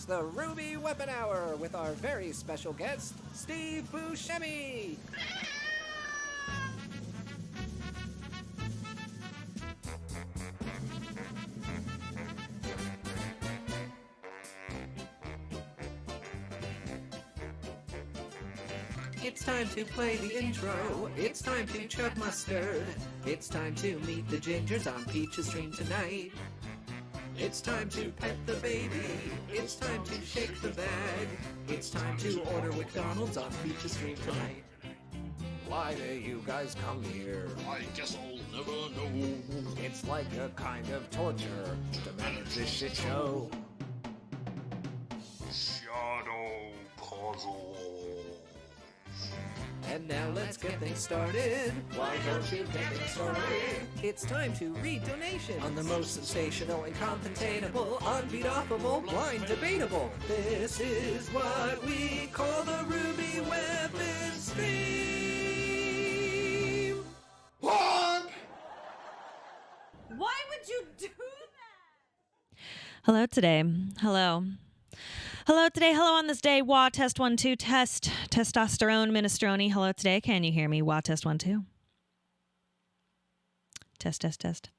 the Ruby Weapon Hour with our very special guest, Steve Buscemi. It's time to play the intro. It's time to chug mustard. It's time to meet the gingers on Peach's stream tonight. It's time to pet the baby. It's time to shake the bag. It's time to order McDonald's on Peach's stream tonight. Why do you guys come here? I guess I'll never know. It's like a kind of torture to manage this shit show. Shadow puzzle. And now let's get things started. Why don't you get things started? It's time to read donations on the most sensational, incontainable, unbeat-offable, blind debatable. This is what we call the Ruby Weapon Stream. Why would you do that? Hello today. Hello. Hello today. Hello on this day. Wah, test 1, 2, test. Testosterone, minestrone. Hello today. Can you hear me? Wah, test 1, 2. Test, test, test.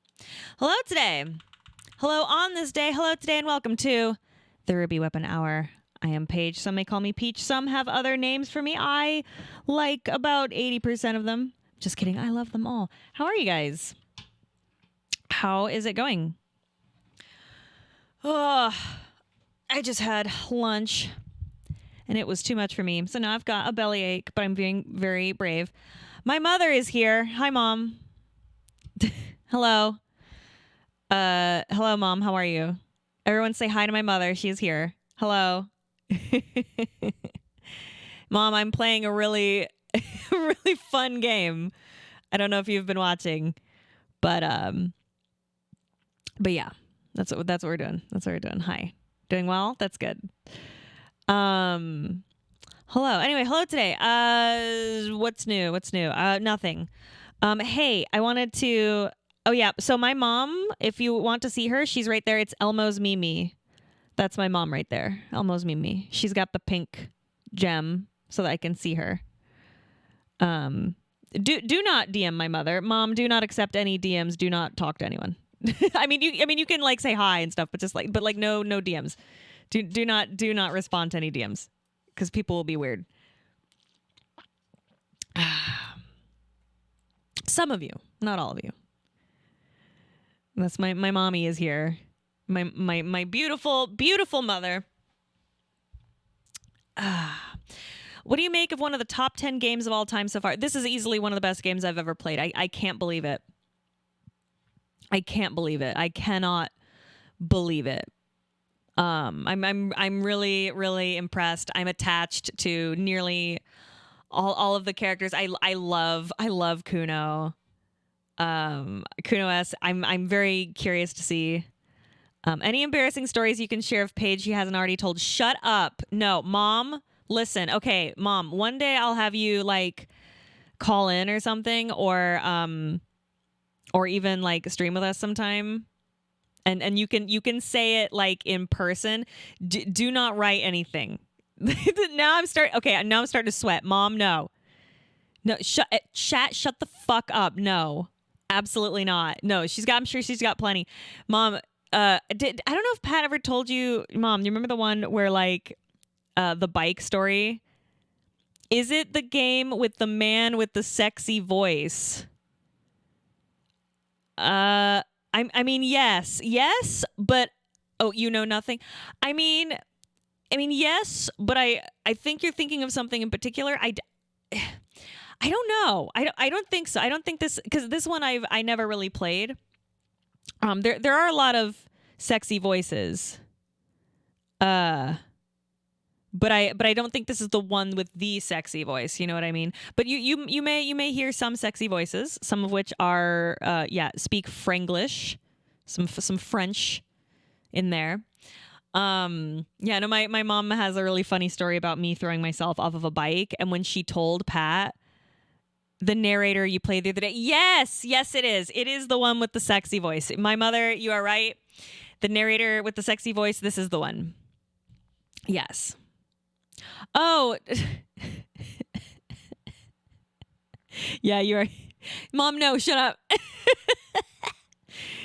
Hello today. Hello on this day. Hello today and welcome to the Ruby Weapon Hour. I am Paige. Some may call me Peach. Some have other names for me. I like about 80% of them. Just kidding. I love them all. How are you guys? How is it going? Oh, I just had lunch and it was too much for me. So now I've got a bellyache, but I'm being very brave. My mother is here. Hi, Mom. Hello. Hello, Mom. How are you? Everyone say hi to my mother. She is here. Hello. Mom, I'm playing a really, really fun game. I don't know if you've been watching, but yeah, that's what we're doing. That's what we're doing. Hi. Doing well? That's good. Hello. Anyway, hello today. What's new? Nothing. Hey, I wanted to... Oh, yeah. So my mom, if you want to see her, she's right there. It's Elmo's Mimi. That's my mom right there. Elmo's Mimi. She's got the pink gem so that I can see her. Do not DM my mother. Mom, do not accept any DMs. Do not talk to anyone. I mean, you can like say hi and stuff, but no DMs. Do not respond to any DMs because people will be weird. Some of you, not all of you. That's my mommy is here. My beautiful, beautiful mother. What do you make of one of the top 10 games of all time so far? This is easily one of the best games I've ever played. I can't believe it. I can't believe it. I cannot believe it. I'm really, really impressed. I'm attached to nearly all of the characters. I love Kuno. Kuno-S. I'm very curious to see. Any embarrassing stories you can share of Paige she hasn't already told? Shut up. No, Mom, listen. Okay, Mom, one day I'll have you like call in or something or even like stream with us sometime. And you can say it like in person. Do not write anything. Now I'm starting to sweat. Mom, no. Shut the fuck up. No. Absolutely not. No, I'm sure she's got plenty. Mom, I don't know if Pat ever told you, Mom, you remember the one where like the bike story? Is it the game with the man with the sexy voice? I mean, yes, but you know nothing. I mean, yes, but I think you're thinking of something in particular. I don't know. I don't think so. I don't think this, because this one I never really played. There are a lot of sexy voices. But I don't think this is the one with the sexy voice. You know what I mean? But you may hear some sexy voices, some of which are speak Franglish, some French in there. No, my mom has a really funny story about me throwing myself off of a bike, and when she told Pat, the narrator you played the other day, yes, it is the one with the sexy voice. My mother, you are right. The narrator with the sexy voice, this is the one. Yes. Oh. Yeah, you're. Mom, no, shut up.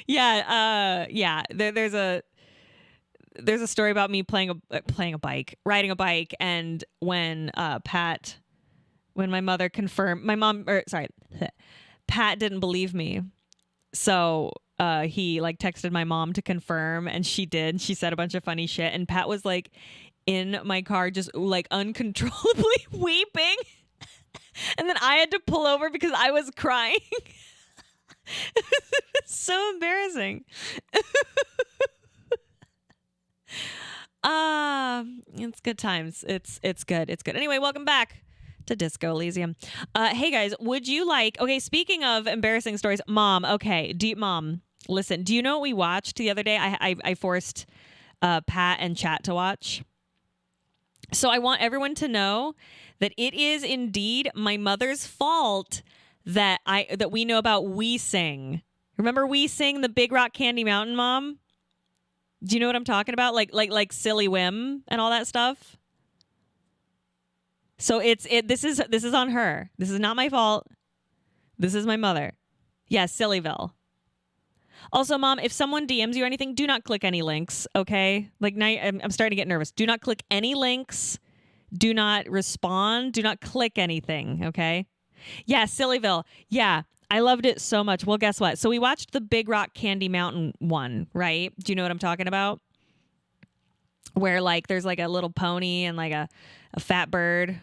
Yeah. Yeah. There's a story about me riding a bike, and when my mother confirmed, Pat didn't believe me, so he like texted my mom to confirm, and she did. She said a bunch of funny shit, and Pat was like in my car just like uncontrollably weeping, and then I had to pull over because I was crying. So embarrassing. It's good times. It's good. It's good. Anyway, welcome back to Disco Elysium. Hey guys, would you like? Okay, speaking of embarrassing stories, Mom. Okay, Mom, listen. Do you know what we watched the other day? I forced Pat and Chat to watch. So I want everyone to know that it is indeed my mother's fault that we know about We Sing. Remember We Sing, the Big Rock Candy Mountain, Mom? Do you know what I'm talking about? Like Silly Whim and all that stuff. So this is on her. This is not my fault. This is my mother. Yeah, Sillyville. Also, Mom, if someone DMs you or anything, do not click any links, okay? Like now I'm starting to get nervous. Do not click any links. Do not respond. Do not click anything, okay? Yeah, Sillyville. Yeah, I loved it so much. Well, guess what? So we watched the Big Rock Candy Mountain one, right? Do you know what I'm talking about? Where like there's like a little pony and like a fat bird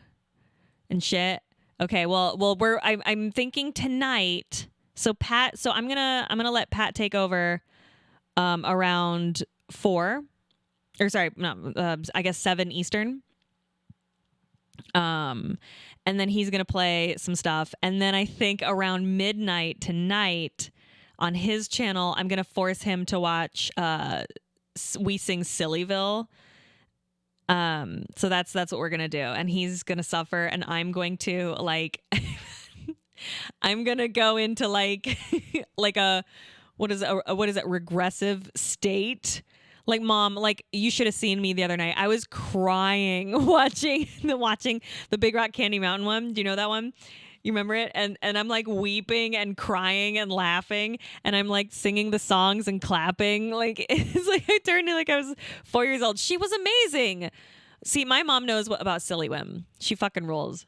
and shit. Okay, well I'm thinking tonight. So I'm gonna let Pat take over around 4, or sorry, not I guess 7 Eastern. And then he's going to play some stuff. And then I think around midnight tonight on his channel, I'm going to force him to watch We Sing Sillyville. So that's what we're going to do. And he's going to suffer, and I'm going to like I'm going to go into like like a what is it regressive state. Like, Mom, like you should have seen me the other night. I was crying watching the Big Rock Candy Mountain one. Do you know that one? You remember it? And I'm like weeping and crying and laughing, and I'm like singing the songs and clapping. Like it's like I turned to like I was 4 years old. She was amazing. See, my mom knows about Silly Whim. She fucking rules.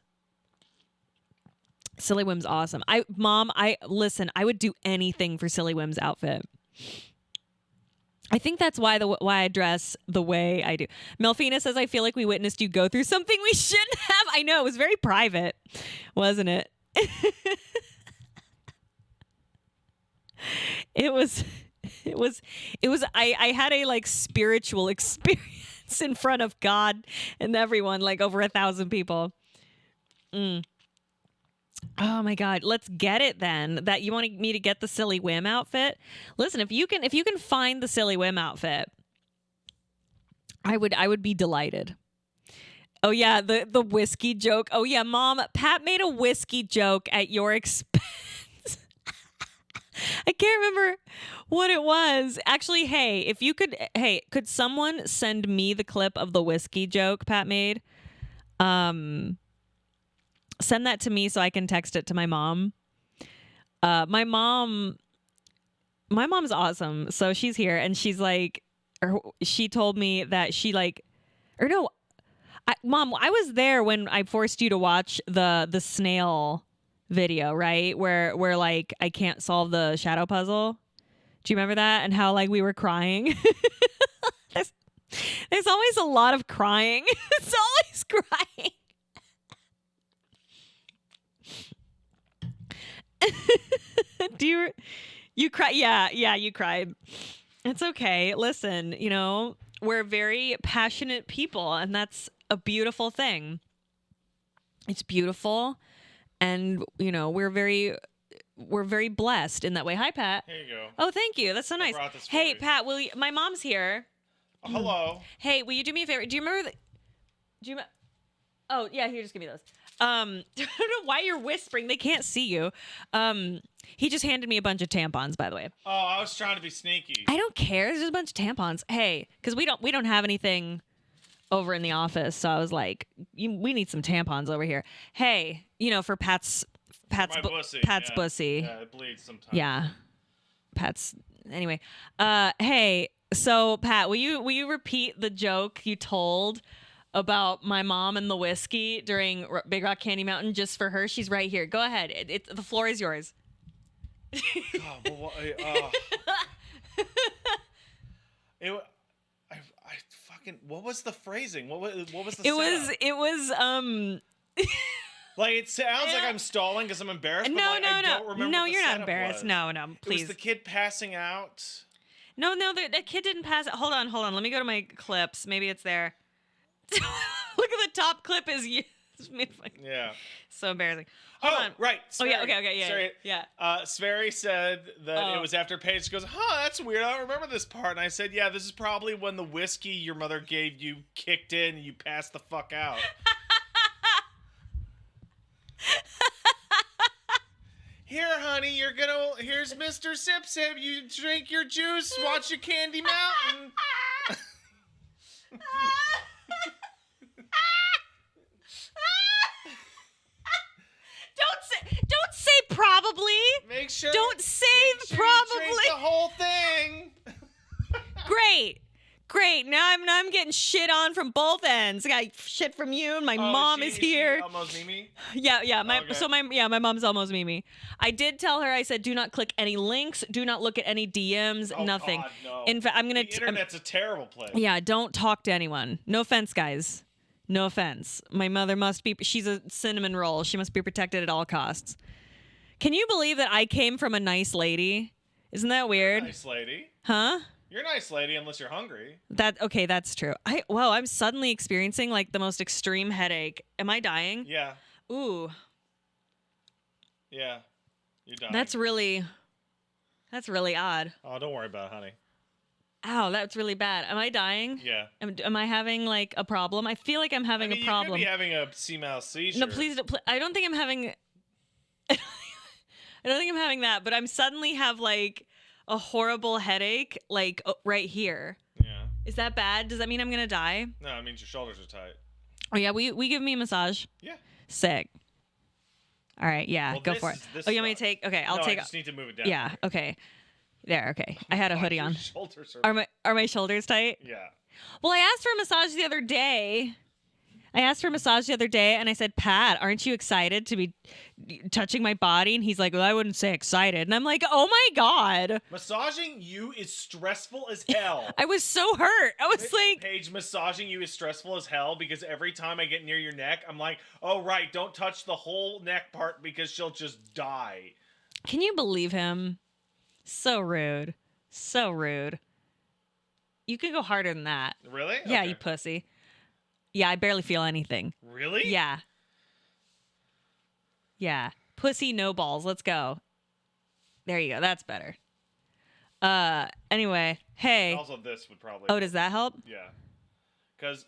Silly Whim's awesome. Listen, I would do anything for Silly Whim's outfit. I think that's why I dress the way I do. Melfina says, I feel like we witnessed you go through something we shouldn't have. I know, it was very private, wasn't it? It was, I had a like spiritual experience in front of God and everyone, like over 1,000 people. Oh my God, let's get it then. That you want me to get the Silly Whim outfit? Listen, if you can find the Silly Whim outfit, I would be delighted. Oh yeah, the whiskey joke. Oh yeah, Mom, Pat made a whiskey joke at your expense. I can't remember what it was. Actually, could someone send me the clip of the whiskey joke Pat made? Send that to me so I can text it to my mom. My mom's awesome. So she's here, and she's like, she told me that she like, or no, Mom, I was there when I forced you to watch the snail video, right? Where like I can't solve the shadow puzzle. Do you remember that? And how like we were crying? There's always a lot of crying. It's always crying. Do you cry? Yeah, you cried. It's okay. Listen, we're very passionate people, and that's a beautiful thing. It's beautiful, and we're very blessed in that way. Hi, Pat. Here you go. Oh, thank you. That's so nice. Hey, Pat, my mom's here. Oh, hello. Hey, will you do me a favor? Do you remember? Oh, yeah. Here, just give me those. I don't know why you're whispering. They can't see you. He just handed me a bunch of tampons, by the way. Oh, I was trying to be sneaky. I don't care. There's just a bunch of tampons. Hey, because we don't have anything over in the office. So I was like, we need some tampons over here. Hey, for Pat's My pussy. Pat's yeah. bussy. Yeah, it bleeds sometimes. Yeah. Pat's anyway. Hey, so Pat, will you repeat the joke you told about my mom and the whiskey during Big Rock Candy Mountain just for her? She's right here. Go ahead. The floor is yours. God, I fucking. What was the phrasing? What was the? It was Like it sounds like I'm stalling because I'm embarrassed. No, but, like, no, I no. don't remember No, what the you're not setup embarrassed. was. No, please. It was the kid passing out. No, the kid didn't pass it. Hold on. Let me go to my clips. Maybe it's there. Look at the top clip is you. Yeah. So embarrassing. Hold on. Right. Oh yeah. Sverre. Okay. Sorry. Yeah. Sverre said that it was after Paige. She goes, that's weird. I don't remember this part. And I said, yeah, this is probably when the whiskey your mother gave you kicked in and you passed the fuck out. Here, honey, here's Mr. Sip Sip. You drink your juice, watch your Candy Mountain. Don't say probably. Make sure. Don't say make sure probably. You drink the whole thing. Great. Now I'm getting shit on from both ends. I got shit from you, and my mom is here. Almost Mimi. Yeah. Okay. My mom's almost Mimi. I did tell her. I said, do not click any links. Do not look at any DMs. Oh, nothing. God, no. In fact, I'm gonna. The internet's a terrible place. Yeah, don't talk to anyone. No offense, guys. No offense. My mother must be. She's a cinnamon roll. She must be protected at all costs. Can you believe that I came from a nice lady? Isn't that weird? Nice lady. Huh? You're a nice lady unless you're hungry. Okay, that's true. I'm suddenly experiencing like the most extreme headache. Am I dying? Yeah. Ooh. Yeah. You're dying. That's really odd. Oh, don't worry about it, honey. Ow, that's really bad. Am I dying? Yeah. Am I having like a problem? I feel like I'm having a problem. You could be having a C-mouth seizure. No, please don't. I don't think I'm having. I don't think I'm having that, but I'm suddenly have like a horrible headache, like right here. Yeah. Is that bad? Does that mean I'm gonna die? No, it means your shoulders are tight. Oh yeah, we give me a massage. Yeah. Sick. All right, yeah, Well, go for it. this Oh, you want me to sucks. take? Okay, I'll No, take. I just need to move it down. Yeah. Okay. There. Okay. I had a hoodie Your on. shoulders are. Are my shoulders tight? Yeah. Well, I asked for a massage the other day. And I said, Pat, aren't you excited to be touching my body? And he's like, well, I wouldn't say excited. And I'm like, oh my God. Massaging you is stressful as hell. I was so hurt. I was like, Paige, massaging you is stressful as hell because every time I get near your neck, I'm like, oh, right, don't touch the whole neck part because she'll just die. can you believe him? So rude. So rude. You could go harder than that. Really? Yeah, Okay. you pussy. Yeah, I barely feel anything. Really? Yeah. Yeah. Pussy, no balls. Let's go. There you go. That's better. Anyway, hey. Also, this would probably. Oh, does that help? Yeah.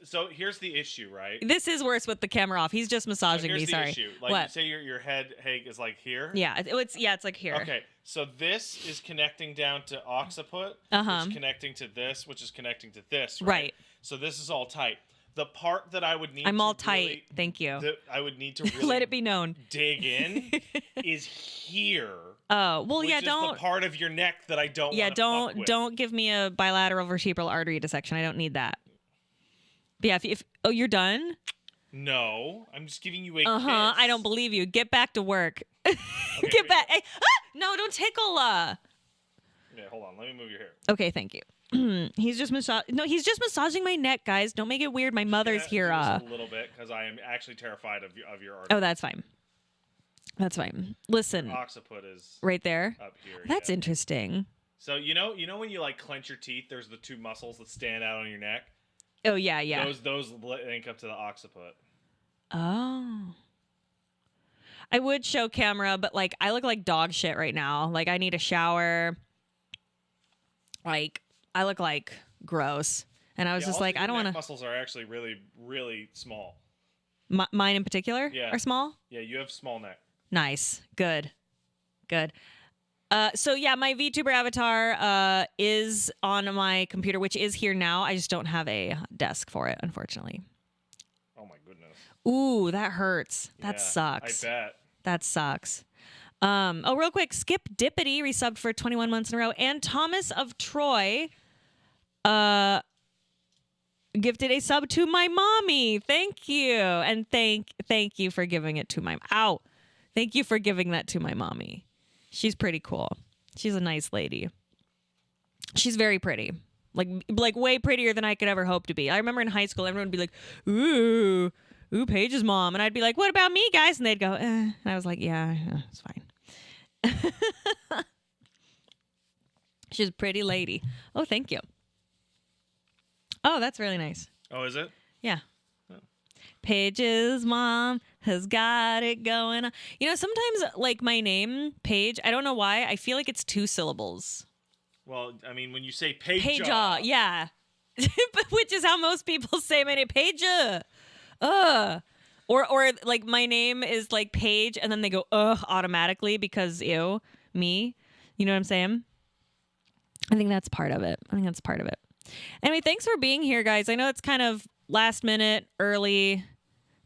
So here's the issue, right? This is worse with the camera off. He's just So massaging here's me. the Sorry. issue. Like, What? you say your head is like here. Yeah, it's like here. Okay, so this is connecting down to occiput, Uh-huh. which is connecting to this, which is connecting to this, right? Right. So this is all tight. The part that I would need I'm to all tight. really, Thank you. that I would need to really Let it be known. dig in is here. Oh, well, which yeah, is don't. the part of your neck that I don't Yeah, wanna fuck with. don't give me a bilateral vertebral artery dissection. I don't need that. But yeah, if oh, you're done? No, I'm just giving you a Uh-huh. kiss. I don't believe you. Get back to work. Okay, Get wait. back. Hey, no, don't tickle. Yeah, hold on. Let me move your hair. Okay, thank you. He's just massaging my neck, guys. Don't make it weird. My mother's Yeah, here. just a little bit because I am actually terrified of your artery. Oh, that's fine. That's fine. Listen, Occiput is right there. up here. That's yeah. interesting. So you know when you like clench your teeth, there's the two muscles that stand out on your neck. Oh yeah, yeah. Those link up to the occiput. Oh. I would show camera, but like I look like dog shit right now. Like I need a shower. Like I look like gross. And I was Yeah, just all like, your I don't neck want to. Muscles are actually really, really small. Mine in particular Yeah. are small. Yeah, you have small neck. Nice. Good. Good. So yeah, my VTuber avatar is on my computer, which is here now. I just don't have a desk for it, unfortunately. Oh my goodness. Ooh, that hurts. That Yeah, sucks. I bet. That sucks. Real quick, Skip Dippity resubbed for 21 months in a row, and Thomas of Troy gifted a sub to my mommy. Thank you, and thank you for giving it to my. Ow! Thank you for giving that to my mommy. She's pretty cool. She's a nice lady. She's very pretty. Like way prettier than I could ever hope to be. I remember in high school, everyone would be like, "Ooh, Paige's mom," and I'd be like, "What about me, guys?" And they'd go, And I was like, "Yeah, it's fine." She's a pretty lady. Oh, thank you. Oh, that's really nice. Oh, is it? Yeah. Paige's mom has got it going on. You know, sometimes like my name, Paige, I don't know why, I feel like it's 2 syllables. Well, I mean, when you say Paige, Yeah. Which is how most people say my name, Paige. Or like my name is like Paige and then they go automatically because ew, me. You know what I'm saying? I think that's part of it. Anyway, thanks for being here, guys. I know it's kind of last minute, early.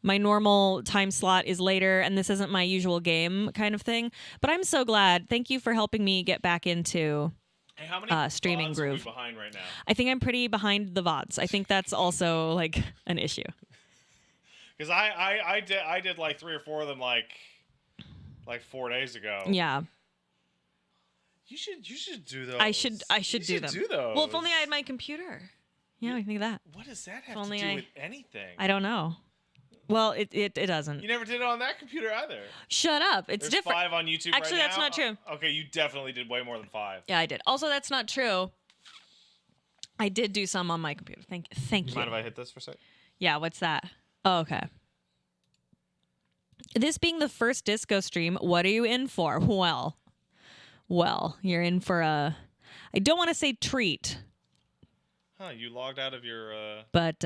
My normal time slot is later, and this isn't my usual game kind of thing. But I'm so glad. Thank you for helping me get back into how many streaming VODs groove. Are we behind right now? I think I'm pretty behind the VODs. I think that's also like an issue. Because I did like 3 or 4 of them like 4 days ago. Yeah. You should do those. I should do them. Do those. Well, if only I had my computer. Yeah, I think of that. What does that have If to only do with anything? I don't know. Well, it doesn't. You never did it on that computer either. Shut up. It's There's different. 5 on YouTube Actually, right that's now. not true. Okay, you definitely did way more than 5. Yeah, I did. Also, that's not true. I did do some on my computer. Thank you. Mind if I hit this for a sec? Yeah, what's that? Oh, okay. This being the first disco stream, what are you in for? Well, you're in for a, I don't want to say treat. Huh, you logged out of your But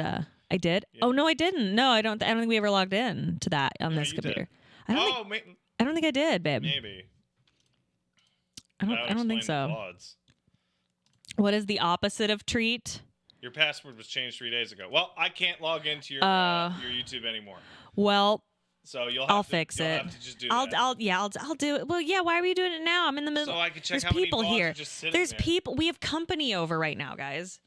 I did. Yeah. Oh no, I didn't. No, I don't think we ever logged in to that on this computer. Did. I don't think I did, babe. Maybe. I don't think so. What is the opposite of treat? Your password was changed 3 days ago. Well, I can't log into your YouTube anymore. Well, so I'll fix it. Have to just do I'll that. I'll do it. Well, yeah. Why are we doing it now? I'm in the middle. So I can check There's how many people VODs here. are just sitting There's there. people. We have company over right now, guys.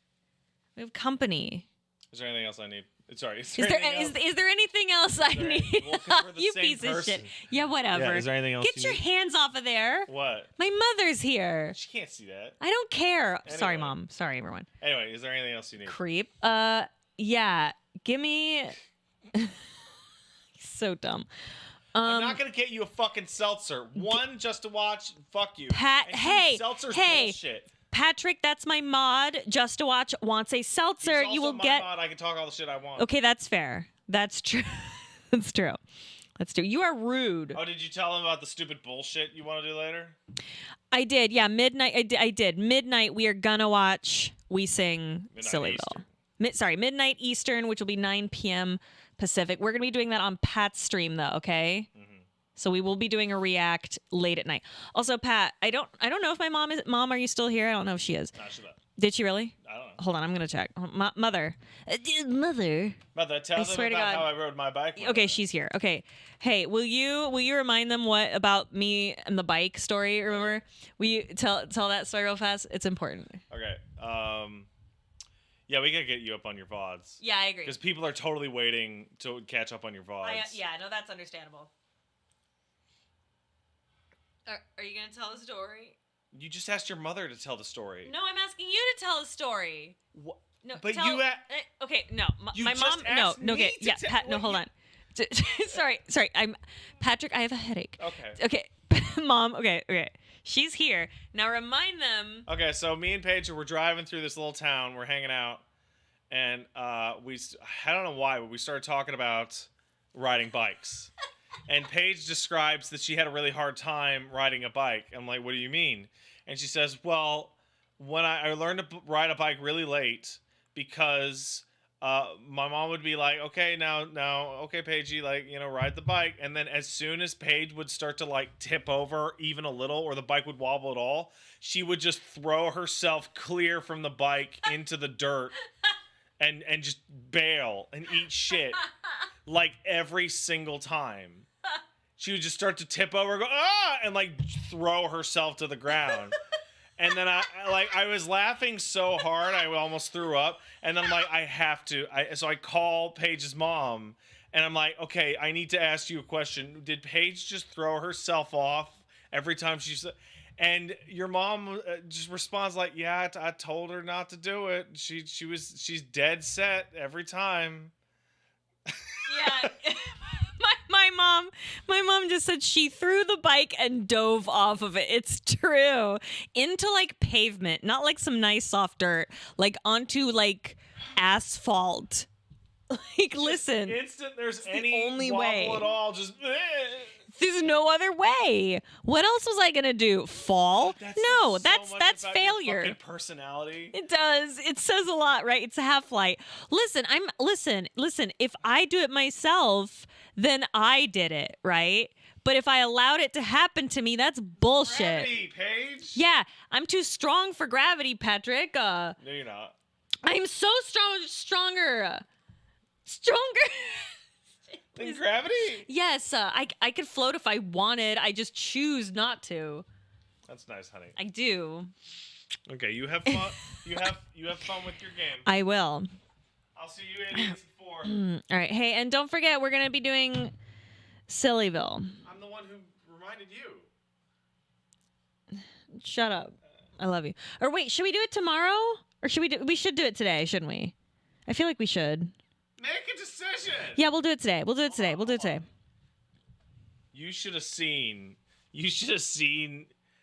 We have company. Is there anything else I need? Sorry. Is there anything else I need? Well, you piece of shit. Yeah, whatever. Yeah, is there anything else Get your hands off of there. What? My mother's here. She can't see that. I don't care. Anyway. Sorry, Mom. Sorry, everyone. Anyway, is there anything else you need? Creep. Yeah. Give me. So dumb. I'm not gonna get you a fucking seltzer. One just to watch. Fuck you. Seltzer's hey. Bullshit. Patrick, that's my mod. Just to watch wants a seltzer. He's you will my get. Mod. I can talk all the shit I want. Okay, that's fair. That's true. That's true. That's true. You are rude. Oh, did you tell him about the stupid bullshit you want to do later? I did. Yeah, midnight. I did. Midnight. We are gonna watch We Sing Sillyville. Midnight Eastern, which will be 9 p.m. Pacific. We're gonna be doing that on Pat's stream, though. Okay. Mm-hmm. So we will be doing a react late at night. Also, Pat, I don't know if my mom is. Mom, are you still here? I don't know if she is. Nah, she left. Did she really? I don't know. Hold on, I'm gonna check. Mother. Mother, tell them about how I rode my bike. Okay, she's here. Okay, hey, will you remind them what about me and the bike story? Remember? Will you tell that story real fast? It's important. Okay. Yeah, we gotta get you up on your VODs. Yeah, I agree. Because people are totally waiting to catch up on your VODs. Yeah, no, that's understandable. Are you gonna tell the story? You just asked your mother to tell the story. No, I'm asking you to tell the story. What? No, but okay, no. You my just mom. asked No. me Okay, to yeah, tell- Pat. No, hold on. Sorry. I'm Patrick. I have a headache. Okay. Mom. Okay. She's here now. Remind them. Okay, so me and Paige were driving through this little town. We're hanging out, and I don't know why, but we started talking about riding bikes. And Paige describes that she had a really hard time riding a bike. I'm like, what do you mean? And she says, well, when I learned to ride a bike really late because my mom would be like, okay, now, okay, Paigey, like, ride the bike. And then as soon as Paige would start to like tip over even a little, or the bike would wobble at all, she would just throw herself clear from the bike into the dirt and just bail and eat shit like every single time. She would just start to tip over, go, and like throw herself to the ground. And then I was laughing so hard I almost threw up. And then I'm like, I have to. So I call Paige's mom, and I'm like, okay, I need to ask you a question. Did Paige just throw herself off every time she said? And your mom just responds like, yeah, I told her not to do it. She's dead set every time. Yeah. My mom just said she threw the bike and dove off of it. It's true. Into like pavement, not like some nice soft dirt, like onto like asphalt. Like, listen. Instant there's any the only wobble way at all, just There's no other way. What else was I gonna do? Fall? No, that's failure. Your fucking personality. It does. It says a lot, right? It's a half-light. Listen. If I do it myself, then I did it, right? But if I allowed it to happen to me, that's bullshit. Gravity, Paige. Yeah, I'm too strong for gravity, Patrick. No, you're not. I'm so stronger. Than gravity? Yes, I could float if I wanted. I just choose not to. That's nice, honey. I do. Okay, you have fun. you have fun with your game. I will. I'll see you idiots at 4. All right. Hey, and don't forget, we're gonna be doing Sillyville. I'm the one who reminded you. Shut up. I love you. Or wait, should we do it tomorrow? Or should we should do it today, shouldn't we? I feel like we should. Make a decision. Yeah, we'll do it today. We'll do it today. You should have seen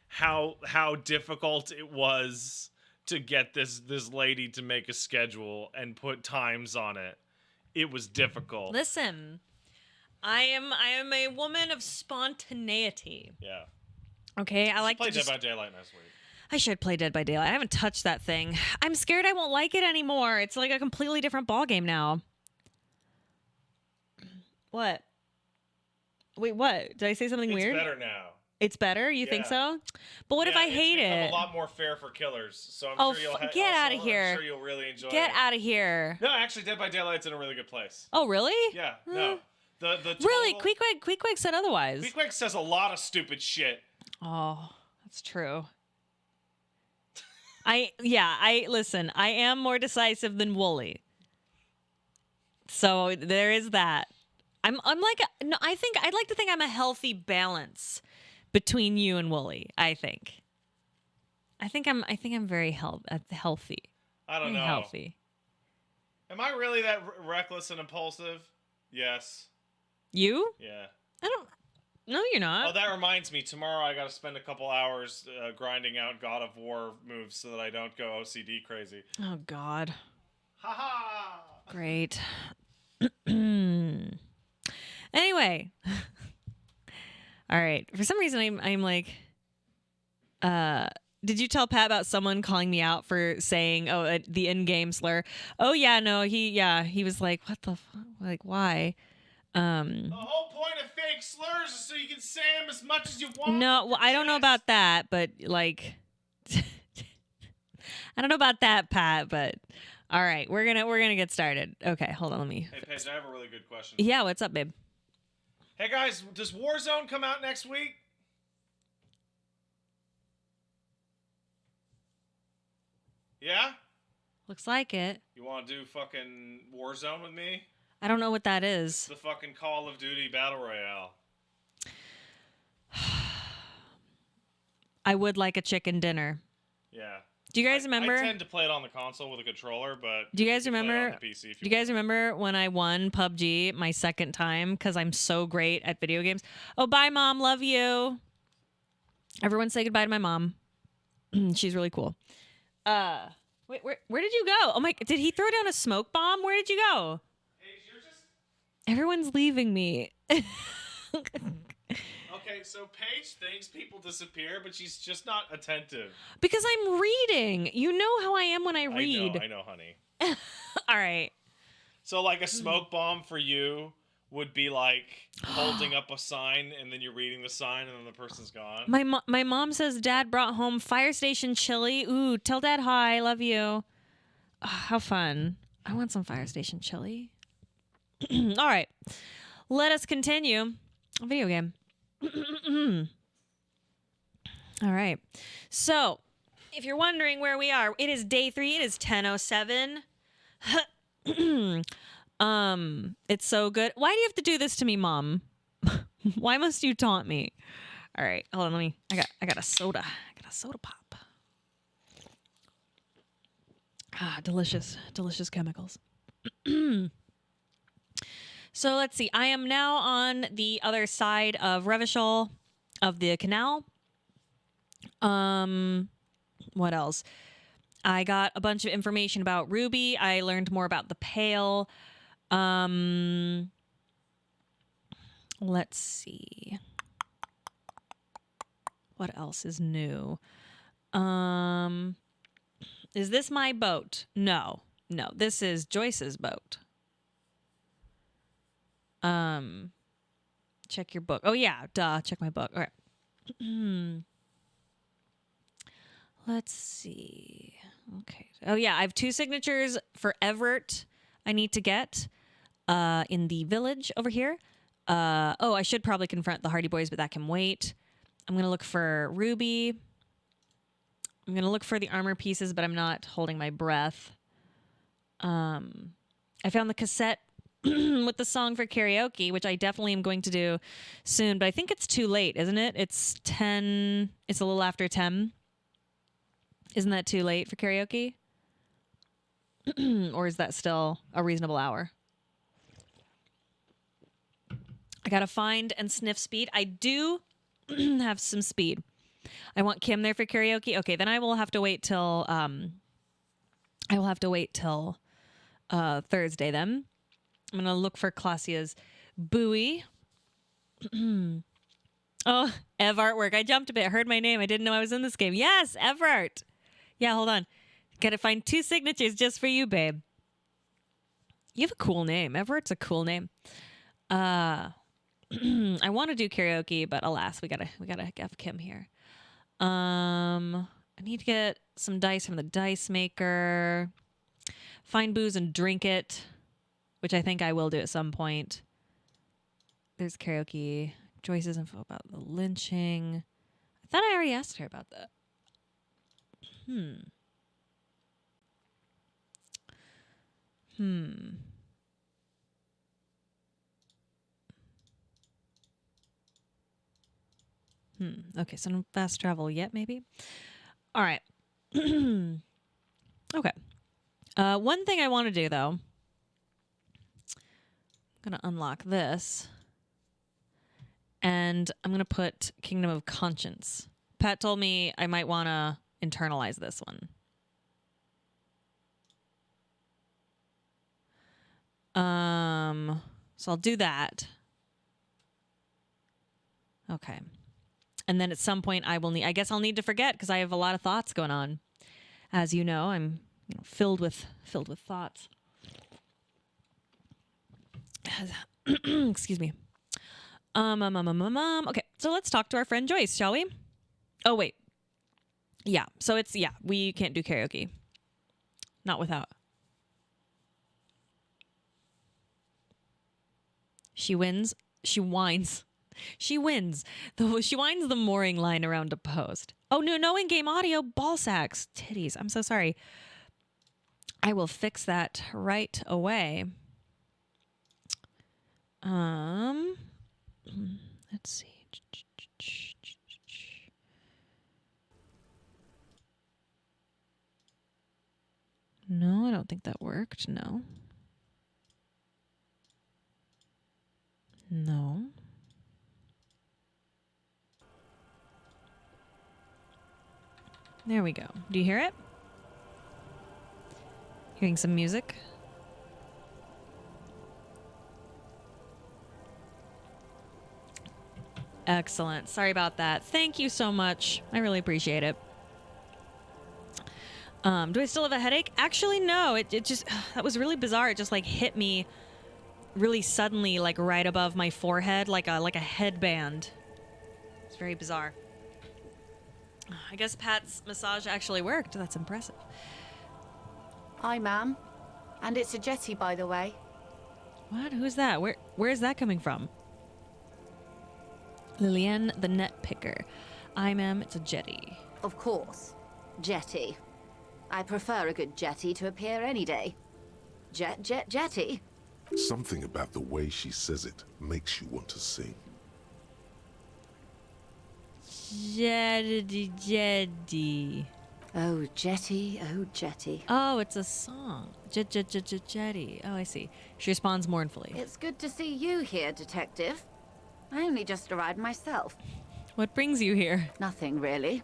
how difficult it was to get this lady to make a schedule and put times on it. It was difficult. Listen, I am a woman of spontaneity. Yeah. Okay, I like play to just... Dead by Daylight next week. I should play Dead by Daylight. I haven't touched that thing. I'm scared I won't like it anymore. It's like a completely different ballgame now. What? Wait, what? Did I say something weird? It's better now. It's better? You think so? But what if I hate it's it? a lot more fair for killers. So I'm sure you'll get out of here. I'm sure you'll really enjoy it. Get out of here. No, actually, Dead by Daylight's in a really good place. Oh, really? Yeah, no. The total... Really? Queequeg said otherwise. Queequeg says a lot of stupid shit. Oh, that's true. Listen, I am more decisive than Wooly. So there is that. I'm like, no, I'd like to think I'm a healthy balance between you and Wooly. I think I'm very healthy. I don't very know. Healthy. Am I really that reckless and impulsive? Yes. You? Yeah. No, you're not. Oh, that reminds me. Tomorrow I got to spend a couple hours grinding out God of War moves so that I don't go OCD crazy. Oh God. Ha ha. Great. Anyway. All right. For some reason, I'm like, did you tell Pat about someone calling me out for saying, the in-game slur? Oh yeah, no, he was like, what the fuck? Like, why? The whole point of fake slurs is so you can say them as much as you want. No, well, I don't know about that, but like, I don't know about that, Pat, but all right, we're gonna get started. Okay, hold on, let me. Hey, Paige, I have a really good question. Yeah, what's up, babe? Hey guys, does Warzone come out next week? Yeah? Looks like it. You want to do fucking Warzone with me? I don't know what that It's is. the fucking Call of Duty Battle Royale. I would like a chicken dinner. Yeah. Do you guys remember? I tend to play it on the console with a controller, but Do you guys can play it remember? on the PC if Do you guys remember when I won PUBG my second time because I'm so great at video games? Oh, bye, Mom. Love you. Everyone say goodbye to my mom. She's really cool. Wait, where did you go? Oh my! Did he throw down a smoke bomb? Where did you go? Hey, you're just... Everyone's leaving me. Okay, so Paige thinks people disappear, but she's just not attentive. Because I'm reading. You know how I am when I read. I know, honey. All right. So like a smoke bomb for you would be like holding up a sign and then you're reading the sign and then the person's gone. My mom says Dad brought home fire station chili. Ooh, tell Dad hi. Love you. Oh, how fun. I want some fire station chili. All right. Let us continue. A video game. All right. So, if you're wondering where we are, it is day 3. It is 10:07. It's so good. Why do you have to do this to me, Mom? Why must you taunt me? All right, hold on. I got a soda. I got a soda pop. Ah, delicious chemicals. So let's see. I am now on the other side of Revachol of the canal. What else? I got a bunch of information about Ruby. I learned more about the Pale. Let's see. What else is new? Is this my boat? No, this is Joyce's boat. Check your book. Oh yeah, duh, check my book. All right. Let's see. Okay. Oh yeah, I have 2 signatures for Everett I need to get in the village over here. I should probably confront the Hardy Boys, but that can wait. I'm going to look for Ruby. I'm going to look for the armor pieces, but I'm not holding my breath. I found the cassette with the song for karaoke, which I definitely am going to do soon, but I think it's too late, isn't it? It's a little after 10. Isn't that too late for karaoke? Or is that still a reasonable hour? I gotta find and sniff speed. I do have some speed. I want Kim there for karaoke. Okay, then I will have to wait till Thursday then. I'm gonna look for Classia's buoy. Oh, Ev artwork. I jumped a bit. Heard my name. I didn't know I was in this game. Yes, Ev art. Yeah, hold on. Gotta find 2 signatures just for you, babe. You have a cool name. Everett's a cool name. I want to do karaoke, but alas, we gotta have Kim here. I need to get some dice from the dice maker. Find booze and drink it, which I think I will do at some point. There's karaoke. Joyce's info about the lynching. I thought I already asked her about that. Okay, so no fast travel yet, maybe? All right. Okay. One thing I want to do, though. I'm going to unlock this. And I'm going to put Kingdom of Conscience. Pat told me I might want to internalize this one. So I'll do that. Okay. And then at some point I guess I'll need to forget because I have a lot of thoughts going on. As you know, I'm filled with thoughts. Excuse me. Okay, so let's talk to our friend Joyce, shall we? Oh, wait. Yeah, so we can't do karaoke. Not without. She wins. She whines. She wins. She winds the mooring line around a post. Oh, no in-game audio. Ball sacks. Titties. I'm so sorry. I will fix that right away. Let's see. No, I don't think that worked. No. There we go. Do you hear it? Hearing some music? Excellent. Sorry about that. Thank you so much. I really appreciate it. Do I still have a headache? Actually, no. It just, that was really bizarre. It just like hit me really suddenly, like right above my forehead, like a headband. It's very bizarre. I guess Pat's massage actually worked. That's impressive. Hi, ma'am. And it's a jetty, by the way. What? Who's that? Where's that coming from? Lillian, the net picker. I, ma'am, it's a jetty. Of course. Jetty. I prefer a good jetty to appear any day. Jetty? Something about the way she says it makes you want to sing. Jetty. Oh, jetty, oh, jetty. Oh, it's a song. Jetty. Oh, I see. She responds mournfully. It's good to see you here, Detective. I only just arrived myself. What brings you here? Nothing, really.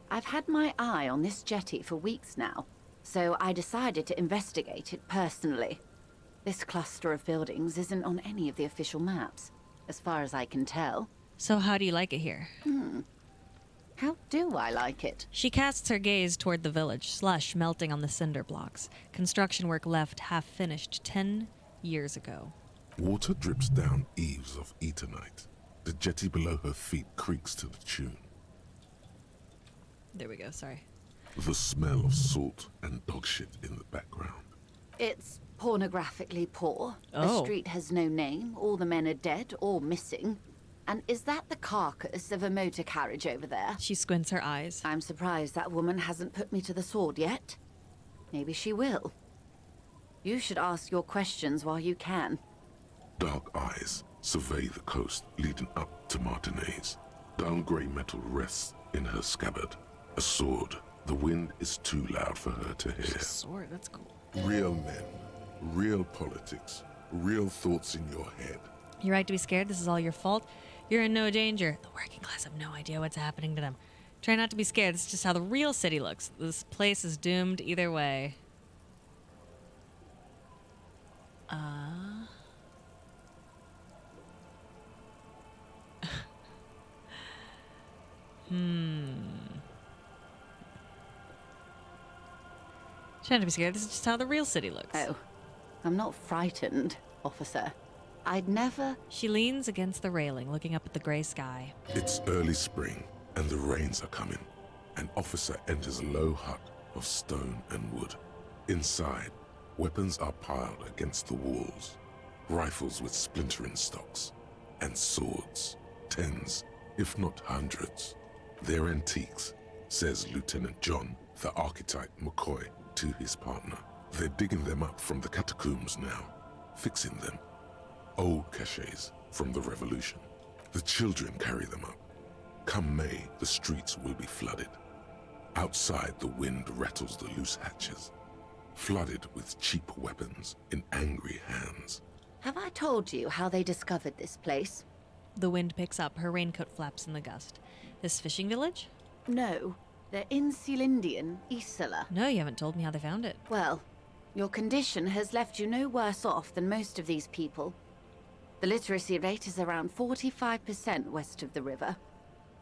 I've had my eye on this jetty for weeks now, so I decided to investigate it personally. This cluster of buildings isn't on any of the official maps, as far as I can tell. So how do you like it here? How do I like it? She casts her gaze toward the village, slush melting on the cinder blocks. Construction work left half finished 10 years ago. Water drips down eaves of Eternite. The jetty below her feet creaks to the tune. There we go, sorry. The smell of salt and dog shit in the background. It's pornographically poor. Oh. The street has no name, all the men are dead or missing. And is that the carcass of a motor carriage over there? She squints her eyes. I'm surprised that woman hasn't put me to the sword yet. Maybe she will. You should ask your questions while you can. Dark eyes survey the coast leading up to Martinez. Dull grey metal rests in her scabbard. A sword. The wind is too loud for her to hear. Sword, that's cool. Real men, real politics, real thoughts in your head. You're right to be scared. This is all your fault. You're in no danger. The working class have no idea what's happening to them. Try not to be scared. This is just how the real city looks. This place is doomed either way. Try not to be scared. This is just how the real city looks. Oh, I'm not frightened, officer. I'd never... She leans against the railing, looking up at the gray sky. It's early spring, and the rains are coming. An officer enters a low hut of stone and wood. Inside, weapons are piled against the walls. Rifles with splintering stocks. And swords. Tens, if not hundreds. They're antiques, says Lieutenant John, the archetype McCoy, to his partner. They're digging them up from the catacombs now, fixing them. Old caches from the revolution. The children carry them up. Come May, the streets will be flooded. Outside, the wind rattles the loose hatches, flooded with cheap weapons in angry hands. Have I told you how they discovered this place? The wind picks up. Her raincoat flaps in the gust. This fishing village? No. They're in Sealindian, Isola. No, you haven't told me how they found it. Well, your condition has left you no worse off than most of these people. The literacy rate is around 45% west of the river.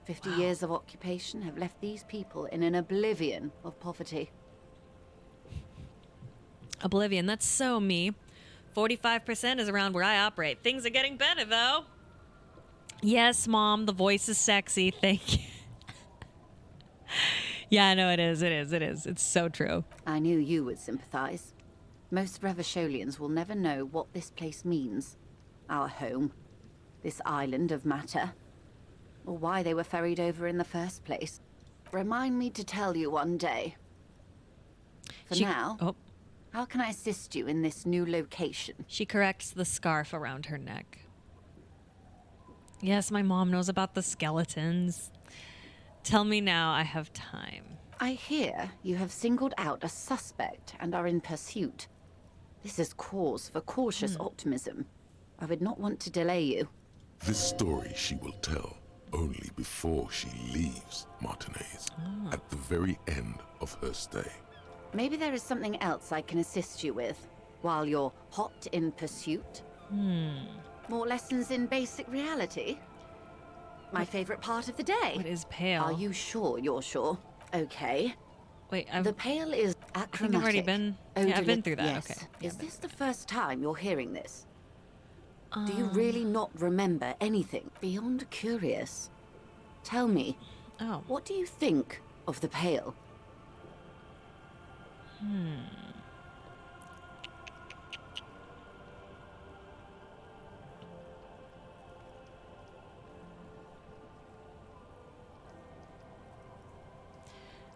50 years of occupation have left these people in an oblivion of poverty. Oblivion, that's so me. 45% is around where I operate. Things are getting better, though. Yes, Mom, the voice is sexy. Thank you. Yeah, I know it is. It is. It is. It's so true. I knew you would sympathize. Most Revacholians will never know what this place means. Our home. This island of matter. Or why they were ferried over in the first place. Remind me to tell you one day. For now, Oh, how can I assist you in this new location? she corrects the scarf around her neck. Yes, my mom knows about the skeletons. Tell me now, I have time. I hear you have singled out a suspect and are in pursuit. This is cause for cautious optimism. I would not want to delay you. This story she will tell only before she leaves Martinez, at the very end of her stay. Maybe there is something else I can assist you with while you're hot in pursuit. More lessons in basic reality? My favorite part of the day. What is pale? Are you sure you're sure? Okay. Wait, The Pale is I think achromatic. I've already been... Yeah, I've been through that. Yes. Okay. Is this the first time you're hearing this? Do you Um, really not remember anything? Beyond curious. Tell me, Oh. what do you think of the Pale?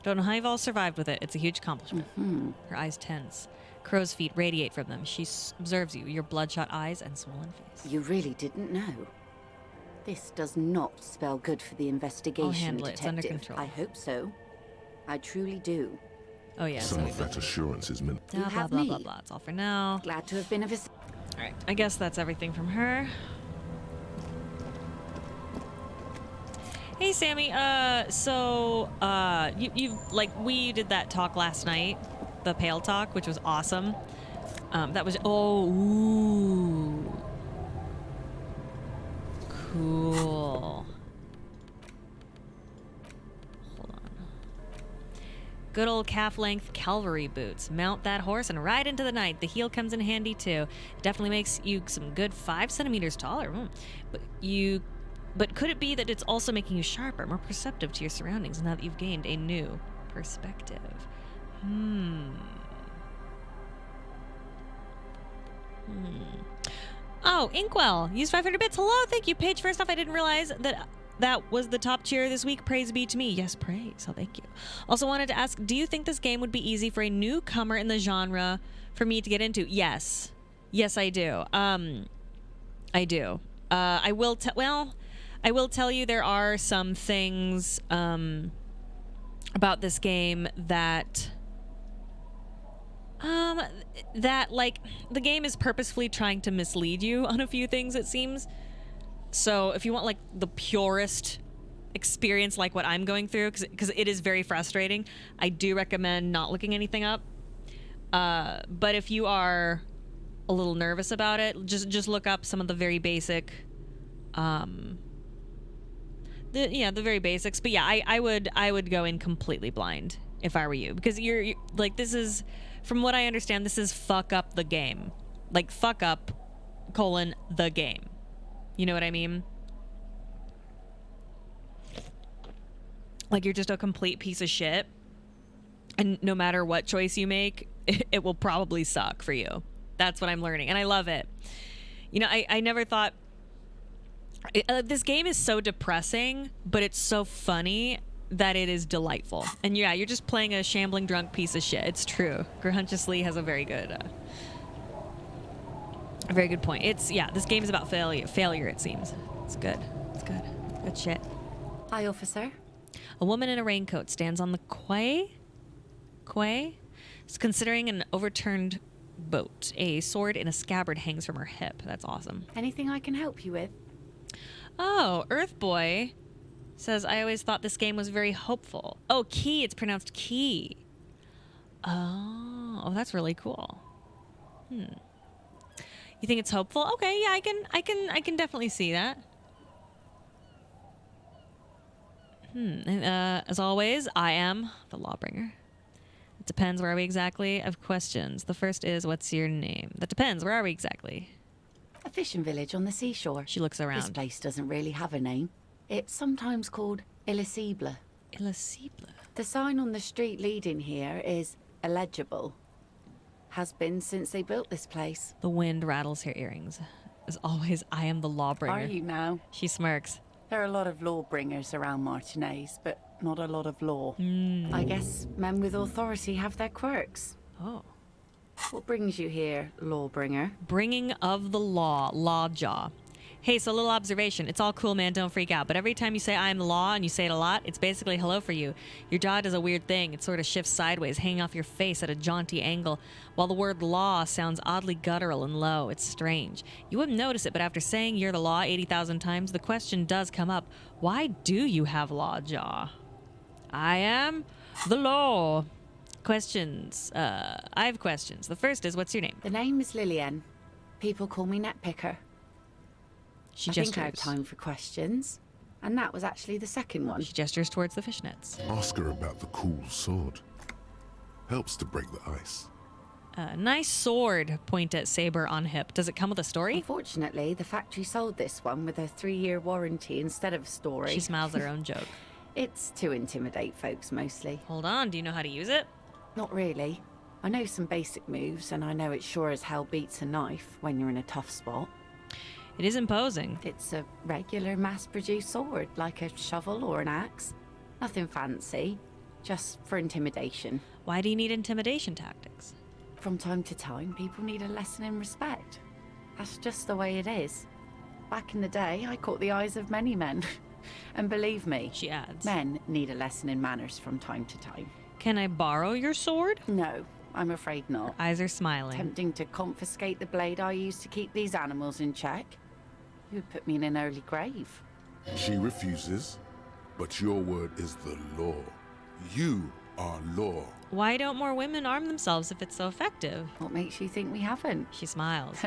Don't know how you've all survived with it. It's a huge accomplishment. Her eyes tense. Crow's feet radiate from them. She observes you, your bloodshot eyes and swollen face. You really didn't know. This does not spell good for the investigation, handle it. It's under detective. control. I hope so. I truly do. Oh, yeah. Some of that assurance is meant. You Blah, blah, have blah, me. blah, blah. It's all for now. Glad to have been of assistance. All right. I guess that's everything from her. Hey, Sammy. You we did that talk last night, the Pale talk, which was awesome. That was ooh, cool. Hold on. Good old calf-length cavalry boots. Mount that horse and ride into the night. The heel comes in handy too. Definitely makes you some good 5 centimeters taller. But could it be that it's also making you sharper, more perceptive to your surroundings now that you've gained a new perspective? Oh, Inkwell, used 500 bits. Hello, thank you, Paige. First off, I didn't realize that was the top cheer this week. Praise be to me. Yes, praise. Oh, thank you. Also wanted to ask, do you think this game would be easy for a newcomer in the genre for me to get into? Yes. Yes, I do. I do. I will tell you there are some things about this game that like the game is purposefully trying to mislead you on a few things, it seems. So if you want like the purest experience like what I'm going through, because it is very frustrating, I do recommend not looking anything up. But if you are a little nervous about it, just look up some of the very basic the very basics. But yeah, I would go in completely blind if I were you, because you're like, this is, from what I understand, this is fuck up the game. Like fuck up the game. You know what I mean? Like you're just a complete piece of shit, and no matter what choice you make, it will probably suck for you. That's what I'm learning, and I love it. You know, I never thought this game is so depressing, but it's so funny that it is delightful. And yeah, you're just playing a shambling drunk piece of shit. It's true. Grunchiously has a very good point. This game is about failure, it seems. It's good. It's good. Good shit. Hi, officer. A woman in a raincoat stands on the quay. Is considering an overturned boat. A sword in a scabbard hangs from her hip. That's awesome. Anything I can help you with? Oh, Earth Boy says, I always thought this game was very hopeful. Oh, Key. It's pronounced Key. Oh, that's really cool. You think it's hopeful? Okay, yeah, I can definitely see that. And, as always, I am the Lawbringer. It depends. Where are we exactly? I have questions. The first is, what's your name? That depends. Where are we exactly? A fishing village on the seashore. She looks around. This place doesn't really have a name. It's sometimes called Elysium. Elysium. The sign on the street leading here is illegible. Has been since they built this place. The wind rattles her earrings. As always, I am the Lawbringer. Are you now? She smirks. There are a lot of lawbringers around Martinez, but not a lot of law. I guess men with authority have their quirks. Oh. What brings you here, lawbringer? Bringing of the law, Lawjaw. Hey, so a little observation. It's all cool, man. Don't freak out. But every time you say I am the law, and you say it a lot, it's basically hello for you. Your jaw does a weird thing. It sort of shifts sideways, hanging off your face at a jaunty angle, while the word law sounds oddly guttural and low. It's strange. You wouldn't notice it, but after saying you're the law 80,000 times, the question does come up. Why do you have Lawjaw? I am the law. Questions. I have questions. The first is, what's your name? The name is Lillian. People call me Netpicker. She I gestures. think I have time for questions. And that was actually the second one. She gestures towards the fishnets. Ask her about the cool sword. Helps to break the ice. Nice sword. Point at saber on hip. Does it come with a story? Unfortunately, the factory sold this one with a 3-year warranty instead of a story. She smiles at her own joke. It's to intimidate folks mostly. Hold on. Do you know how to use it? Not really. I know some basic moves, and I know it sure as hell beats a knife when you're in a tough spot. It is imposing. It's a regular mass-produced sword, like a shovel or an axe. Nothing fancy, just for intimidation. Why do you need intimidation tactics? From time to time, people need a lesson in respect. That's just the way it is. Back in the day, I caught the eyes of many men. And believe me, She adds. men need a lesson in manners from time to time. Can I borrow your sword? No, I'm afraid not. Eyes are smiling. Tempting to confiscate the blade I used to keep these animals in check. You would put me in an early grave. She refuses, but your word is the law. You are law. Why don't more women arm themselves if it's so effective? What makes you think we haven't? She smiles.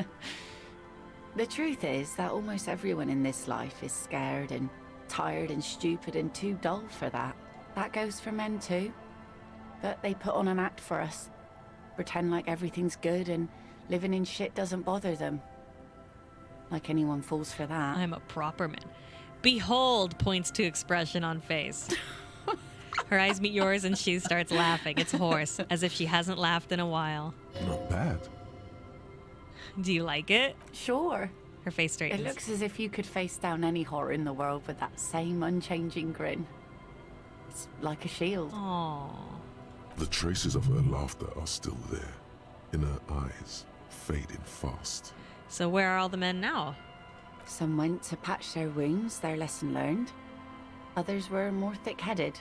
The truth is that almost everyone in this life is scared and tired and stupid and too dull for that. That goes for men too. But they put on an act for us. Pretend like everything's good and living in shit doesn't bother them. Like anyone falls for that. I'm a proper man. Behold, points to expression on face. Her eyes meet yours and she starts laughing. It's hoarse, as if she hasn't laughed in a while. Not bad. Do you like it? Sure. Her face straightens. It looks as if you could face down any horror in the world with that same unchanging grin. It's like a shield. Aww. The traces of her laughter are still there, in her eyes, fading fast. So where are all the men now? Some went to patch their wounds, their lesson learned. Others were more thick-headed.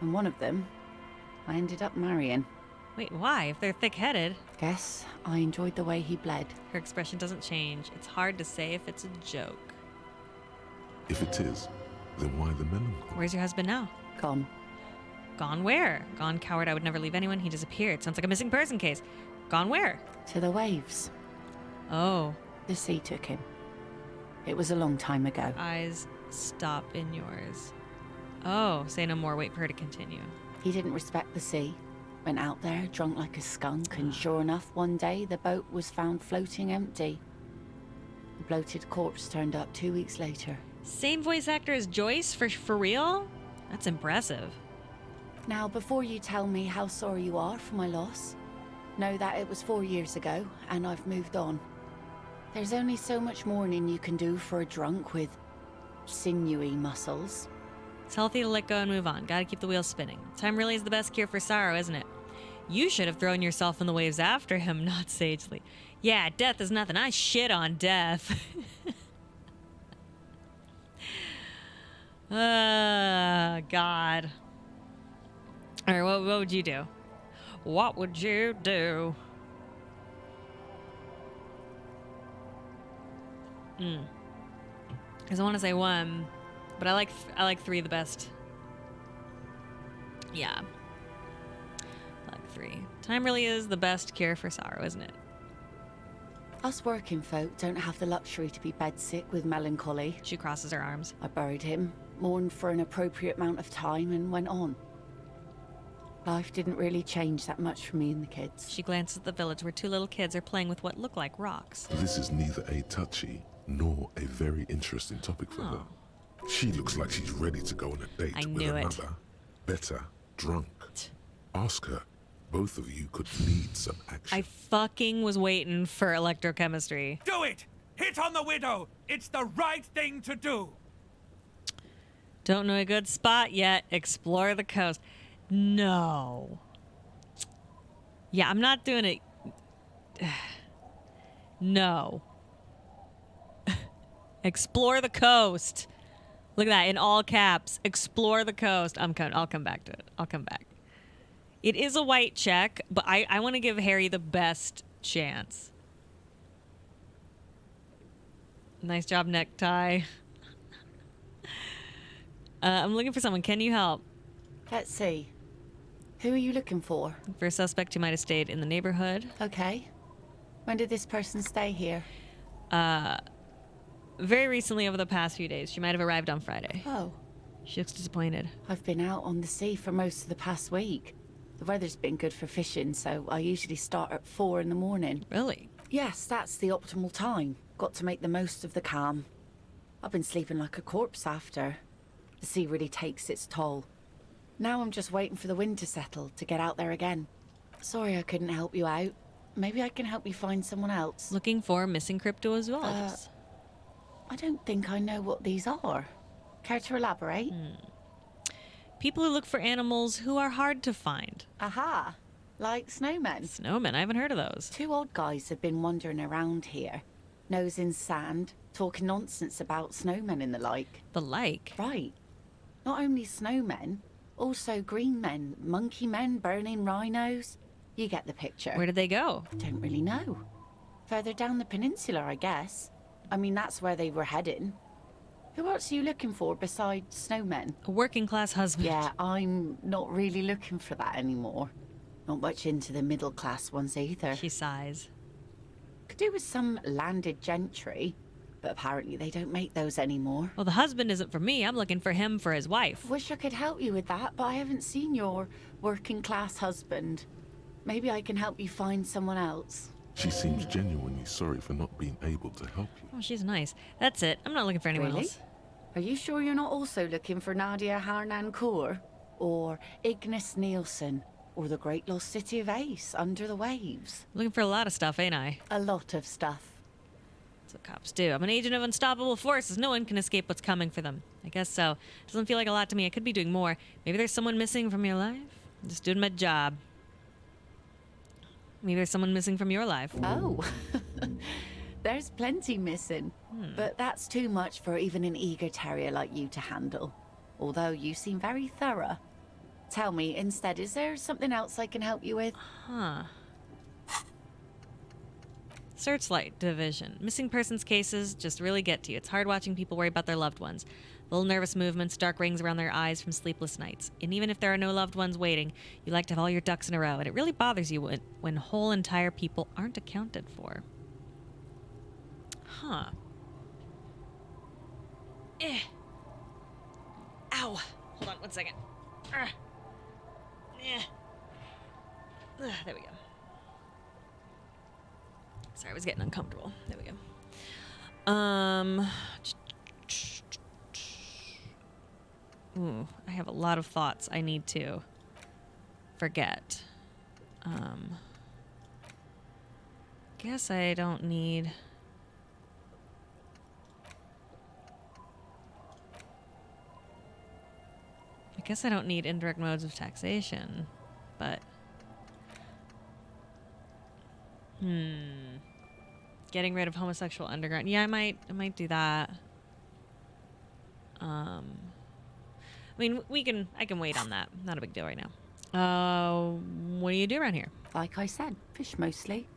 And one of them, I ended up marrying. Wait, why? If they're thick-headed. Guess I enjoyed the way he bled. Her expression doesn't change. It's hard to say if it's a joke. If it is, then why the melancholy? Where's your husband now? Gone. Gone where? Gone coward, I would never leave anyone. He disappeared. Sounds like a missing person case. Gone where? To the waves. Oh. The sea took him. It was a long time ago. Eyes stop in yours. Oh, say no more. Wait for her to continue. He didn't respect the sea. Went out there, drunk like a skunk, and sure enough, one day the boat was found floating empty. The bloated corpse turned up 2 weeks later. Same voice actor as Joyce for real? That's impressive. Now, before you tell me how sorry you are for my loss, know that it was 4 years ago, and I've moved on. There's only so much mourning you can do for a drunk with sinewy muscles. It's healthy to let go and move on. Gotta keep the wheels spinning. Time really is the best cure for sorrow, isn't it? You should have thrown yourself in the waves after him, not sagely. Yeah, death is nothing. I shit on death. God. All right, what would you do? What would you do? Because I want to say one, but I like three the best. Yeah. I like three. Time really is the best cure for sorrow, isn't it? Us working folk don't have the luxury to be bedsick with melancholy. She crosses her arms. I buried him, mourned for an appropriate amount of time, and went on. Life didn't really change that much for me and the kids. She glances at the village where two little kids are playing with what look like rocks. This is neither a touchy nor a very interesting topic for her. She looks like she's ready to go on a date I with knew it. another, better, drunk. Ask her. Both of you could need some action. I fucking was waiting for electrochemistry. Do it! Hit on the widow! It's the right thing to do! Don't know a good spot yet. Explore the coast. No. Yeah, I'm not doing it. No. Explore the coast. Look at that in all caps. Explore the coast. I'll come back to it. I'll come back. It is a white check, but I want to give Harry the best chance. Nice job, necktie. I'm looking for someone. Can you help? Let's see. Who are you looking for? For a suspect who might have stayed in the neighborhood. Okay. When did this person stay here? Very recently, over the past few days. She might have arrived on Friday. Oh, She looks disappointed. I've been out on the sea for most of the past week. The weather's been good for fishing, so I usually start at 4 in the morning. Really? Yes, that's the optimal time. Got to make the most of the calm. I've been sleeping like a corpse after. The sea really takes its toll. Now I'm just waiting for the wind to settle to get out there again. Sorry I couldn't help you out. Maybe I can help you find someone else. Looking for missing cryptozoologists. I don't think I know what these are. Care to elaborate? People who look for animals who are hard to find. Aha! Like snowmen. Snowmen, I haven't heard of those. 2 odd guys have been wandering around here. Nose in sand, talking nonsense about snowmen and the like. The like? Right. Not only snowmen, also green men, monkey men, burning rhinos. You get the picture. Where did they go? Don't really know. Further down the peninsula, I guess. I mean, that's where they were heading. Who else are you looking for besides snowmen? A working class husband. Yeah, I'm not really looking for that anymore. Not much into the middle class ones either. She sighs. Could do with some landed gentry, but apparently they don't make those anymore. Well, the husband isn't for me. I'm looking for him for his wife. Wish I could help you with that, but I haven't seen your working class husband. Maybe I can help you find someone else. She seems genuinely sorry for not being able to help you. Oh, she's nice. That's it. I'm not looking for anyone Really? else. Are you sure you're not also looking for Nadia Harnan-Kaur? Or Ignis Nielsen? Or the great lost city of Ace, Under the Waves? Looking for a lot of stuff, ain't I? A lot of stuff. That's what cops do. I'm an agent of unstoppable forces. No one can escape what's coming for them. I guess so. Doesn't feel like a lot to me. I could be doing more. Maybe there's someone missing from your life? I'm just doing my job. Maybe there's someone missing from your life. Oh, there's plenty missing. But that's too much for even an eager terrier like you to handle. Although you seem very thorough. Tell me, instead, is there something else I can help you with? Huh. Searchlight Division. Missing persons cases just really get to you. It's hard watching people worry about their loved ones. Little nervous movements, dark rings around their eyes from sleepless nights. And even if there are no loved ones waiting, you like to have all your ducks in a row. And it really bothers you when whole entire people aren't accounted for. Huh. Ow. Hold on 1 second. There we go. Sorry, I was getting uncomfortable. There we go. Ooh, I have a lot of thoughts I need to forget. Guess I don't need... I guess I don't need indirect modes of taxation, but... Getting rid of homosexual underground. Yeah, I might do that. I mean, I can wait on that. Not a big deal right now. What do you do around here? Like I said, fish mostly.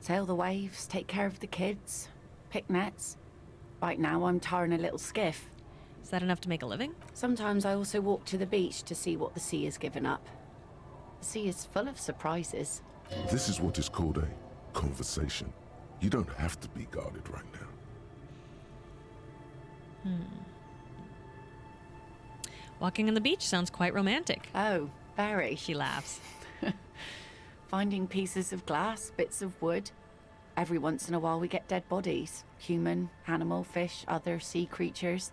Sail the waves, take care of the kids, pick nets. Right now I'm tarring a little skiff. Is that enough to make a living? Sometimes I also walk to the beach to see what the sea has given up. The sea is full of surprises. This is what is called a conversation. You don't have to be guarded right now. Walking on the beach sounds quite romantic. Oh, very. She laughs. Finding pieces of glass, bits of wood. Every once in a while we get dead bodies. Human, animal, fish, other sea creatures.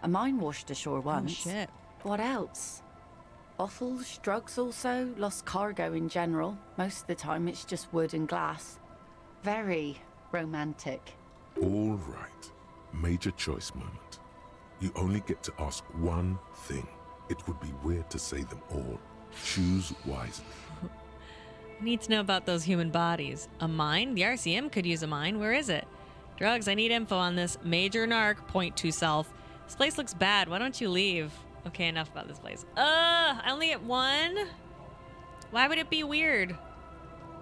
A mine washed ashore once. Oh, shit. What else? Bottles, drugs also, lost cargo in general. Most of the time it's just wood and glass. Very romantic. All right. Major choice moment. You only get to ask one thing. It would be weird to say them all. Choose wisely. I need to know about those human bodies. A mine? The RCM could use a mine. Where is it? Drugs, I need info on this. Major narc, point to self. This place looks bad. Why don't you leave? Okay, enough about this place. I only get one? Why would it be weird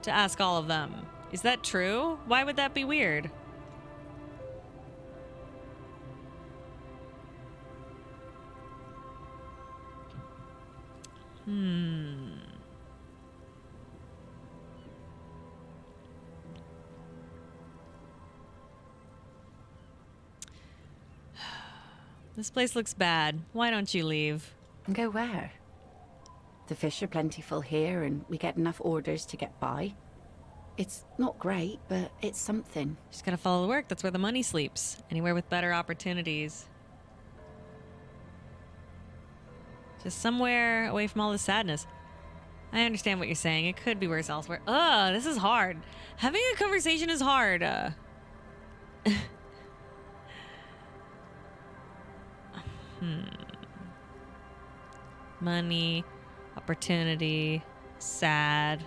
to ask all of them? Is that true? Why would that be weird? This place looks bad. Why don't you leave? And go where? The fish are plentiful here, and we get enough orders to get by. It's not great, but it's something. Just gotta follow the work. That's where the money sleeps. Anywhere with better opportunities. Just somewhere away from all the sadness. I understand what you're saying. It could be worse elsewhere. Ugh, this is hard. Having a conversation is hard. Money, opportunity, sad.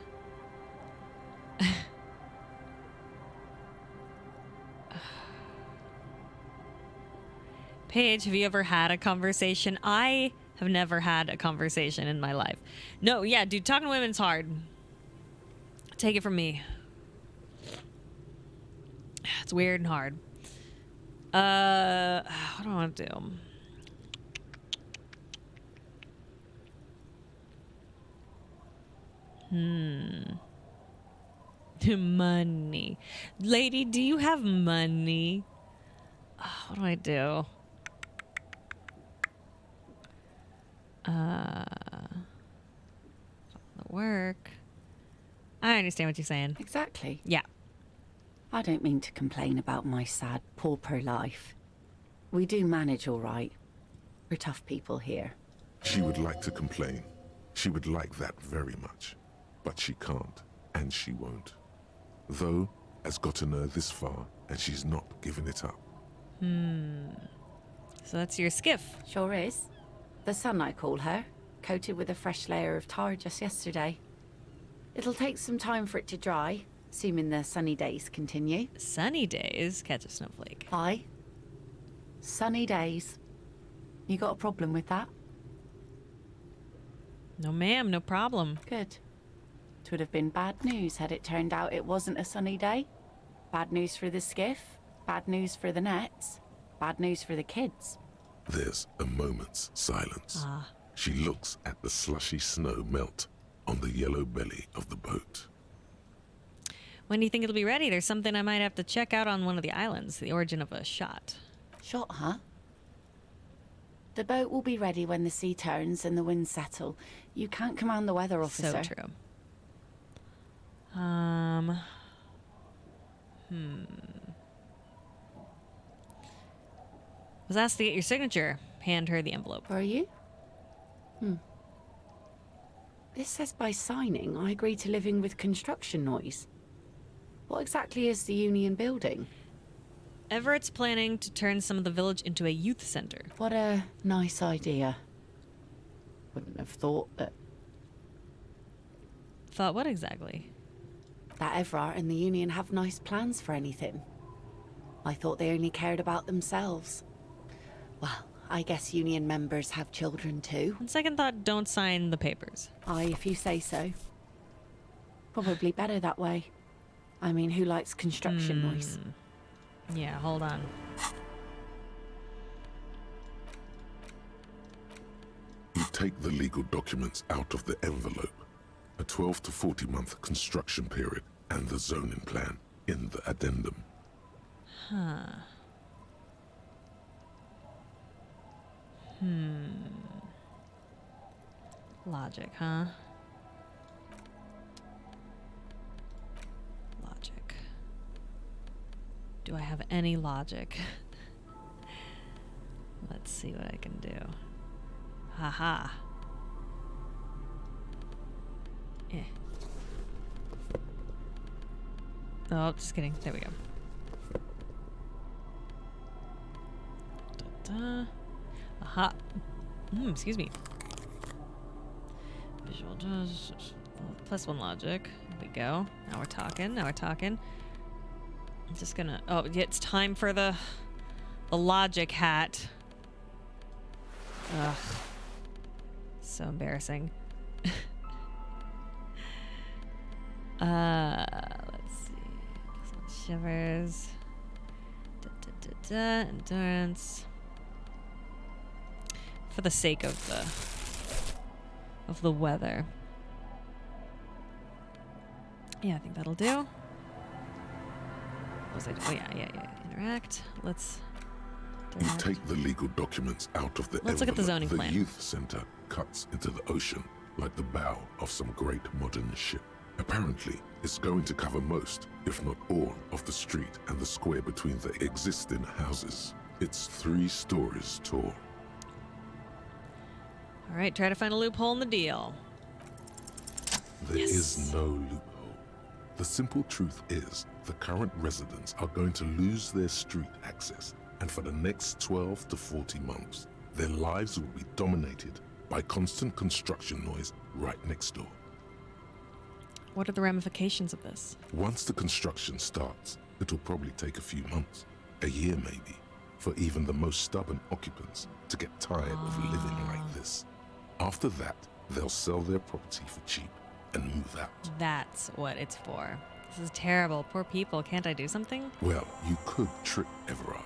Paige, have you ever had a conversation? I have never had a conversation in my life. No, yeah, dude, talking to women's hard. Take it from me. It's weird and hard. What do I want to do? Money. Lady, do you have money? What do I do? The work. I understand what you're saying. Exactly. Yeah. I don't mean to complain about my sad pauper life. We do manage all right. We're tough people here. She would like to complain. She would like that very much. But she can't, and she won't. Though, has gotten her this far, and she's not giving it up. So that's your skiff. Sure is. The sun, I call her, coated with a fresh layer of tar just yesterday. It'll take some time for it to dry, assuming the sunny days continue. Sunny days, catch a snowflake. Aye. Sunny days. You got a problem with that? No, ma'am, no problem. Good. It would have been bad news had it turned out it wasn't a sunny day. Bad news for the skiff, bad news for the nets, bad news for the kids. There's a moment's silence. She looks at the slushy snow melt on the yellow belly of the boat. When do you think it'll be ready? There's something I might have to check out on one of the islands. The origin of a shot. Shot, huh? The boat will be ready when the sea turns and the winds settle. You can't command the weather, officer. So true. Was asked to get your signature. Hand her the envelope. Are you? This says by signing, I agree to living with construction noise. What exactly is the Union building? Everett's planning to turn some of the village into a youth center. What a nice idea. Wouldn't have thought that Thought what exactly? Everard and the Union have nice plans for anything. I thought they only cared about themselves. Well, I guess Union members have children too. On second thought, don't sign the papers. Aye, if you say so. Probably better that way. I mean, who likes construction noise? Yeah, hold on. You take the legal documents out of the envelope. A 12 to 40 month construction period and the zoning plan in the addendum. Logic, huh? Logic. Do I have any logic? Let's see what I can do. Haha. Oh, just kidding. There we go. Da-da. Aha. Excuse me. Visual plus one logic. There we go. Now we're talking. Now we're talking. I'm just gonna. Oh, yeah, it's time for the logic hat. Ugh. So embarrassing. Let's see. This one shivers. Endurance. For the sake of the weather. Yeah, I think that'll do. What was I doing? Oh yeah. Interact. Let's. You take the legal documents out of the Let's look at the zoning the plan. youth center cuts into the ocean like the bow of some great modern ship. Apparently, it's going to cover most, if not all, of the street and the square between the existing houses. It's 3 stories tall. All right, try to find a loophole in the deal. There is no loophole. The simple truth is, the current residents are going to lose their street access, and for the next 12 to 40 months, their lives will be dominated by constant construction noise right next door. What are the ramifications of this? Once the construction starts, it'll probably take a few months, a year maybe, for even the most stubborn occupants to get tired of living like this. After that, they'll sell their property for cheap and move out. That's what it's for. This is terrible. Poor people. Can't I do something? Well, you could trick Everard.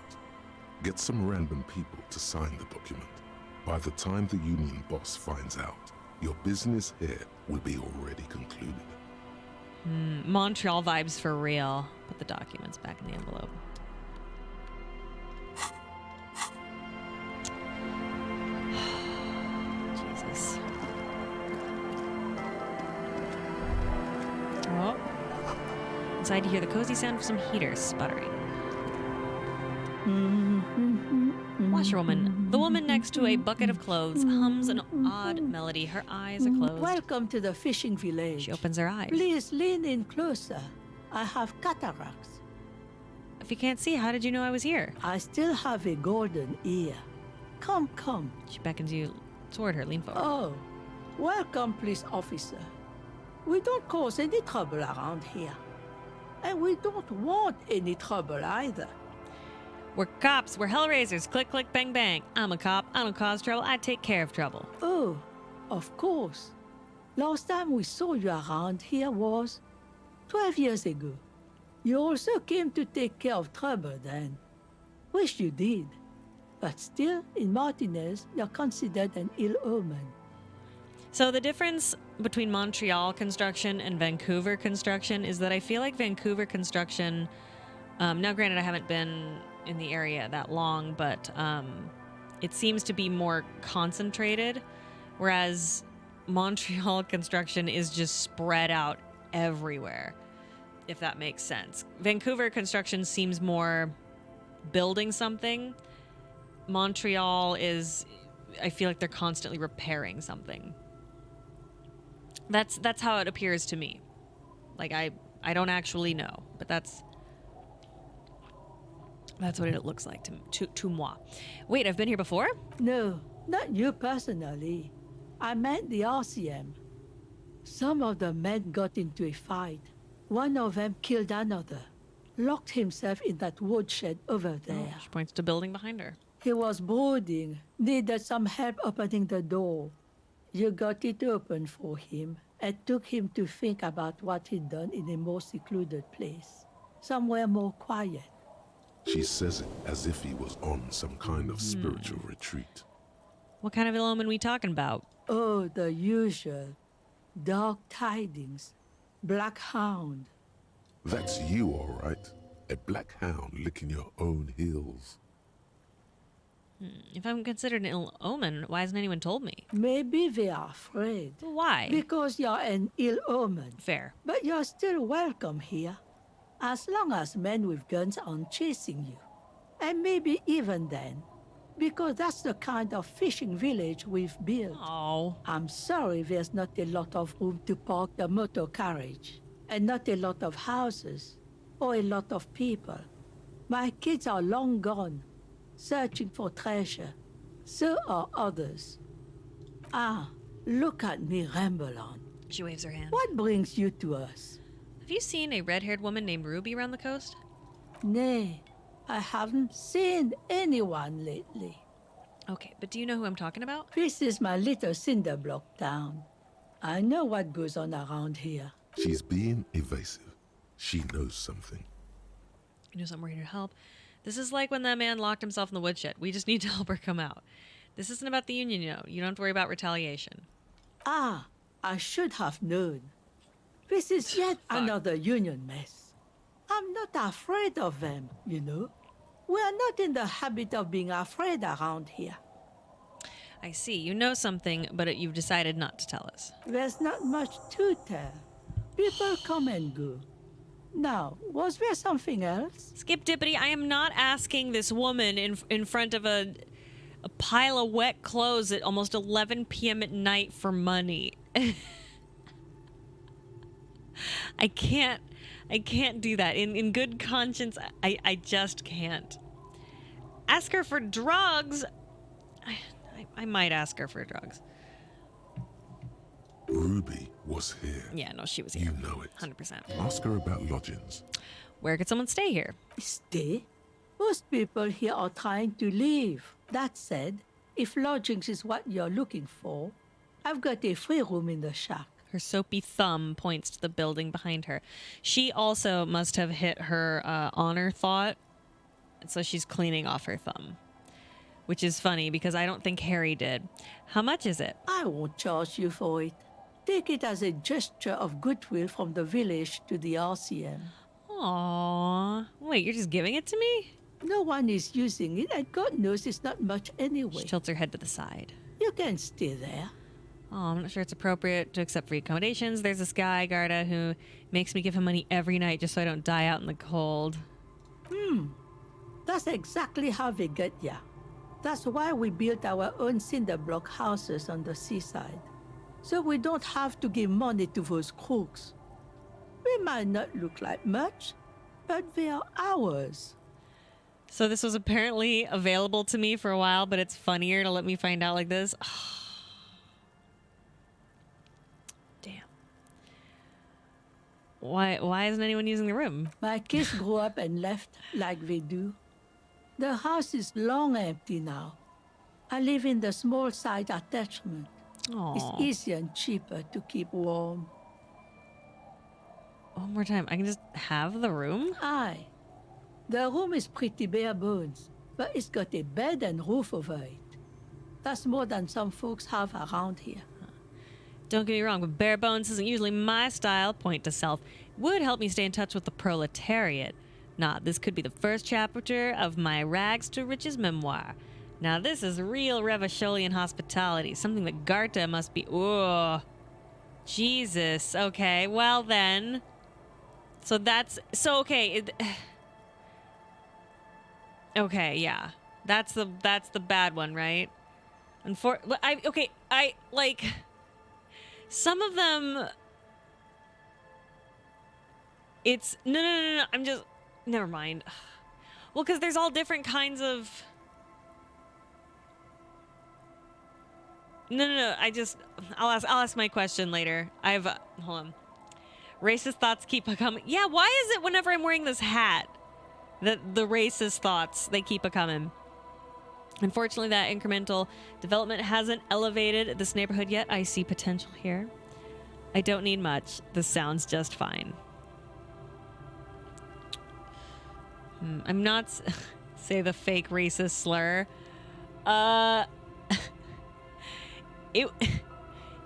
Get some random people to sign the document. By the time the union boss finds out, your business here will be already concluded. Montreal vibes for real. Put the documents back in the envelope. Jesus. Oh. Inside you hear the cozy sound of some heaters sputtering. Washerwoman. The woman next to a bucket of clothes hums an odd melody. Her eyes are closed. Welcome to the fishing village. She opens her eyes. Please lean in closer. I have cataracts. If you can't see, how did you know I was here? I still have a golden ear. Come, come. She beckons you toward her. Lean forward. Oh, welcome, police officer. We don't cause any trouble around here. And we don't want any trouble either. We're cops. We're hellraisers. Click, click, bang, bang. I'm a cop. I don't cause trouble. I take care of trouble. Oh, of course. Last time we saw you around here was 12 years ago. You also came to take care of trouble then. Wish you did. But still, in Martinez, you're considered an ill omen. So the difference between Montreal construction and Vancouver construction is that I feel like Vancouver construction, now granted I haven't been in the area that long, but it seems to be more concentrated, whereas Montreal construction is just spread out everywhere, if that makes sense. Vancouver construction seems more building something. Montreal is, I feel like they're constantly repairing something. That's how it appears to me. Like I don't actually know, but that's what it looks like to moi. Wait, I've been here before? No, not you personally. I meant the RCM. Some of the men got into a fight. One of them killed another. Locked himself in that woodshed over there. She points to building behind her. He was brooding, needed some help opening the door. You got it open for him and took him to think about what he'd done in a more secluded place. Somewhere more quiet. She says it as if he was on some kind of spiritual retreat. What kind of ill omen we talking about? Oh, the usual. Dark tidings. Black hound. That's you, all right. A black hound licking your own heels. If I'm considered an ill omen, why hasn't anyone told me? Maybe they are afraid. Why? Because you're an ill omen. Fair. But you're still welcome here. As long as men with guns aren't chasing you. And maybe even then. Because that's the kind of fishing village we've built. Oh. I'm sorry there's not a lot of room to park the motor carriage. And not a lot of houses. Or a lot of people. My kids are long gone. Searching for treasure. So are others. Ah, look at me ramble on. She waves her hand. What brings you to us? Have you seen a red-haired woman named Ruby around the coast? Nay, I haven't seen anyone lately. Okay, but do you know who I'm talking about? This is my little cinder block town. I know what goes on around here. She's being evasive. She knows something. You know something, we're here to help. This is like when that man locked himself in the woodshed. We just need to help her come out. This isn't about the union, you know. You don't have to worry about retaliation. Ah, I should have known. This is yet another union mess. I'm not afraid of them, you know. We are not in the habit of being afraid around here. I see. You know something, but you've decided not to tell us. There's not much to tell. People come and go. Now, was there something else? Skip Dippity, I am not asking this woman in front of a pile of wet clothes at almost 11 p.m. at night for money. I can't do that. In good conscience, I just can't. Ask her for drugs. I might ask her for drugs. Ruby was here. Yeah, no, she was here. You know it. 100%. Ask her about lodgings. Where could someone stay here? Stay? Most people here are trying to leave. That said, if lodgings is what you're looking for, I've got a free room in the shack. Her soapy thumb points to the building behind her. She also must have hit her honor thought, and so she's cleaning off her thumb. Which is funny, because I don't think Harry did. How much is it? I won't charge you for it. Take it as a gesture of goodwill from the village to the RCM. Aww. Wait, you're just giving it to me? No one is using it, and God knows it's not much anyway. She tilts her head to the side. You can stay there. Oh, I'm not sure it's appropriate to accept free accommodations. There's this guy, Garda, who makes me give him money every night just so I don't die out in the cold. That's exactly how they get ya. That's why we built our own cinder block houses on the seaside. So we don't have to give money to those crooks. We might not look like much, but they are ours. So this was apparently available to me for a while, but it's funnier to let me find out like this. Damn. Why isn't anyone using the room? My kids grew up and left like they do. The house is long empty now. I live in the small side attachment. Aww. It's easier and cheaper to keep warm. One more time. I can just have the room? Aye. The room is pretty bare bones, but it's got a bed and roof over it. That's more than some folks have around here. Don't get me wrong, but bare bones isn't usually my style. Point to self. Would help me stay in touch with the proletariat. Nah, this could be the first chapter of my rags to riches memoir. Now this is real Revacholian hospitality, something that Garta must be. Oh, Jesus. Okay, well then. Okay. Okay, yeah. That's the bad one, right? I like some of them. It's no. I'm just never mind. Well, because there's all different kinds of. No. I'll ask my question later. Hold on. Racist thoughts keep coming. Yeah, why is it whenever I'm wearing this hat that the racist thoughts, they keep a-coming? Unfortunately, that incremental development hasn't elevated this neighborhood yet. I see potential here. I don't need much. This sounds just fine. I'm not... say the fake racist slur.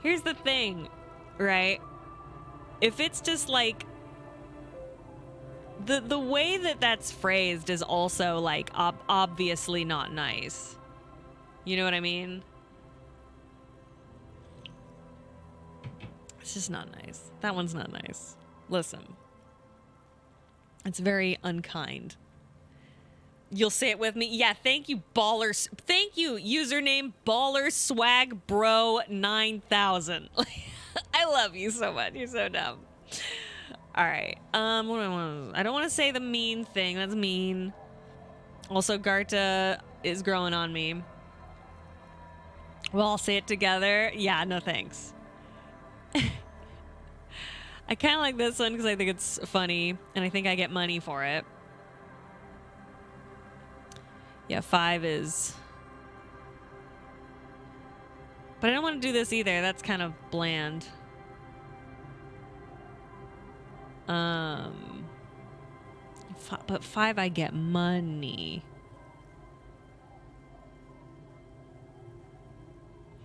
Here's the thing, right? If it's just like the way that that's phrased is also like obviously not nice. You know what I mean? It's just not nice. That one's not nice. Listen. It's very unkind. You'll say it with me. Yeah, thank you, ballers. Thank you, username baller swag bro 9000. I love you so much. You're so dumb. All right. What do I want? I don't want to say the mean thing. That's mean. Also, Garta is growing on me. We'll all say it together. Yeah, no thanks. I kind of like this one because I think it's funny, and I think I get money for it. Yeah, 5 is... But I don't want to do this either. That's kind of bland. But 5, I get money.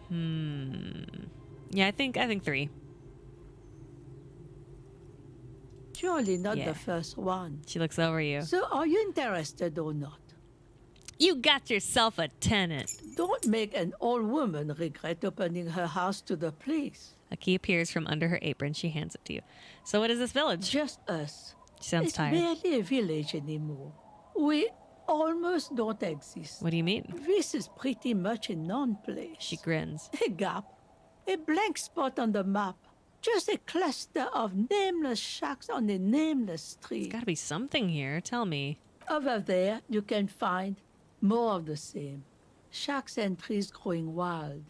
Yeah, I think 3. Surely not Yeah. the first one. She looks over you. So are you interested or not? You got yourself a tenant. Don't make an old woman regret opening her house to the police. A key appears from under her apron. She hands it to you. So what is this village? Just us. She sounds It's tired. barely a village anymore. We almost don't exist. What do you mean? This is pretty much a non-place. She grins. A gap. A blank spot on the map. Just a cluster of nameless shacks on a nameless street. There's got to be something here. Tell me. Over there, you can find more of the same. Shacks and trees growing wild.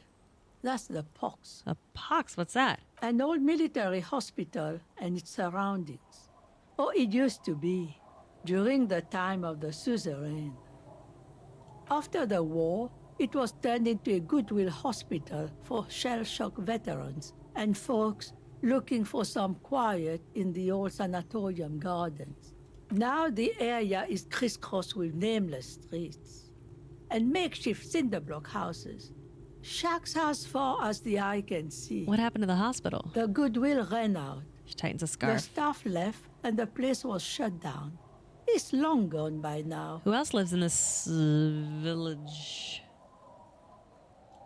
That's the pox. A pox? What's that? An old military hospital and its surroundings. Or it used to be, during the time of the suzerain. After the war, it was turned into a goodwill hospital for shell-shock veterans and folks looking for some quiet in the old sanatorium gardens. Now the area is crisscrossed with nameless streets and makeshift cinder block houses. Shacks as far as the eye can see. What happened to the hospital? The goodwill ran out. She tightens a The scarf. staff left and the place was shut down. It's long gone by now. Who else lives in this village?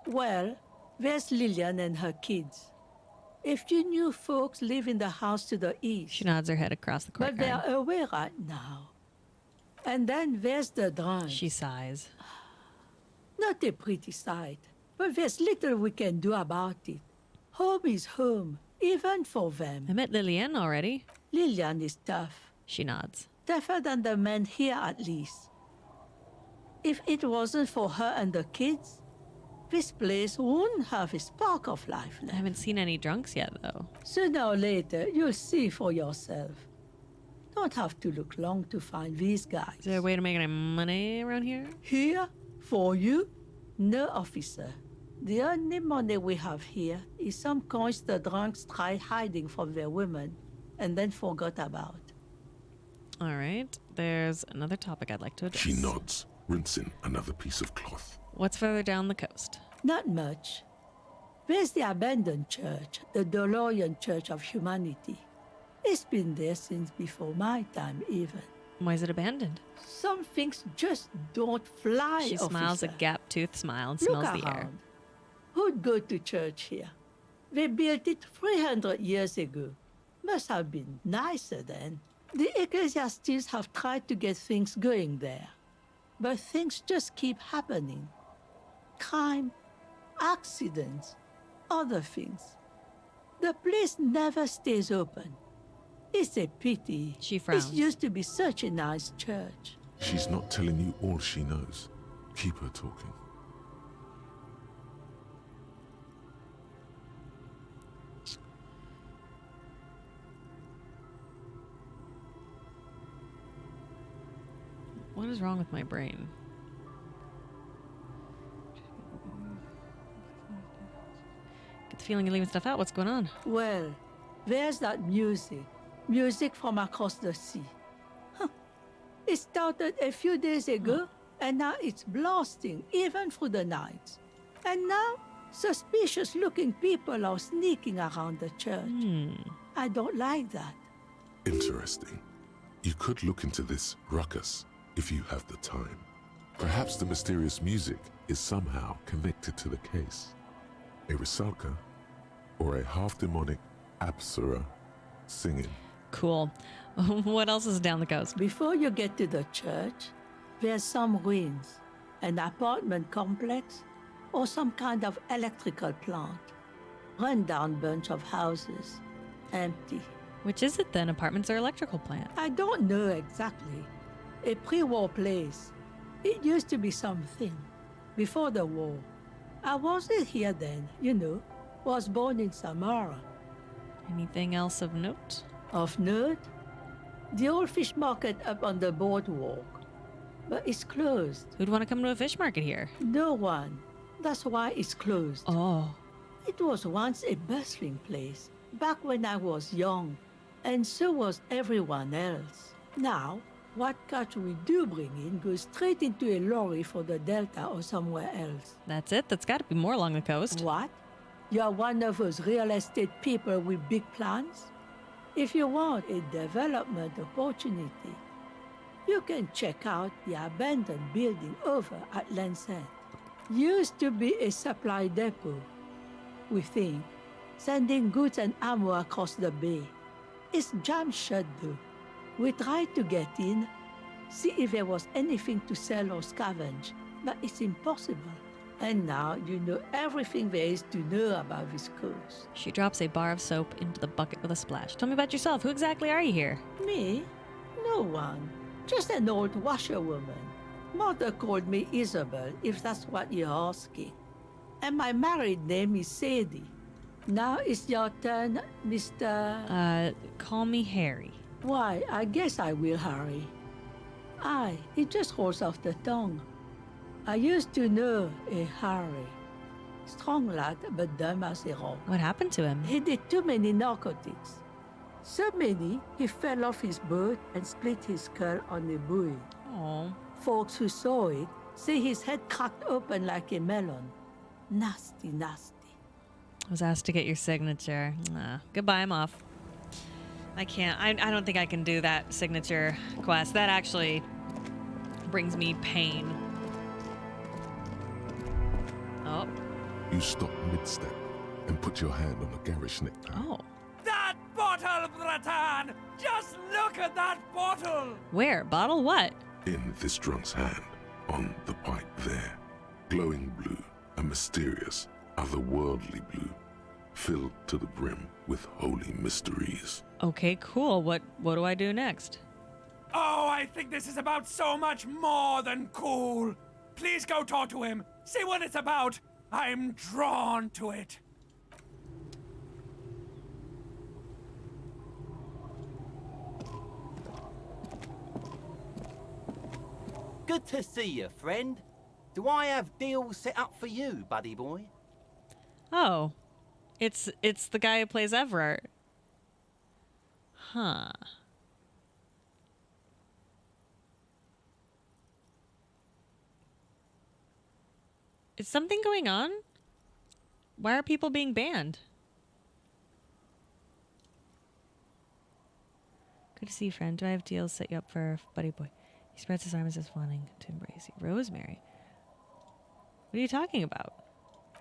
Well, there's Lillian and her kids. A few new folks live in the house to the east. She nods her head across the But courtyard. they're away right now. And then there's the drunk. She sighs. Not a pretty sight, but there's little we can do about it. Home is home, even for them. I met Lillian already. Lillian is tough. She nods. Tougher than the men here, at least. If it wasn't for her and the kids, this place wouldn't have a spark of life I left. haven't seen any drunks yet, though. Sooner or later, you'll see for yourself. Don't have to look long to find these guys. Is there a way to make any money around here? Here, for you, no officer. The only money we have here is some coins the drunks tried hiding from their women and then forgot about. All right. There's another topic I'd like to address. She nods, rinsing another piece of cloth. What's further down the coast? Not much. There's the abandoned church, the Lillian Church of Humanity. It's been there since before my time, even. Why is it abandoned? Some things just don't fly, She smiles a officer. gap-toothed smile and Look smells around. the air. Who'd go to church here? They built it 300 years ago. Must have been nicer then. The ecclesiastics have tried to get things going there. But things just keep happening. Crime, accidents, other things. The place never stays open. It's a pity. She frowns. It used to be such a nice church. She's not telling you all she knows. Keep her talking. What is wrong with my brain? Get the feeling you're leaving stuff out. What's going on? Well, there's that music. Music from across the sea. Huh. It started a few days ago, and now it's blasting even through the night. And now, suspicious-looking people are sneaking around the church. I don't like that. Interesting. You could look into this ruckus if you have the time. Perhaps the mysterious music is somehow connected to the case. A Rusalka or a half-demonic Apsara singing. Cool. What else is down the coast? Before you get to the church, there's some ruins, an apartment complex, or some kind of electrical plant. Run-down bunch of houses, empty. Which is it then? Apartments or electrical plant? I don't know exactly. A pre-war place. It used to be something. Before the war. I wasn't here then, you know. Was born in Samara. Anything else of note? Of note? The old fish market up on the boardwalk. But it's closed. Who'd want to come to a fish market here? No one. That's why it's closed. Oh. It was once a bustling place, back when I was young. And so was everyone else. Now, what catch we do bring in goes straight into a lorry for the Delta or somewhere else. That's it? That's got to be more along the coast. What? You're one of those real estate people with big plans? If you want a development opportunity, You can check out the abandoned building over at Land's End. Used to be a supply depot, we think, sending goods and ammo across the bay. It's jammed shut though. We tried to get in, see if there was anything to sell or scavenge, but it's impossible. And now you know everything there is to know about this coast. She drops a bar of soap into the bucket with a splash. Tell me about yourself. Who exactly are you here? Me? No one. Just an old washerwoman. Mother called me Isabel, if that's what you're asking. And my married name is Sadie. Now it's your turn, Mr. Call me Harry. Why, I guess I will hurry. Aye, it just rolls off the tongue. I used to know a Harry. Strong lad, but dumb as a rock. What happened to him? He did too many narcotics. So many, he fell off his boat and split his skull on a buoy. Oh. Folks who saw it say his head cracked open like a melon. Nasty, nasty. I was asked to get your signature. Goodbye, I'm off. I can't. I don't think I can do that signature quest. That actually brings me pain. Oh. You stop mid-step and put your hand on a garish necktie. Oh. That bottle, Bratan! Just look at that bottle! Where? Bottle what? In this drunk's hand, on the pipe there, glowing blue, a mysterious, otherworldly blue, filled to the brim with holy mysteries. Okay, cool. What do I do next? Oh, I think this is about so much more than cool. Please go talk to him. See what it's about. I'm drawn to it. Good to see you, friend. Do I have deals set up for you, buddy boy? Oh. It's the guy who plays Everett. Huh. Is something going on? Why are people being banned? Good to see you, friend. Do I have deals set you up for buddy boy? He spreads his arms as if wanting to embrace you. Rosemary. What are you talking about?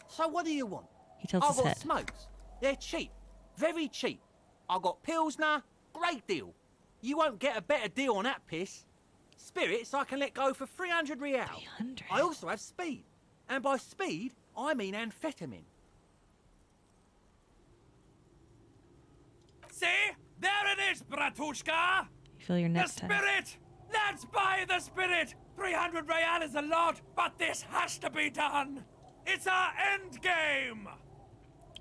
So what do you want? He tilts I've his got head. smokes. They're cheap. Very cheap. I've got Pilsner. Great deal. You won't get a better deal on that piss. Spirits I can let go for 300 real. 300? I also have speed. And by speed, I mean amphetamine. See? There it is, Bratushka! You feel your The necktie. spirit! Let's buy the spirit! 300 real is a lot, but this has to be done! It's our end game!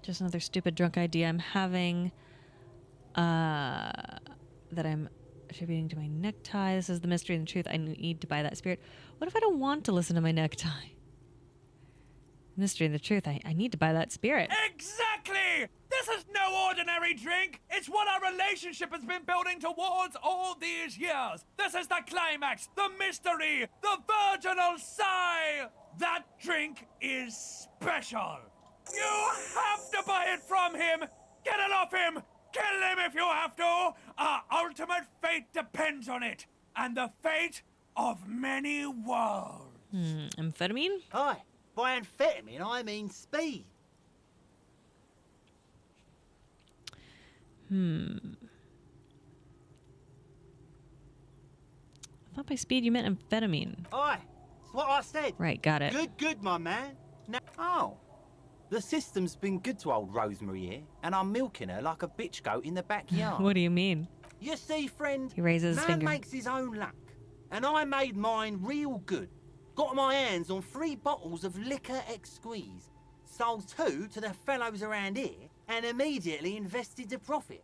Just another stupid drunk idea I'm having. That I'm attributing to my necktie. This is the mystery and the truth. I need to buy that spirit. What if I don't want to listen to my necktie? Mystery and the truth. I need to buy that spirit. Exactly! This is no ordinary drink! It's what our relationship has been building towards all these years! This is the climax, the mystery, the virginal sigh! That drink is special! You have to buy it from him! Get it off him! Kill him if you have to! Our ultimate fate depends on it! And the fate of many worlds! Amphetamine? Aye, by amphetamine I mean speed. I thought by speed you meant amphetamine. Aye, that's what I said. Right, got it. Good, my man. Now, the system's been good to old Rosemary here, and I'm milking her like a bitch goat in the backyard. What do you mean? You see, friend, He raises his man finger. makes his own luck, and I made mine real good. Got my hands on 3 bottles of liquor exquise, sold 2 to the fellows around here, and immediately invested the profit.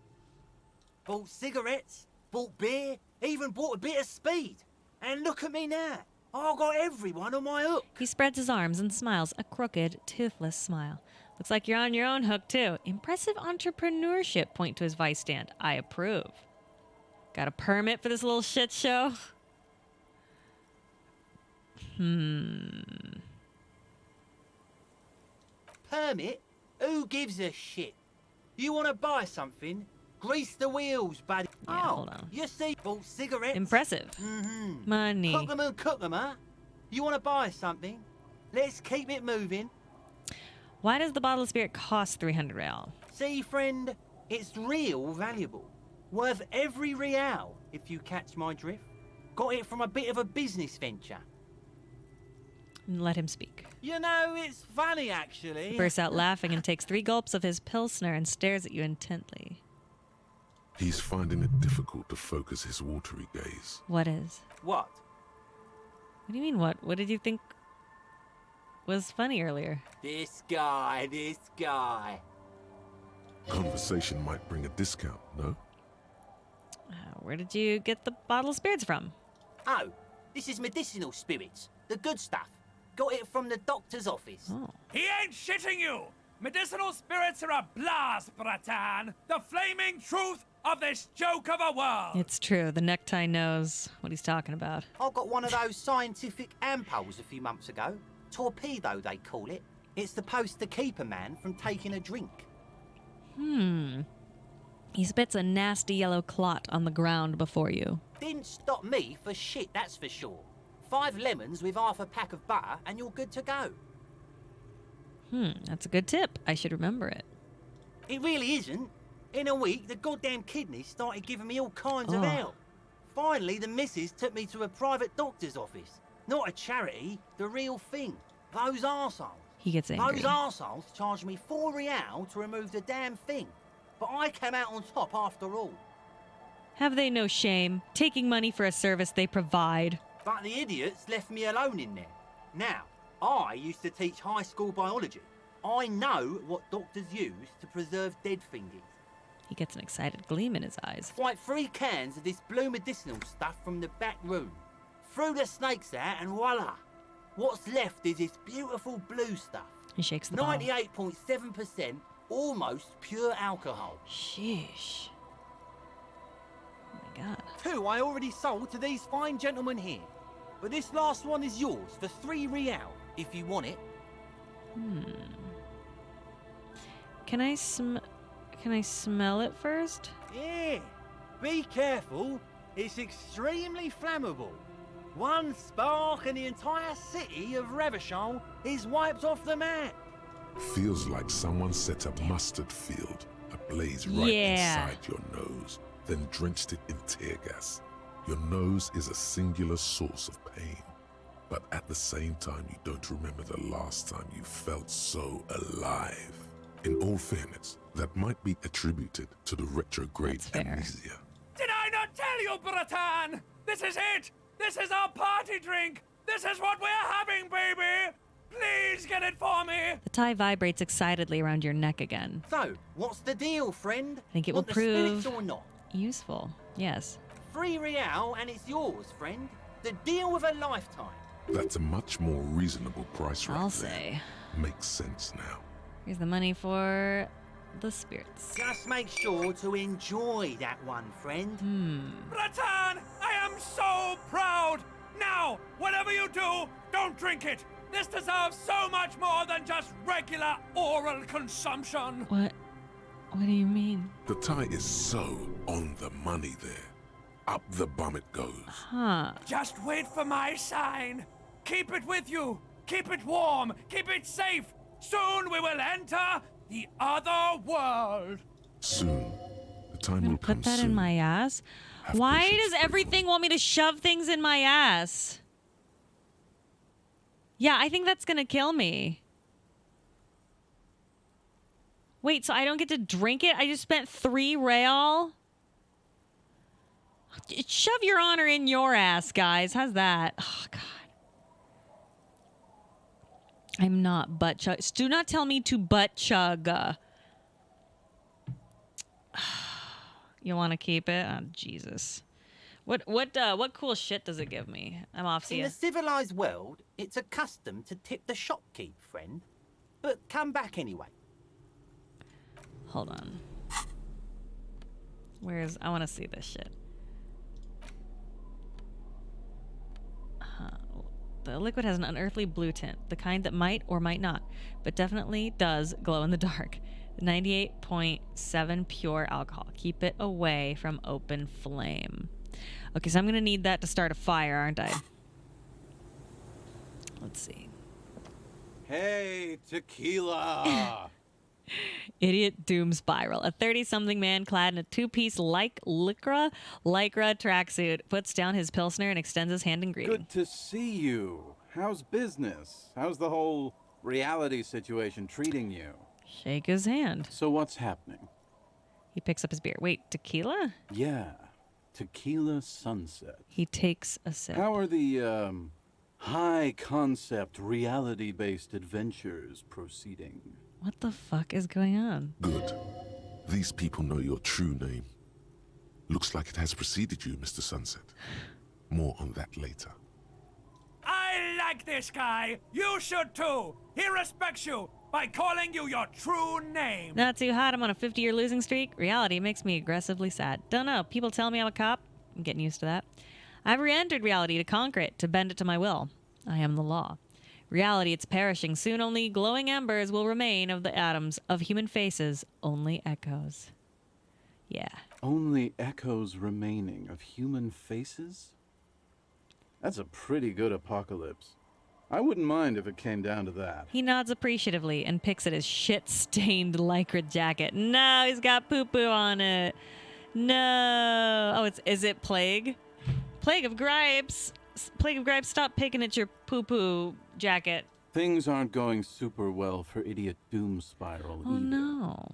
Bought cigarettes, bought beer, even bought a bit of speed. And look at me now. I got everyone on my hook. He spreads his arms and smiles, a crooked, toothless smile. Looks like you're on your own hook, too. Impressive entrepreneurship, point to his vice stand. I approve. Got a permit for this little shit show? Permit? Who gives a shit? You want to buy something? Grease the wheels, buddy. Yeah, oh, hold on. you see, bought cigarettes. Impressive. Mm-hmm. Money. Cook 'em and cook 'em, huh? You want to buy something? Let's keep it moving. Why does the bottle of spirit cost 300 real? See, friend, it's real valuable. Worth every real, if you catch my drift. Got it from a bit of a business venture. Let him speak. You know, it's funny, actually. He bursts out laughing and takes 3 gulps of his pilsner and stares at you intently. He's finding it difficult to focus his watery gaze. What is? What? What do you mean, what? What did you think was funny earlier? This guy. Conversation might bring a discount, no? Where did you get the bottle of spirits from? Oh, this is medicinal spirits. The good stuff. Got it from the doctor's office. Oh. He ain't shitting you! Medicinal spirits are a blast, Bratan! The flaming truth of this joke of a world! It's true. The necktie knows what he's talking about. I got one of those scientific ampules a few months ago. Torpedo, they call it. It's supposed to keep a man from taking a drink. He spits a nasty yellow clot on the ground before you. Didn't stop me for shit, that's for sure. 5 lemons with half a pack of butter and you're good to go. That's a good tip. I should remember it. It really isn't. In a week, the goddamn kidneys started giving me all kinds of help. Finally, the missus took me to a private doctor's office. Not a charity, the real thing. Those arseholes. He gets angry. Those arseholes charged me 4 real to remove the damn thing. But I came out on top after all. Have they no shame? Taking money for a service they provide. But the idiots left me alone in there. Now, I used to teach high school biology. I know what doctors use to preserve dead things. He gets an excited gleam in his eyes. Like 3 cans of this blue medicinal stuff from the back room. Threw the snakes out and voila. What's left is this beautiful blue stuff. He shakes the bottle. 98.7% almost pure alcohol. Sheesh. Oh my god. 2 I already sold to these fine gentlemen here. But this last one is yours for 3 real, if you want it. Can I smell it first? Yeah. Be careful. It's extremely flammable. One spark and the entire city of Revachol is wiped off the map. Feels like someone set a mustard field ablaze right inside your nose, then drenched it in tear gas. Your nose is a singular source of pain, but at the same time you don't remember the last time you felt so alive. In all fairness, that might be attributed to the retrograde amnesia. Did I not tell you, Bratan? This is it! This is our party drink! This is what we're having, baby! Please get it for me! The tie vibrates excitedly around your neck again. So, what's the deal, friend? I think it Want will the prove spirits or not? useful. Yes. 3 real and it's yours, friend. The deal of a lifetime. That's a much more reasonable price right I'll there. say. Makes sense now. Here's the money for the spirits. Just make sure to enjoy that one, friend. Bratan, I am so proud! Now, whatever you do, don't drink it! This deserves so much more than just regular oral consumption! What do you mean? The tie is so on the money there. Up the bum it goes. Huh. Just wait for my sign. Keep it with you. Keep it warm. Keep it safe. Soon we will enter the other world. Soon. The time will come Put that soon. in my ass? Have Why patience, does big everything want me to shove things in my ass? Yeah, I think that's gonna kill me. Wait, so I don't get to drink it? I just spent 3 real? Shove your honor in your ass, guys. How's that? Oh, God. I'm not butt chug. Do not tell me to butt chug. You want to keep it? Oh, Jesus. What cool shit does it give me? I'm off. See In ya. the civilized world, it's a custom to tip the shopkeep, friend. But come back anyway. Hold on. I want to see this shit. The liquid has an unearthly blue tint, the kind that might or might not, but definitely does glow in the dark. 98.7 pure alcohol. Keep it away from open flame. Okay, so I'm going to need that to start a fire, aren't I? Let's see. Hey, tequila! Idiot doom spiral. A 30-something man clad in a two-piece lycra tracksuit puts down his pilsner and extends his hand in greeting. Good to see you. How's business? How's the whole reality situation treating you? Shake his hand. So what's happening? He picks up his beer. Wait, tequila? Yeah, tequila sunset. He takes a sip. How are the, high-concept, reality-based adventures proceeding? What the fuck is going on? Good. These people know your true name. Looks like it has preceded you, Mr. Sunset. More on that later. I like this guy. You should too. He respects you by calling you your true name. Not too hot. I'm on a 50-year losing streak. Reality makes me aggressively sad. Don't know. People tell me I'm a cop. I'm getting used to that. I've re-entered reality to conquer it, to bend it to my will. I am the law. Reality, it's perishing. Soon only glowing embers will remain of the atoms of human faces. Only echoes. Yeah. Only echoes remaining of human faces? That's a pretty good apocalypse. I wouldn't mind if it came down to that. He nods appreciatively and picks at his shit-stained lycra jacket. No, he's got poo-poo on it. No. Oh, is it plague? Plague of gripes. Plague of gripes, stop picking at your poo-poo jacket. Things aren't going super well for Idiot Doom Spiral Oh, either. no.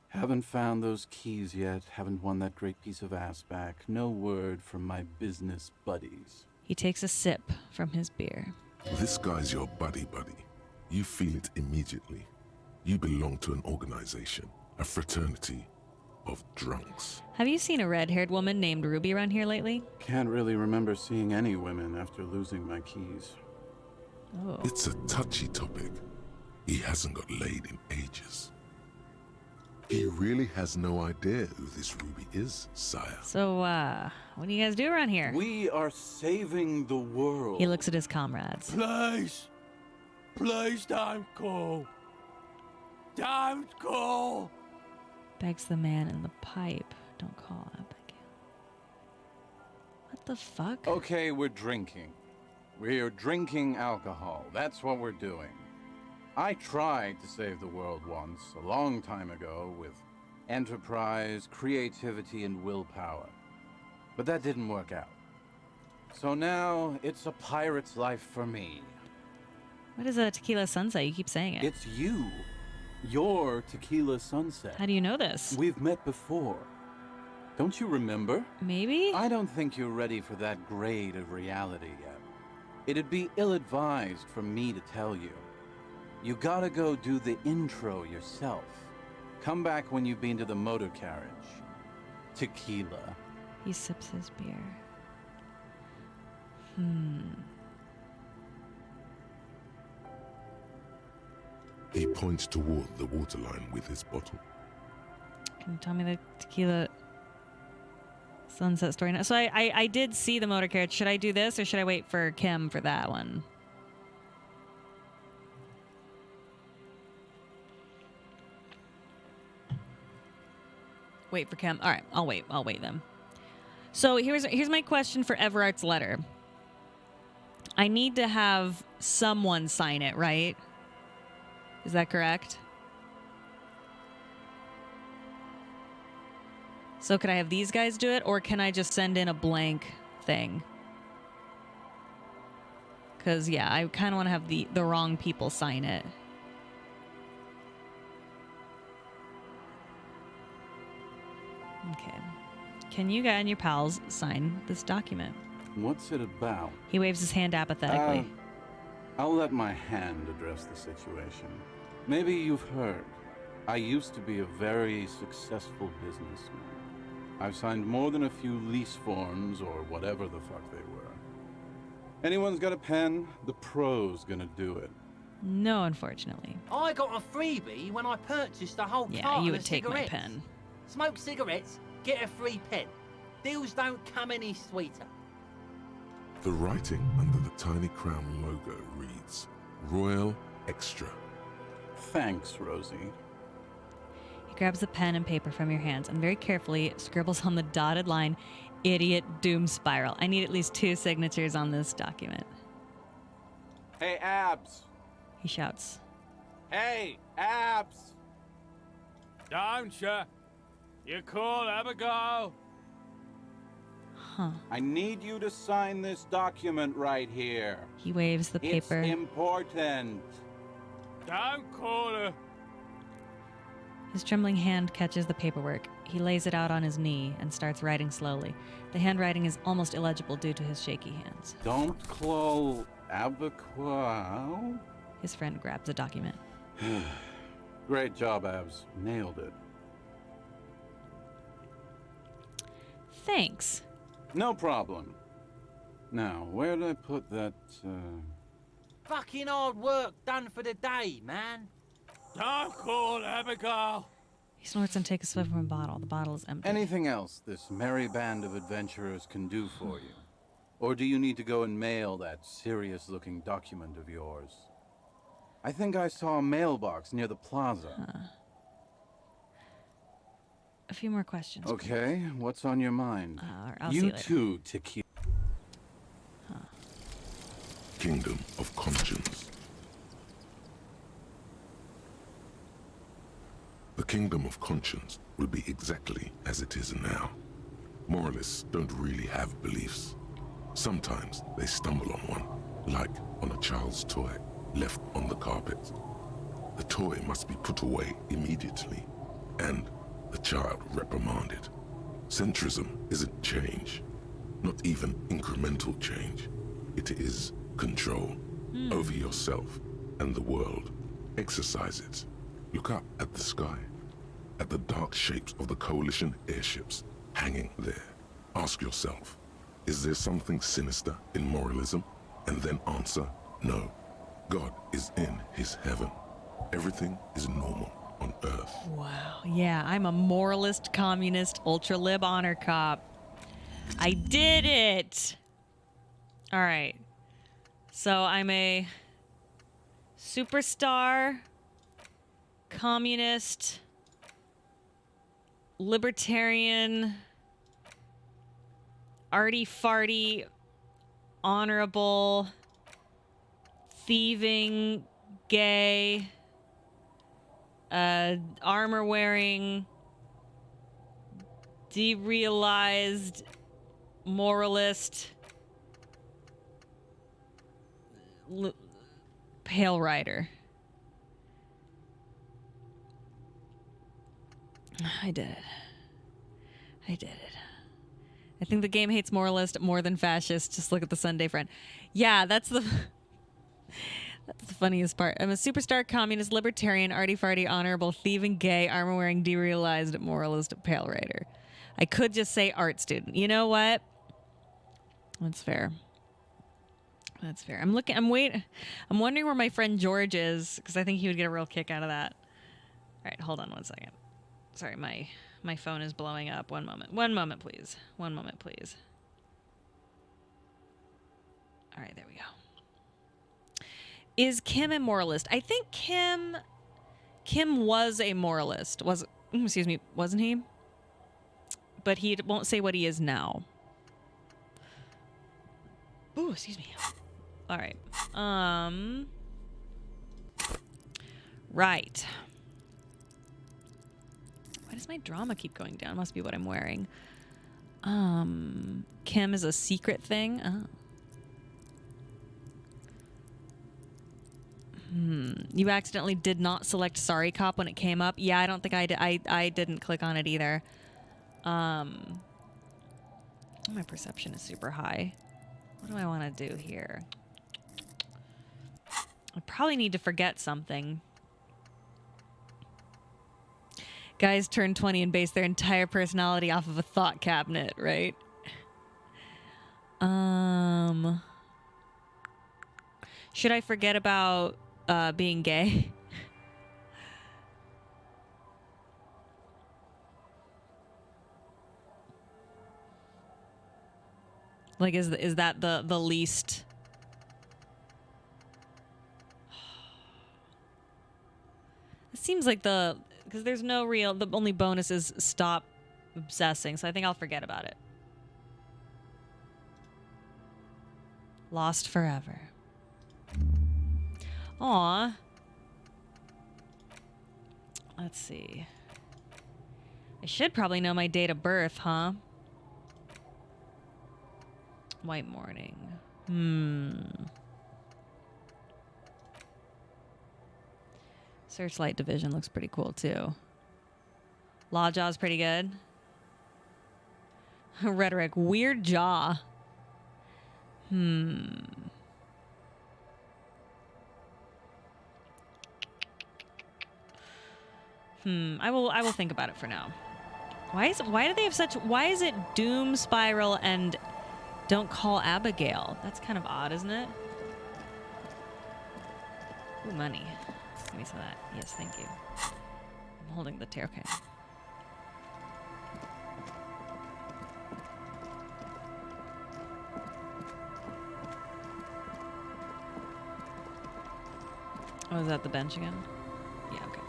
Haven't found those keys yet. Haven't won that great piece of ass back. No word from my business buddies. He takes a sip from his beer. This guy's your buddy. You feel it immediately. You belong to an organization, a fraternity of drunks. Have you seen a red-haired woman named Ruby around here lately? Can't really remember seeing any women after losing my keys. Oh. It's a touchy topic. He hasn't got laid in ages. He really has no idea who this Ruby is, sire. So, what do you guys do around here? We are saving the world. He looks at his comrades. Please don't go. Don't go. Begs the man in the pipe. Don't call Abigail. What the fuck? Okay, we're drinking. We're drinking alcohol. That's what we're doing. I tried to save the world once, a long time ago, with enterprise, creativity, and willpower. But that didn't work out. So now, it's a pirate's life for me. What is a tequila sunset? You keep saying it. It's you. Your tequila sunset. How do you know this? We've met before. Don't you remember? Maybe? I don't think you're ready for that grade of reality yet. It'd be ill-advised for me to tell you. You gotta go do the intro yourself. Come back when you've been to the motor carriage. Tequila. He sips his beer. He points toward the waterline with his bottle. Can you tell me the tequila sunset story now? So I did see the motor carriage. Should I do this or should I wait for Kim for that one? Wait for Kim. All right, I'll wait. I'll wait then. So here's my question for Everart's letter. I need to have someone sign it, right? Is that correct? So could I have these guys do it, or can I just send in a blank thing? Because, yeah, I kind of want to have the wrong people sign it. Okay. Can you guys and your pals sign this document? What's it about? He waves his hand apathetically. I'll let my hand address the situation. Maybe you've heard. I used to be a very successful businessman. I've signed more than a few lease forms or whatever the fuck they were. Anyone's got a pen? The pro's gonna do it. No, unfortunately. I got a freebie when I purchased a whole Yeah, carton you would of take cigarettes. my pen. Smoke cigarettes, get a free pen. Deals don't come any sweeter. The writing under the Tiny Crown logo reads, Royal Extra. Thanks, Rosie. He grabs the pen and paper from your hands and very carefully scribbles on the dotted line, idiot doom spiral. I need at least 2 signatures on this document. Hey, Abs. He shouts. Hey, Abs. Don't you? You cool, Abigail? Huh. I need you to sign this document right here. He waves the paper. It's important. Don't call her. His trembling hand catches the paperwork. He lays it out on his knee and starts writing slowly. The handwriting is almost illegible due to his shaky hands. Don't call Abigail. His friend grabs a document. Great job, Abs. Nailed it. Thanks. No problem. Now, where did I put that, Fucking hard work done for the day, man. Don't call Abigail. He snorts and takes a swig from a bottle. The bottle is empty. Anything else this merry band of adventurers can do for you? Or do you need to go and mail that serious-looking document of yours? I think I saw a mailbox near the plaza. A few more questions. Okay, what's on your mind? I'll see you later. too, Tequila. Kingdom of Conscience. The Kingdom of Conscience will be exactly as it is now. Moralists don't really have beliefs. Sometimes they stumble on one, like on a child's toy left on the carpet. The toy must be put away immediately, and the child reprimanded. Centrism isn't change, not even incremental change. It is control over yourself and the world. Exercise it. Look up at the sky, at the dark shapes of the coalition airships hanging there. Ask yourself, is there something sinister in moralism? And then answer, no. God is in his heaven. Everything is normal on Earth. Wow. Yeah, I'm a moralist, communist, ultra-lib honor cop. I did it! All right. So I'm a superstar, communist, libertarian, arty-farty, honorable, thieving, gay, armor-wearing, derealized, moralist, pale rider. I did it. I did it. I think the game hates moralist more than fascist. Just look at the Sunday Friend. Yeah, that's the funniest part. I'm a superstar, communist, libertarian, arty-farty, honorable, thieving, gay, armor-wearing, derealized, moralist, pale rider. I could just say art student. You know what? That's fair. That's fair. I'm wondering where my friend George is, because I think he would get a real kick out of that. All right, hold on 1 second. Sorry, my phone is blowing up. One moment. One moment, please. One moment, please. All right, there we go. Is Kim a moralist? I think Kim was a moralist. Wasn't he? But he won't say what he is now. Ooh, excuse me. All right. Right. Why does my drama keep going down? Must be what I'm wearing. Kim is a secret thing. Oh. You accidentally did not select Sorry Cop when it came up. Yeah, I don't think I did. I didn't click on it either. My perception is super high. What do I want to do here? I probably need to forget something. Guys turn 20 and base their entire personality off of a thought cabinet, right? Should I forget about being gay? Like, is that the least? It seems like because there's no real. The only bonus is stop obsessing, so I think I'll forget about it. Lost forever. Aw. Let's see. I should probably know my date of birth, huh? White morning. Searchlight division looks pretty cool too. Lawjaw's pretty good. Rhetoric. Weird jaw. I will think about it for now. Why do they have such, why is it Doom Spiral and Don't Call Abigail? That's kind of odd, isn't it? Ooh, money. Give me some of that. Yes, thank you. I'm holding the tarot. Okay. Oh, is that the bench again? Yeah, okay.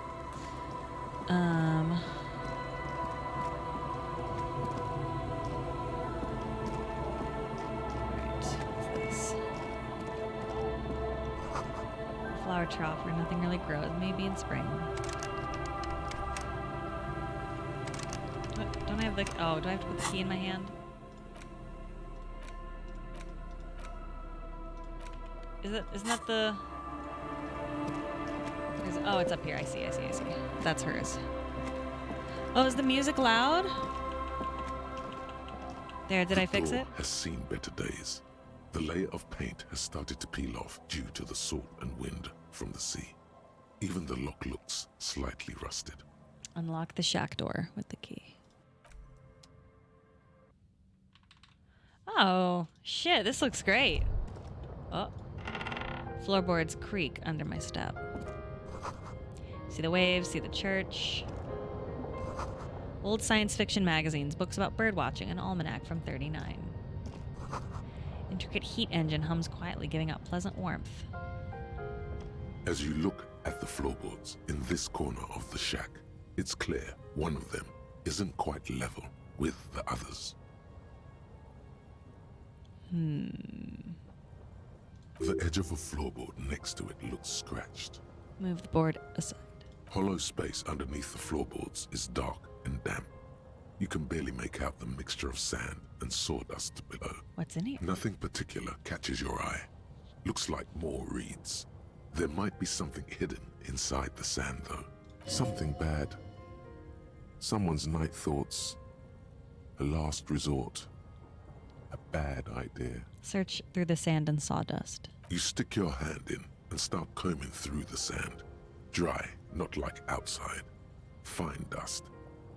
Flower trough where nothing really grows. Maybe in spring. What? Don't I have the... Oh, do I have to put the key in my hand? Isn't that the... Oh, it's up here. I see. That's hers. Oh, is the music loud? There, did I fix it? Has seen better days. The layer of paint has started to peel off due to the salt and wind from the sea. Even the lock looks slightly rusted. Unlock the shack door with the key. Oh, shit, this looks great. Oh. Floorboards creak under my step. See the waves, see the church. Old science fiction magazines, books about birdwatching, an almanac from 39. Intricate heat engine hums quietly, giving out pleasant warmth. As you look at the floorboards in this corner of the shack, it's clear one of them isn't quite level with the others. The edge of a floorboard next to it looks scratched. Move the board aside. Hollow space underneath the floorboards is dark and damp. You can barely make out the mixture of sand and sawdust below. What's in here? Nothing particular catches your eye. Looks like more reeds. There might be something hidden inside the sand, though. Something bad. Someone's night thoughts. A last resort. A bad idea. Search through the sand and sawdust. You stick your hand in and start combing through the sand. Dry, not like outside. Fine dust.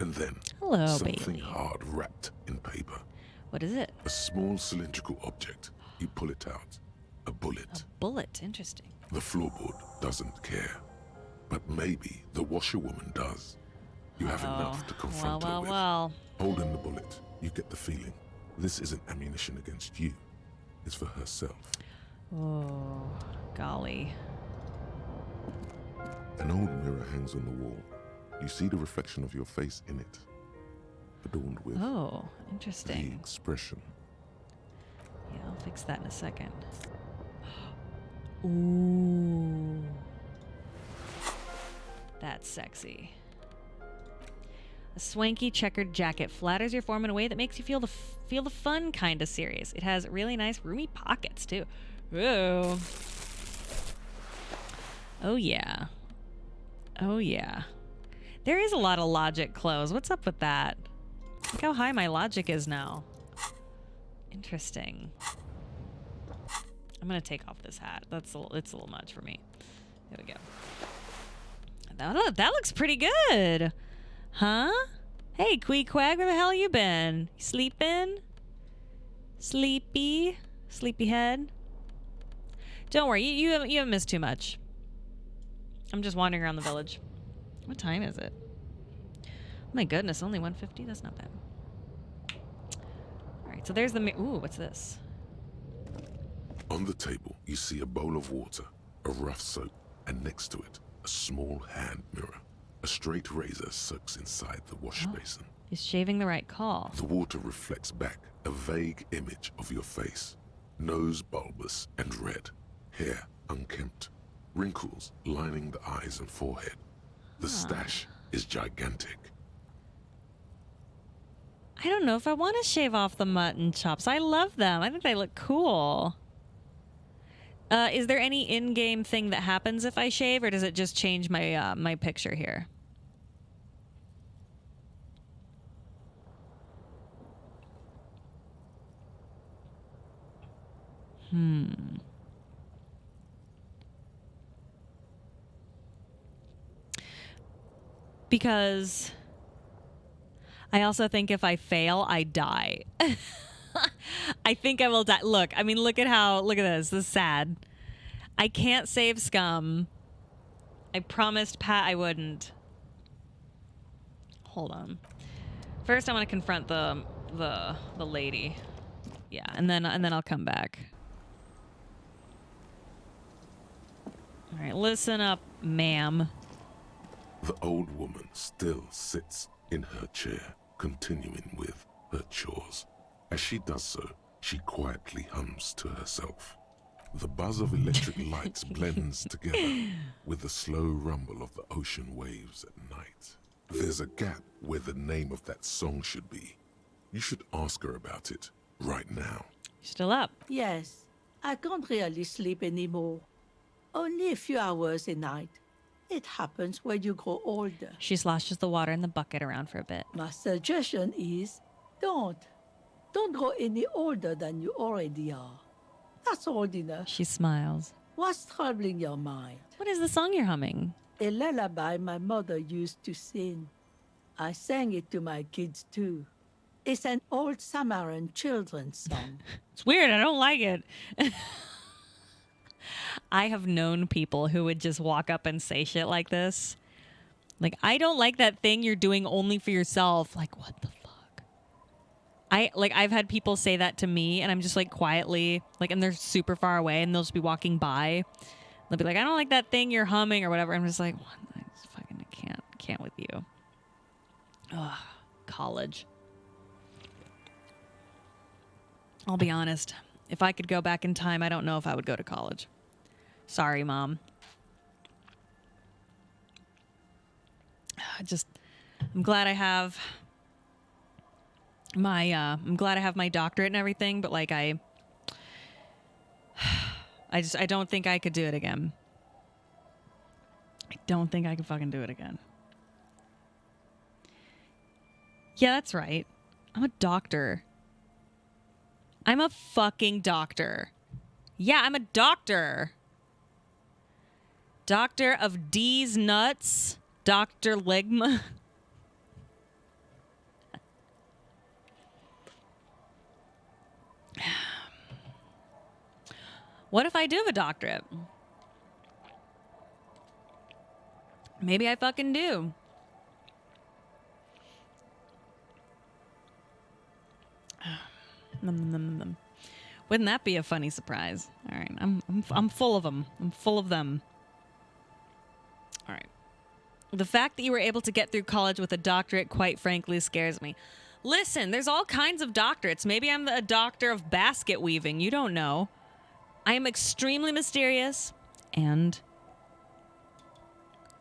And then something hard wrapped in paper. What is it? A small cylindrical object. You pull it out. A bullet. A bullet, interesting. The floorboard doesn't care. But maybe the washerwoman does. You have enough to confront her with. Holding the bullet, you get the feeling this isn't ammunition against you. It's for herself. Oh, golly. An old mirror hangs on the wall. You see the reflection of your face in it, adorned with interesting. the expression. Yeah, I'll fix that in a second. Ooh. That's sexy. A swanky checkered jacket flatters your form in a way that makes you feel the fun kind of serious. It has really nice roomy pockets too. Ooh. Oh yeah. Oh yeah. There is a lot of logic clothes. What's up with that? Look how high my logic is now. Interesting. I'm gonna take off this hat. It's a little much for me. There we go. That looks pretty good. Huh? Hey, Queequeg, where the hell you been? You sleeping? Sleepy? Sleepyhead? Don't worry, you haven't missed too much. I'm just wandering around the village. What time is it? Oh my goodness, only 1:50? That's not bad. Alright, so there's the... Ooh, what's this? On the table, you see a bowl of water, a rough soap, and next to it, a small hand mirror. A straight razor soaks inside the wash basin. He's shaving the right call. The water reflects back a vague image of your face. Nose bulbous and red. Hair unkempt. Wrinkles lining the eyes and forehead. The stash is gigantic. I don't know if I want to shave off the mutton chops. I love them. I think they look cool. Is there any in-game thing that happens if I shave, or does it just change my my picture here? Because I also think if I fail, I die. I think I will die. Look at this. This is sad. I can't save Scum. I promised Pat I wouldn't. Hold on. First, I want to confront the lady. Yeah, and then I'll come back. All right, listen up, ma'am. The old woman still sits in her chair, continuing with her chores. As she does so, she quietly hums to herself. The buzz of electric lights blends together with the slow rumble of the ocean waves at night. There's a gap where the name of that song should be. You should ask her about it right now. Still up? Yes, I can't really sleep anymore. Only a few hours a night. It happens when you grow older. She sloshes the water in the bucket around for a bit. My suggestion is, don't grow any older than you already are. That's old enough. She smiles. What's troubling your mind? What is the song you're humming? A lullaby my mother used to sing. I sang it to my kids too. It's an old Samaran children's song. It's weird. I don't like it. I have known people who would just walk up and say shit like this. Like, I don't like that thing you're doing only for yourself. Like, what the fuck? I've had people say that to me, and I'm just like quietly, like, and they're super far away, and they'll just be walking by. They'll be like, I don't like that thing you're humming or whatever. I'm just like, what? I just fucking can't with you. Ugh, college. I'll be honest. If I could go back in time, I don't know if I would go to college. Sorry, Mom. I'm glad I have my doctorate and everything, but like I don't think I could do it again. I don't think I could fucking do it again. Yeah, that's right. I'm a doctor. I'm a fucking doctor. Yeah, I'm a doctor. Doctor of D's nuts. Dr. Ligma. What if I do have a doctorate? Maybe I fucking do. Wouldn't that be a funny surprise? All right, I'm full of them. I'm full of them. All right. The fact that you were able to get through college with a doctorate, quite frankly, scares me. Listen, there's all kinds of doctorates. Maybe I'm a doctor of basket weaving. You don't know. I am extremely mysterious and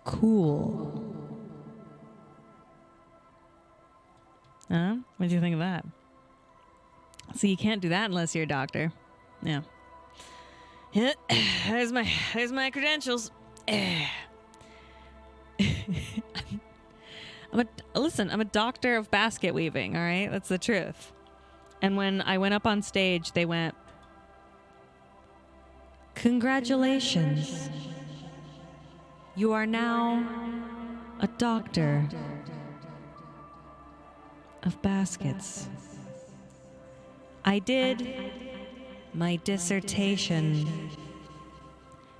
cool. Huh? What do you think of that? See, you can't do that unless you're a doctor. Yeah. There's my credentials. I'm a doctor of basket weaving, all right? That's the truth. And when I went up on stage, they went, "Congratulations. You are now a doctor of baskets." I did my dissertation.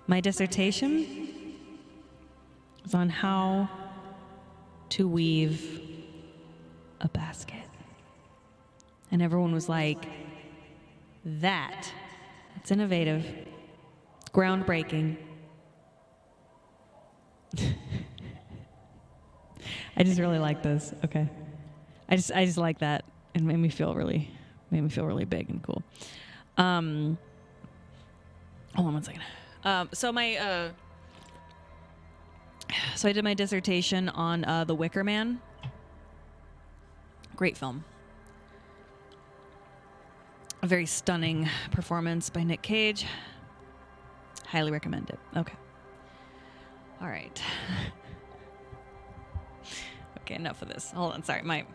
My dissertation was on how to weave a basket. And everyone was like, that's innovative. Groundbreaking. I just really like this. Okay. I just like that. It made me feel really big and cool. Hold on one second. So I did my dissertation on The Wicker Man. Great film. A very stunning performance by Nick Cage. Highly recommend it. Okay. All right. Okay, enough of this. Hold on. Sorry,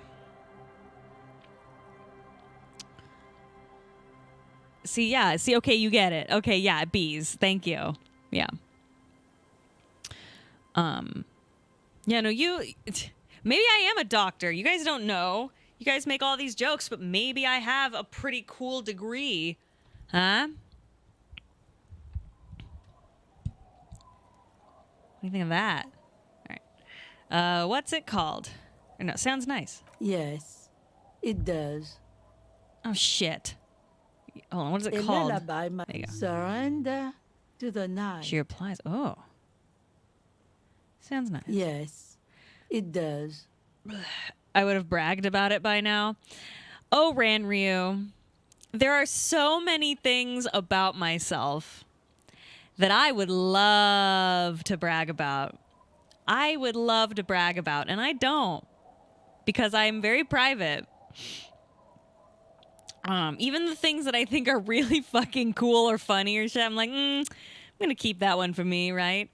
See, okay, you get it. Okay, yeah, bees. Thank you. Yeah. Yeah, no, maybe I am a doctor. You guys don't know. You guys make all these jokes, but maybe I have a pretty cool degree. Huh? What do you think of that? All right. What's it called? Or no, sounds nice. Yes, it does. Oh, shit. Hold on, what is it A called? lullaby, my surrender to the night. She replies, oh. Sounds nice. Yes, it does. I would have bragged about it by now. Oh, Ranryu, there are so many things about myself that I would love to brag about. I would love to brag about, and I don't, because I'm very private. Even the things that I think are really fucking cool or funny or shit, I'm like, I'm gonna keep that one for me, right?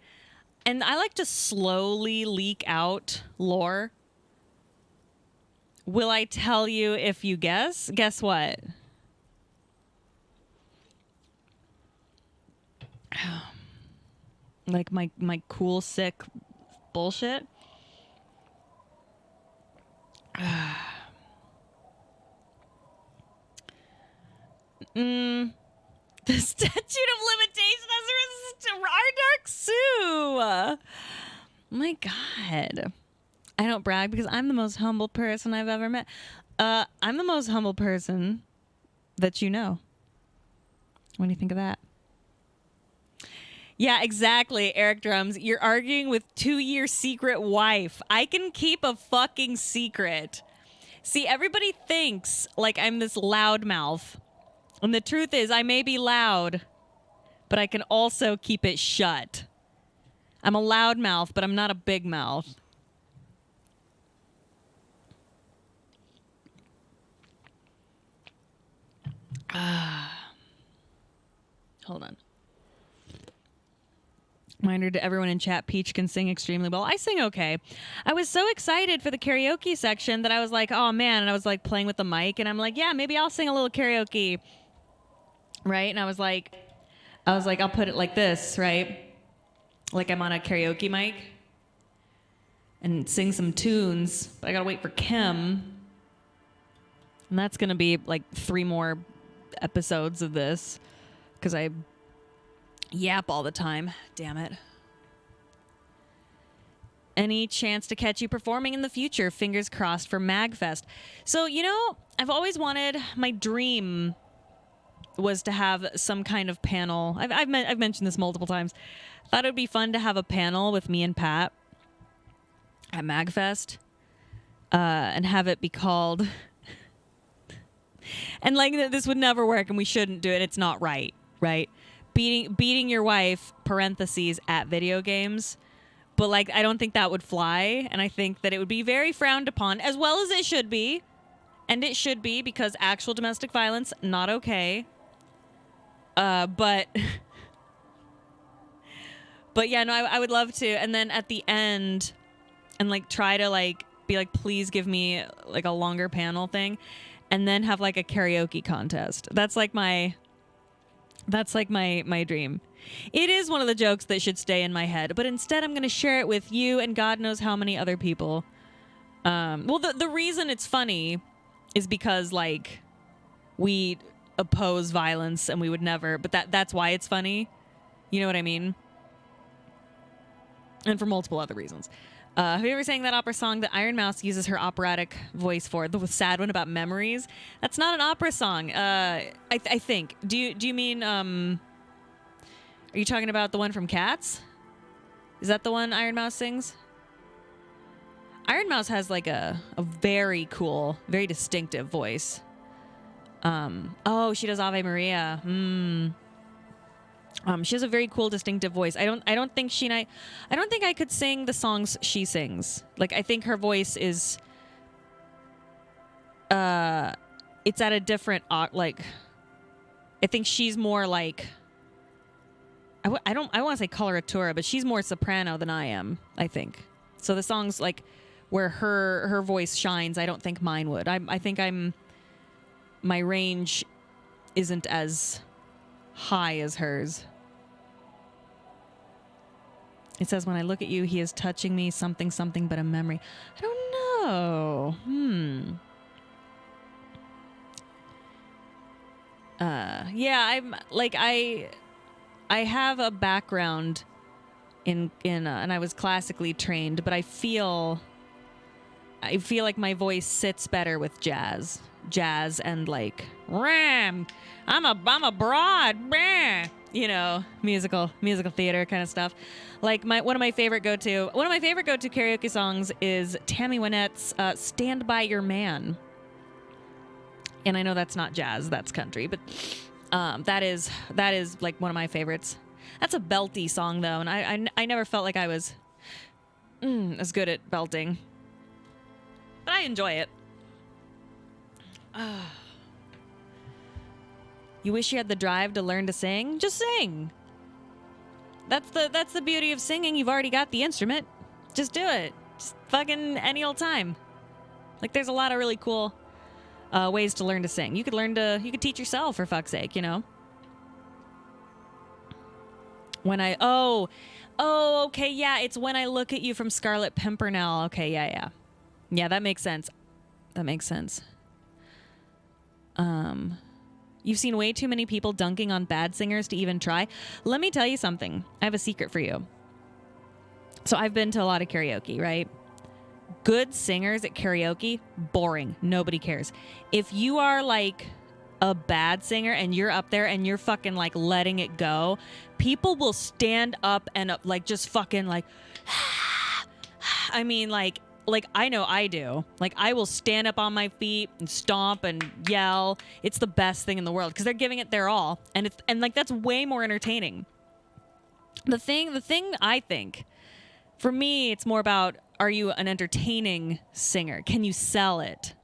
And I like to slowly leak out lore. Will I tell you if you guess? Guess what? Like my cool, sick bullshit. The statute of limitation has arisen our dark Sue. My God. I don't brag because I'm the most humble person I've ever met. I'm the most humble person that you know. What do you think of that? Yeah, exactly, Eric Drums. You're arguing with 2-year secret wife. I can keep a fucking secret. See, everybody thinks like I'm this loudmouth. And the truth is, I may be loud, but I can also keep it shut. I'm a loud mouth, but I'm not a big mouth. Hold on. Reminder to everyone in chat, Peach can sing extremely well. I sing okay. I was so excited for the karaoke section that I was like, oh man, and I was like playing with the mic, and I'm like, yeah, maybe I'll sing a little karaoke. Right? And I was like, I'll put it like this, right? Like I'm on a karaoke mic and sing some tunes, but I gotta wait for Kim. And that's gonna be like 3 more episodes of this because I yap all the time. Damn it. Any chance to catch you performing in the future? Fingers crossed for MagFest. So, I've always wanted, my dream was to have some kind of panel. I've mentioned this multiple times. Thought it would be fun to have a panel with me and Pat at MagFest and have it be called... And like this would never work and we shouldn't do it. It's not right? Beating your wife, parentheses, at video games. But like, I don't think that would fly. And I think that it would be very frowned upon, as well as it should be. And it should be, because actual domestic violence, not okay. But yeah, no, I would love to. And then at the end, and like try to like be like, please give me like a longer panel thing. And then have like a karaoke contest. That's like my dream. It is one of the jokes that should stay in my head, but instead I'm going to share it with you and God knows how many other people. Well, the reason it's funny is because like we oppose violence and we would never, but that's why it's funny. You know what I mean? And for multiple other reasons. Have you ever sang that opera song that Iron Mouse uses her operatic voice for? The sad one about memories? That's not an opera song. I think. Do you mean, are you talking about the one from Cats? Is that the one Iron Mouse sings? Iron Mouse has like a very cool, very distinctive voice. Oh, she does Ave Maria. She has a very cool, distinctive voice. I don't think I could sing the songs she sings. Like, I think her voice is, it's at a different, like, I think she's more like, I want to say coloratura, but she's more soprano than I am, I think. So the songs, like, where her voice shines, I don't think mine would. I think my range isn't as high as hers. It says, when I look at you, he is touching me, something, but a memory. I don't know. Yeah, I'm like, I have a background in and I was classically trained, but I feel like my voice sits better with jazz and like, ram, I'm a broad, you know, musical theater kind of stuff. Like one of my favorite go-to karaoke songs is Tammy Wynette's "Stand by Your Man." And I know that's not jazz, that's country, but that is like one of my favorites. That's a belty song though, and I never felt like I was as good at belting, but I enjoy it. You wish you had the drive to learn to sing? Just sing. That's the beauty of singing. You've already got the instrument. Just do it. Just fucking any old time. Like, there's a lot of really cool ways to learn to sing. You could teach yourself, for fuck's sake, you know? Okay, yeah, it's When I Look at You from Scarlet Pimpernel. Okay, yeah. Yeah, that makes sense. You've seen way too many people dunking on bad singers to even try. Let me tell you something. I have a secret for you. So I've been to a lot of karaoke, right? Good singers at karaoke, boring. Nobody cares. If you are like a bad singer and you're up there and you're fucking like letting it go, people will stand up and like just fucking like, I mean, like I know I do. Like, I will stand up on my feet and stomp and yell. It's the best thing in the world because they're giving it their all, and like that's way more entertaining. The thing I think, for me, it's more about, are you an entertaining singer? Can you sell it?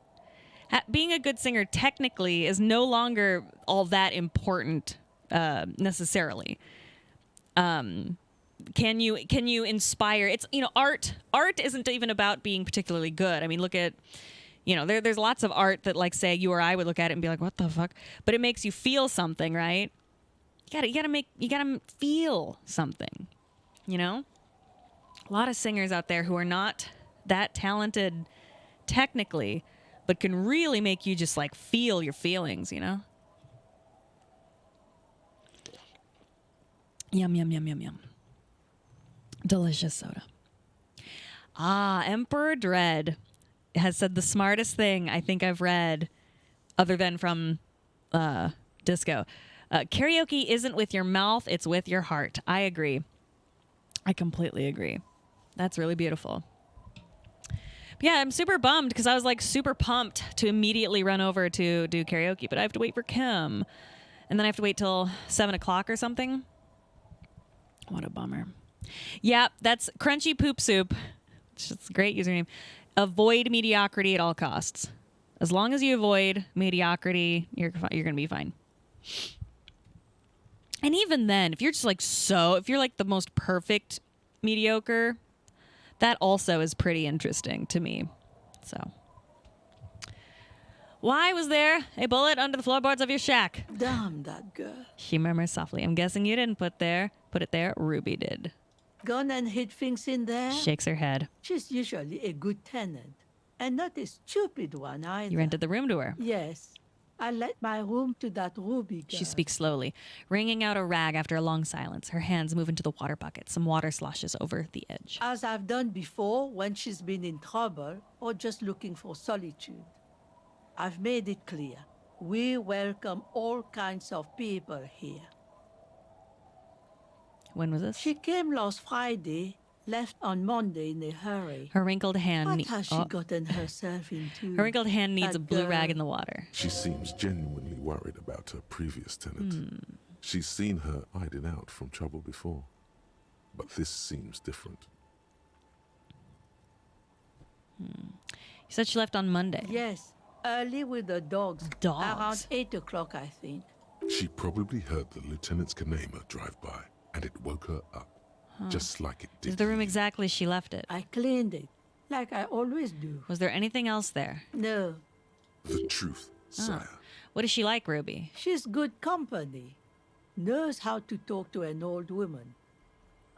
Being a good singer technically is no longer all that important necessarily. Can you inspire? It's, you know, art isn't even about being particularly good. I mean, look at, you know, there's lots of art that, like, say you or I would look at it and be like, what the fuck? But it makes you feel something, right? You gotta feel something, you know? A lot of singers out there who are not that talented technically, but can really make you just like feel your feelings, you know? Yum, yum, yum, yum, yum. Delicious soda. Emperor Dread has said the smartest thing I think I've read, other than from Disco. Karaoke isn't with your mouth, it's with your heart. I agree. I completely agree. That's really beautiful. But yeah, I'm super bummed because I was like super pumped to immediately run over to do karaoke, but I have to wait for Kim. And then I have to wait till 7 o'clock or something. What a bummer. Yeah, that's Crunchy Poop Soup. It's just a great username. Avoid mediocrity at all costs. As long as you avoid mediocrity, you're going to be fine. And even then, if you're just like if you're like the most perfect mediocre, that also is pretty interesting to me. So, why was there a bullet under the floorboards of your shack? Damn that girl. She murmurs softly. I'm guessing you didn't put it there. Ruby did. Gone and hid things in there? Shakes her head. She's usually a good tenant. And not a stupid one either. You rented the room to her. Yes. I let my room to that Ruby girl. She speaks slowly, wringing out a rag after a long silence. Her hands move into the water bucket. Some water sloshes over the edge. As I've done before when she's been in trouble or just looking for solitude. I've made it clear. We welcome all kinds of people here. When was this? She came last Friday, Left on Monday in a hurry. Her wrinkled hand. What has she gotten herself into? Her wrinkled hand needs That a blue rag girl. in the water. She seems genuinely worried about her previous tenant. She's seen her hiding out from trouble before. But this seems different. You said she left on Monday. Yes, early with the dogs. Dogs? Around 8 o'clock, I think. She probably heard the lieutenant's Kanema drive by, and it woke her up, just like it did. Is the room you. exactly as she left it? I cleaned it, like I always do. Was there anything else there? No, The truth, sire. What is she like, Ruby? she's good company. Knows how to talk to an old woman.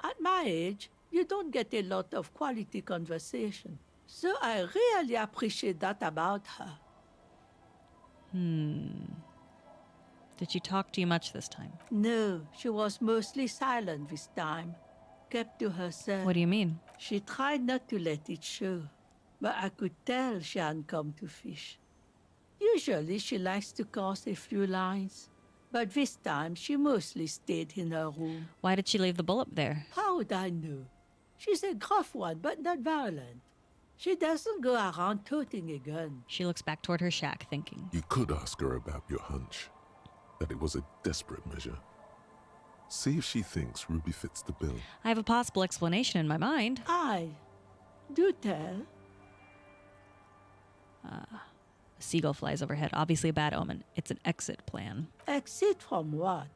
At my age, you don't get a lot of quality conversation. So I really appreciate that about her. Did she talk to you much this time? No, she was mostly silent this time. Kept to herself. What do you mean? She tried not to let it show, but I could tell she hadn't come to fish. Usually she likes to cross a few lines, but this time she mostly stayed in her room. Why did she leave the bullet there? How would I know? She's a gruff one, but not violent. She doesn't go around toting a gun. She looks back toward her shack, thinking. You could ask her about your hunch, that it was a desperate measure. See if she thinks Ruby fits the bill. I have a possible explanation in my mind. Do tell. A seagull flies overhead, obviously a bad omen. It's an exit plan. Exit from what?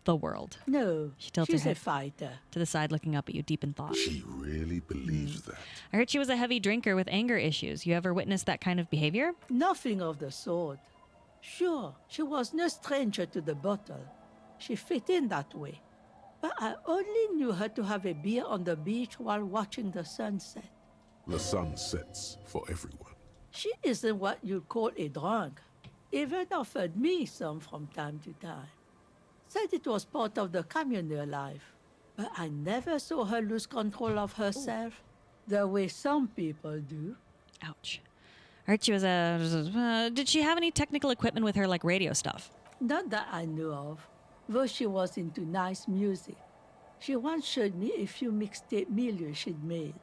The world. No, She tilts her she's a head fighter. to the side, looking up at you, deep in thought. She really believes that. I heard she was a heavy drinker with anger issues. You ever witnessed that kind of behavior? Nothing of the sort. Sure, she was no stranger to the bottle. She fit in that way. But I only knew her to have a beer on the beach while watching the sunset. The sun sets for everyone. She isn't what you'd call a drunk. Even offered me some from time to time. Said it was part of the communal life. But I never saw her lose control of herself the way some people do. Ouch. I heard she was a... did she have any technical equipment with her, like radio stuff? Not that I know of, though she was into nice music. She once showed me a few mixtape milieux she'd made.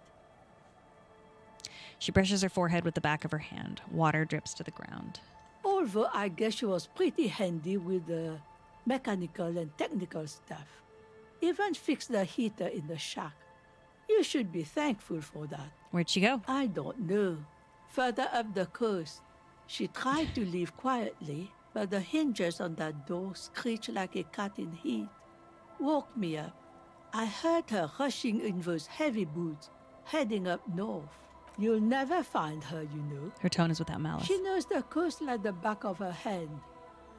She brushes her forehead with the back of her hand. Water drips to the ground. Although I guess she was pretty handy with the mechanical and technical stuff. Even fixed the heater in the shack. You should be thankful for that. Where'd she go? I don't know. Further up the coast. She tried to leave quietly, but the hinges on that door screeched like a cat in heat. Woke me up. I heard her rushing in those heavy boots, heading up north. You'll never find her, you know. Her tone is without malice. She knows the coast like the back of her hand.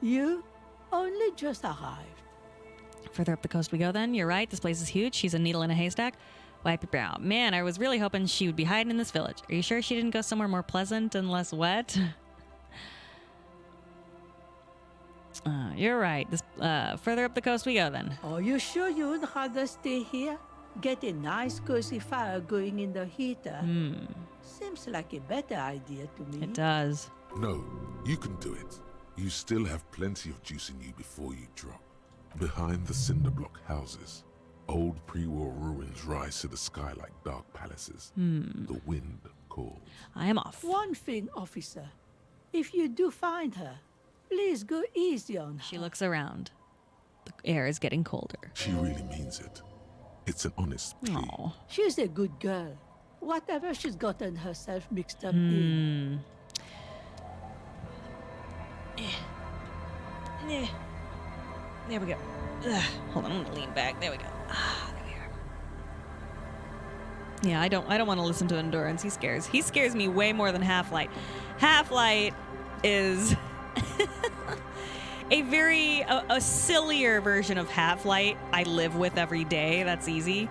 You only just arrived. Further up the coast we go then. You're right, this place is huge. She's a needle in a haystack. Wipe your brow. Man, I was really hoping she would be hiding in this village. Are you sure she didn't go somewhere more pleasant and less wet? You're right. This further up the coast we go then. Are you sure you would rather stay here? Get a nice cozy fire going in the heater. Seems like a better idea to me. It does. No, you can do it. You still have plenty of juice in you before you drop. Behind the cinder block houses, old pre-war ruins rise to the sky like dark palaces. The wind calls. I am off. One thing, officer. If you do find her, please go easy on her. She looks around. The air is getting colder. She really means it. It's an honest plea. Aw. She's a good girl. Whatever she's gotten herself mixed up in. There we go. Ugh. Hold on, I'm gonna lean back. There we go. There we are. Yeah, I don't want to listen to Endurance. He scares me way more than Half-Light. Half-Light is a sillier version of Half-Light I live with every day. That's easy.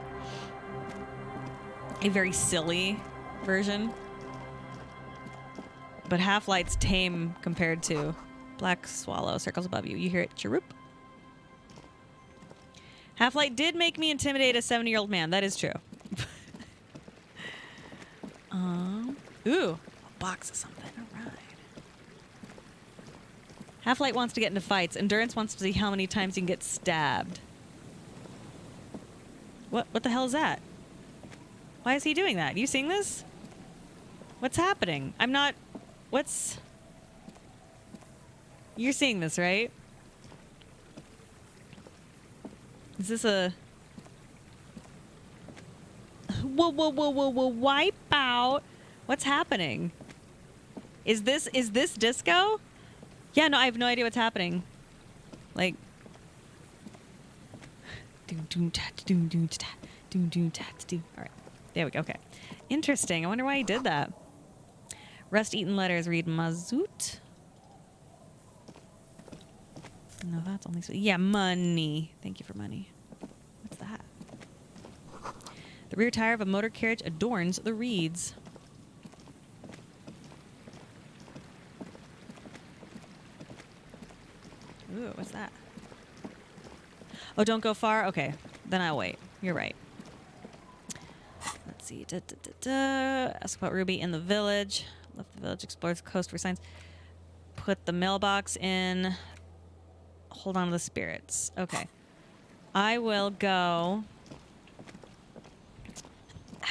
A very silly version. But Half-Light's tame compared to Black Swallow circles above you. You hear it chirrup. Half-Light did make me intimidate a 70-year-old man. That is true. Ooh, a box of something. All right. Half-Light wants to get into fights. Endurance wants to see how many times you can get stabbed. What the hell is that? Why is he doing that? You seeing this? What's happening? I'm not... What's... You're seeing this, right? Is this a... Whoa, wipe out. What's happening? Is this disco? Yeah, no, I have no idea what's happening. Like... Alright. There we go. Okay. Interesting. I wonder why he did that. Rust-eaten letters read Mazout. No, that's only... Yeah, money. Thank you for money. What's that? The rear tire of a motor carriage adorns the reeds. Ooh, what's that? Oh, don't go far? Okay. Then I'll wait. You're right. Let's see. Ask about Ruby in the village. Left the village, explores the coast for signs. Put the mailbox in. Hold on to the spirits. Okay. I will go...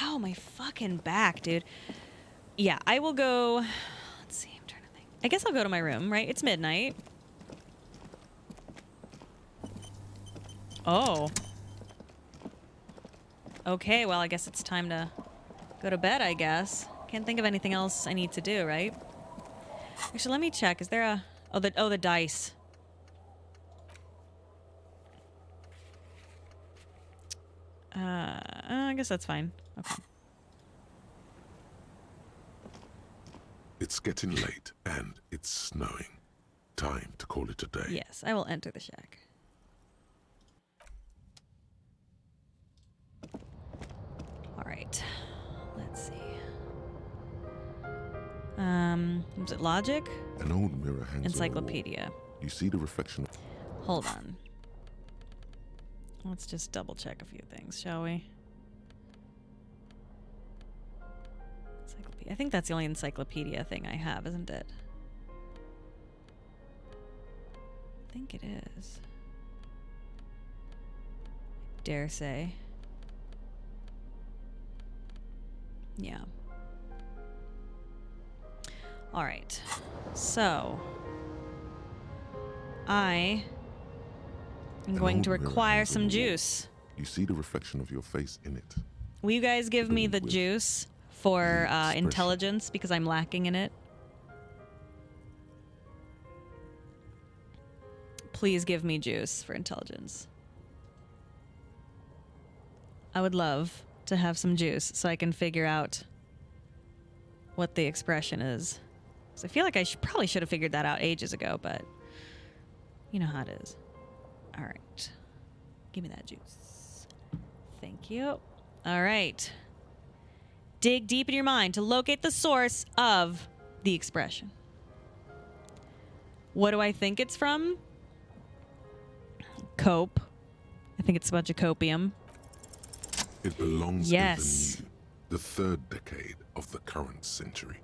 Ow, my fucking back, dude. Yeah, I will go... Let's see, I'm trying to think. I guess I'll go to my room, right? It's midnight. Oh. Okay, well, I guess it's time to go to bed, I guess. Can't think of anything else I need to do, right? Actually, let me check. Is there a... Oh, the dice. I guess that's fine. Okay. It's getting late and it's snowing. Time to call it a day. Yes, I will enter the shack. All right. Let's see. Was it logic? An old mirror hangs Encyclopedia. on the wall. You see the reflection. Hold on. Let's just double check a few things, shall we? I think that's the only encyclopedia thing I have, isn't it? I think it is. Dare say. Yeah. All right. So, I am going to require some juice. You see the reflection of your face in it. Will you guys give me the juice for intelligence because I'm lacking in it? Please give me juice for intelligence. I would love to have some juice so I can figure out what the expression is. So I feel like I probably should have figured that out ages ago, but you know how it is. All right. Give me that juice. Thank you. All right. Dig deep in your mind to locate the source of the expression. What do I think it's from? Cope. I think it's a bunch of copium. It belongs yes. in the third decade of the current century.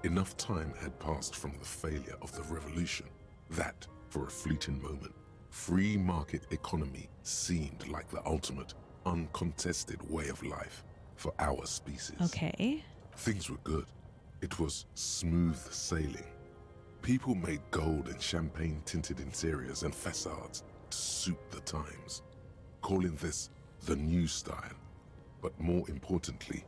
Enough time had passed from the failure of the revolution that, for a fleeting moment, free market economy seemed like the ultimate, uncontested way of life for our species. Okay. Things were good. It was smooth sailing. People made gold and champagne-tinted interiors and facades to suit the times, calling this the new style. But more importantly,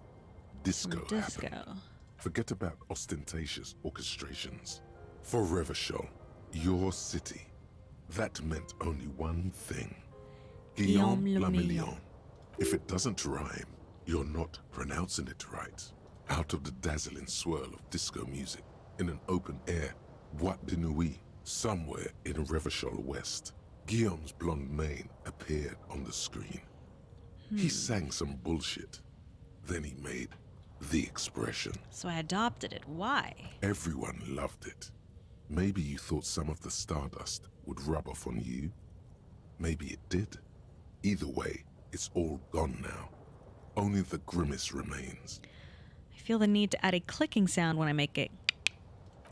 disco happened. Forget about ostentatious orchestrations. For Revachol, your city, that meant only one thing. Guillaume le Million. If it doesn't rhyme, you're not pronouncing it right. Out of the dazzling swirl of disco music, in an open-air boîte de nuit, somewhere in Revachol West, Guillaume's blonde mane appeared on the screen. He sang some bullshit. Then he made the expression. So I adopted it. Why? Everyone loved it. Maybe you thought some of the stardust would rub off on you. Maybe it did. Either way, it's all gone now. Only the grimace remains. I feel the need to add a clicking sound when I make it.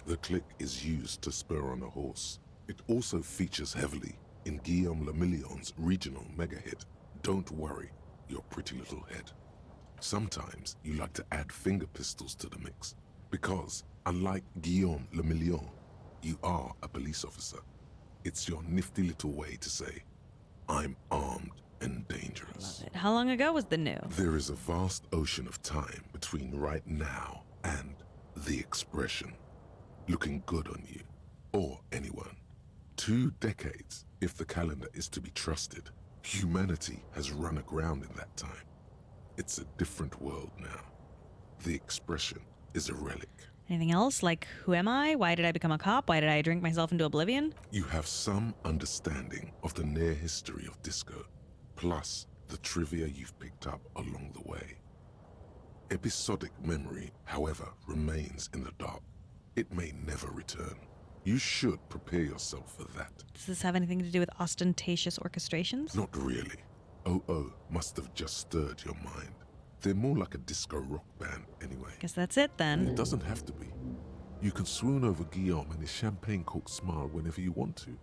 The click is used to spur on a horse. It also features heavily in Guillaume le Million's regional mega hit, Don't Worry, your pretty little head. Sometimes you like to add finger pistols to the mix, because, unlike Guillaume Le Million, you are a police officer. It's your nifty little way to say, I'm armed and dangerous. Love it. How long ago was the new? There is a vast ocean of time between right now and the expression. Looking good on you, or anyone. 2 decades, if the calendar is to be trusted. Humanity has run aground in that time. It's a different world now. The expression is a relic. Anything else? Like, who am I? Why did I become a cop? Why did I drink myself into oblivion? You have some understanding of the near history of disco, plus the trivia you've picked up along the way. Episodic memory, however, remains in the dark. It may never return. You should prepare yourself for that. Does this have anything to do with ostentatious orchestrations? Not really. OO must have just stirred your mind. They're more like a disco rock band anyway. Guess that's it then. It doesn't have to be. You can swoon over Guillaume and his champagne-corked smile whenever you want to.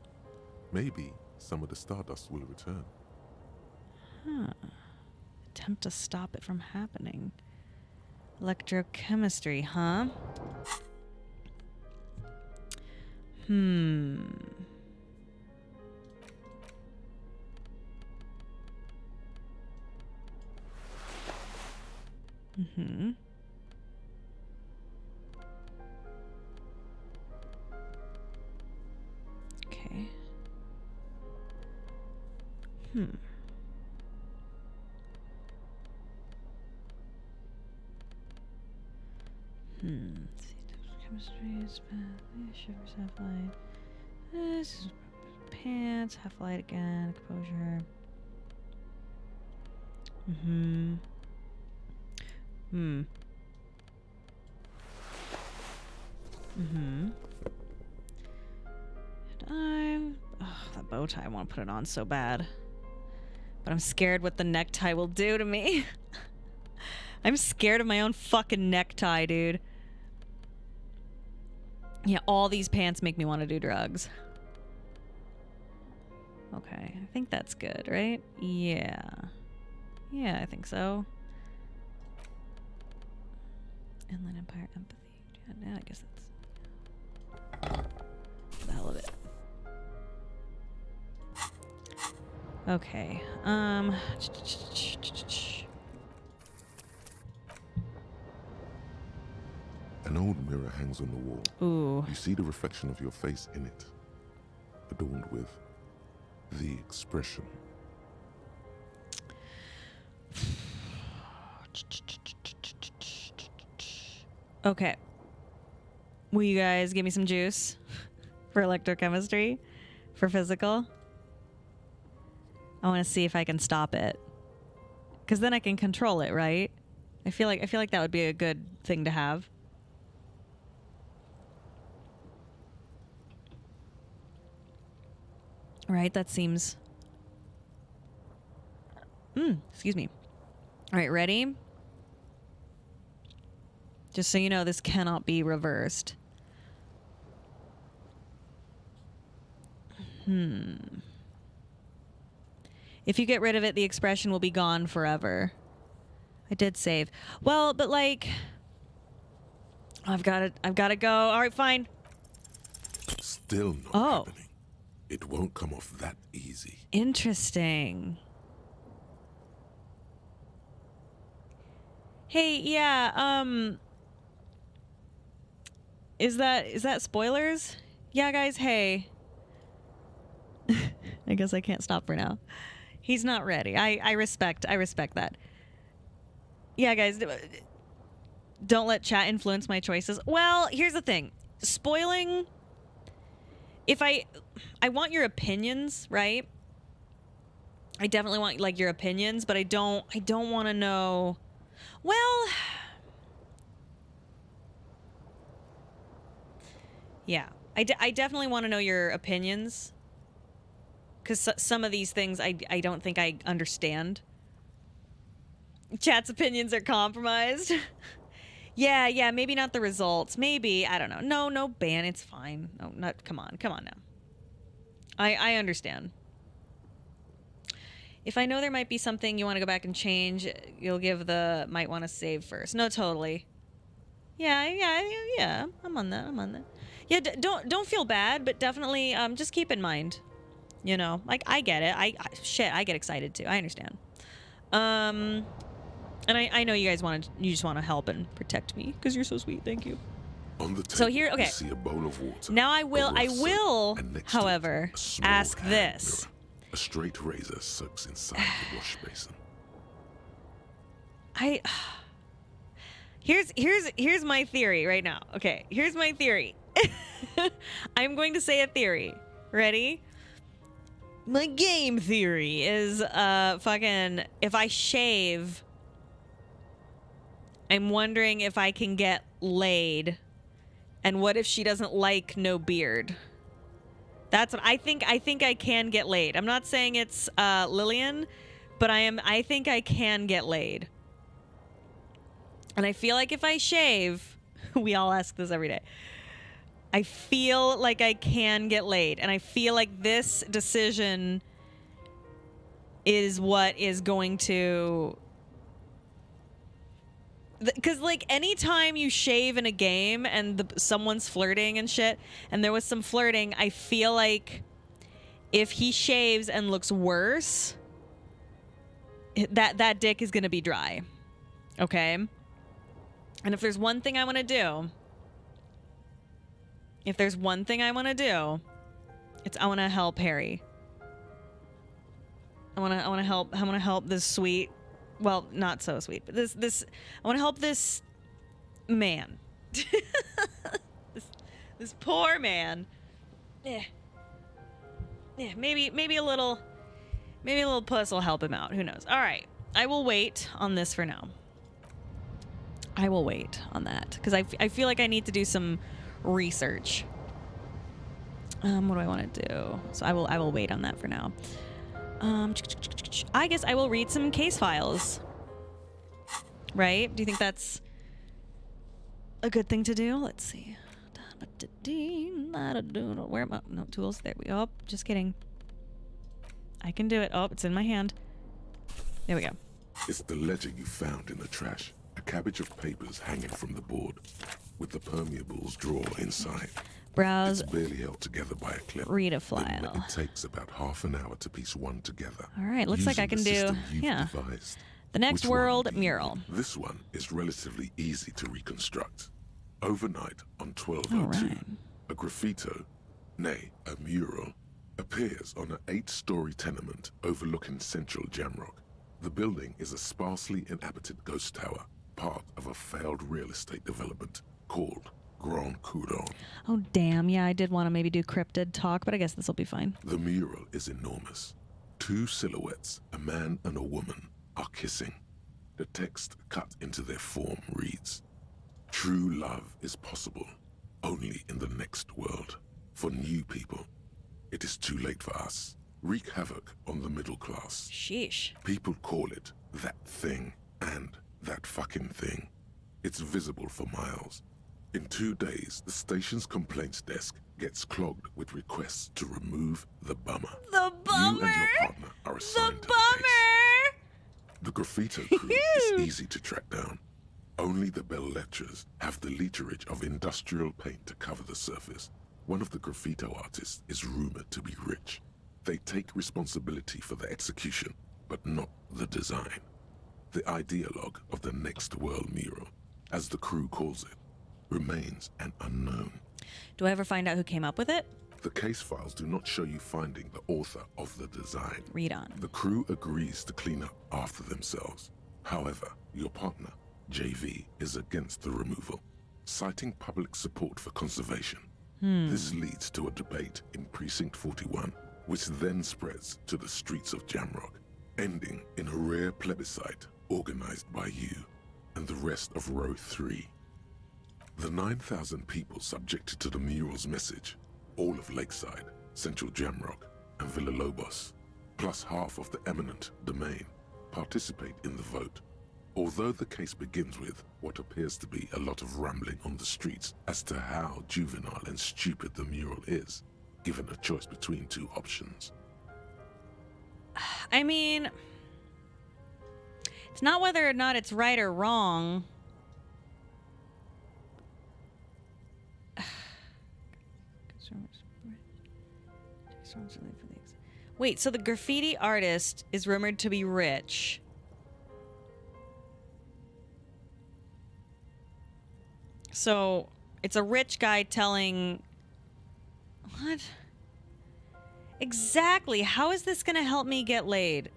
Maybe some of the stardust will return. Attempt to stop it from happening. Electrochemistry, huh? Okay. Chemistry is shivers, half-light. This is pants, half-light again, exposure. That bow tie, I want to put it on so bad. But I'm scared what the necktie will do to me. I'm scared of my own fucking necktie, dude. Yeah, all these pants make me want to do drugs. Okay, I think that's good, right? Yeah. Yeah, I think so. Inland Empire empathy. Yeah, I guess that's the hell of it. Okay. An old mirror hangs on the wall. Ooh. You see the reflection of your face in it, adorned with the expression. Okay. Will you guys give me some juice for electrochemistry? For physical? I want to see if I can stop it. Because then I can control it, right? I feel like that would be a good thing to have. Right, that seems... excuse me. All right, ready? Just so you know, this cannot be reversed. If you get rid of it, the expression will be gone forever. I did save. Well, but like... I've got to go. All right, fine. Still not happening. It won't come off that easy. Interesting. Hey, yeah, is that spoilers? Yeah, guys, hey. I guess I can't stop for now. He's not ready. I respect that. Yeah, guys, don't let chat influence my choices. Well, here's the thing. Spoiling, if I want your opinions, right? I definitely want like your opinions, but I don't want to know. Well, yeah, I definitely want to know your opinions, because some of these things I don't think I understand. Chat's opinions are compromised. Yeah, maybe not the results. Maybe, I don't know. No ban, it's fine. No, come on now. I understand. If I know there might be something you want to go back and change, you'll give the might want to save first. No, totally. Yeah. I'm on that. Yeah, don't feel bad, but definitely just keep in mind. You know, like I get it. I get excited too. I understand. And I know you guys just want to help and protect me because you're so sweet. Thank you. On the table, So here, okay. you see a bowl of water. Now I a will, rough soap, and next to it, however, a small ask hand this. mirror. A straight razor soaks inside the wash basin. Here's my theory right now. Okay, here's my theory. I'm going to say a theory. Ready? My game theory is fucking if I shave, I'm wondering if I can get laid. And what if she doesn't like no beard? That's what I think. I think I can get laid. I'm not saying it's Lillian, but I think I can get laid. And I feel like if I shave, we all ask this every day. I feel like I can get laid. And I feel like this decision is what is going to... Because, like, anytime you shave in a game and someone's flirting and shit, and there was some flirting, I feel like if he shaves and looks worse, that dick is going to be dry. Okay? And if there's one thing I want to do, it's I want to help Harry. I want to help this sweet... Well, not so sweet, but this I want to help this man. this poor man. Yeah, maybe a little puss will help him out. Who knows? All right. I will wait on this for now. I will wait on that because I feel like I need to do some research. What do I want to do? So I will wait on that for now. I guess I will read some case files. Right? Do you think that's a good thing to do? Let's see. Where am I? No, tools. There we go. Oh, just kidding. I can do it. Oh, it's in my hand. There we go. It's the ledger you found in the trash. A cabbage of papers hanging from the board, with the permeables drawer inside. Browse. It's barely held together by a clip. Read a file. It takes about half an hour to piece one together. All right, looks like I can do, yeah. The Next World mural. This one is relatively easy to reconstruct. Overnight on 1202, a graffito, nay, a mural, appears on an 8-story tenement overlooking central Jamrock. The building is a sparsely inhabited ghost tower, part of a failed real estate development called Grand Coudon. Oh, damn. Yeah, I did want to maybe do cryptid talk, but I guess this will be fine. The mural is enormous. 2 silhouettes, a man and a woman, are kissing. The text cut into their form reads, "True love is possible only in the next world. For new people, it is too late for us. Wreak havoc on the middle class. Sheesh. People call it that thing and that fucking thing. It's visible for miles. In 2 days, the station's complaints desk gets clogged with requests to remove the bummer. The bummer? You and your partner are assigned to the case. The graffito crew is easy to track down. Only the bell lectures have the literage of industrial paint to cover the surface. One of the graffito artists is rumored to be rich. They take responsibility for the execution, but not the design. The ideologue of the Next World mural, as the crew calls it, remains an unknown. Do I ever find out who came up with it? The case files do not show you finding the author of the design. Read on. The crew agrees to clean up after themselves. However, your partner, JV, is against the removal, citing public support for conservation. This leads to a debate in Precinct 41, which then spreads to the streets of Jamrock, ending in a rare plebiscite organized by you and the rest of Row 3. The 9,000 people subjected to the mural's message, all of Lakeside, Central Jamrock, and Villalobos, plus half of the eminent domain, participate in the vote. Although the case begins with what appears to be a lot of rambling on the streets as to how juvenile and stupid the mural is, given a choice between 2 options. I mean, it's not whether or not it's right or wrong. Wait, so the graffiti artist is rumored to be rich. So it's a rich guy telling... What? Exactly. How is this going to help me get laid?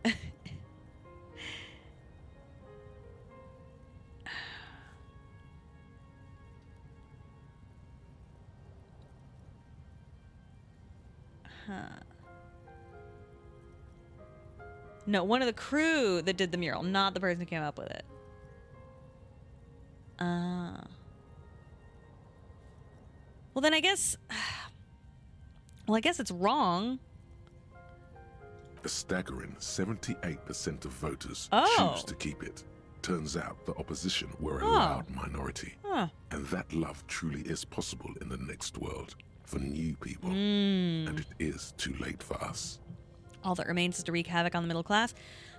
Huh. No, one of the crew that did the mural, not the person who came up with it. Well, then I guess... Well, I guess it's wrong. A staggering 78% of voters Oh. choose to keep it. Turns out the opposition were a loud minority. Huh. And that love truly is possible in the next world for new people. And it is too late for us. All that remains is to wreak havoc on the middle class.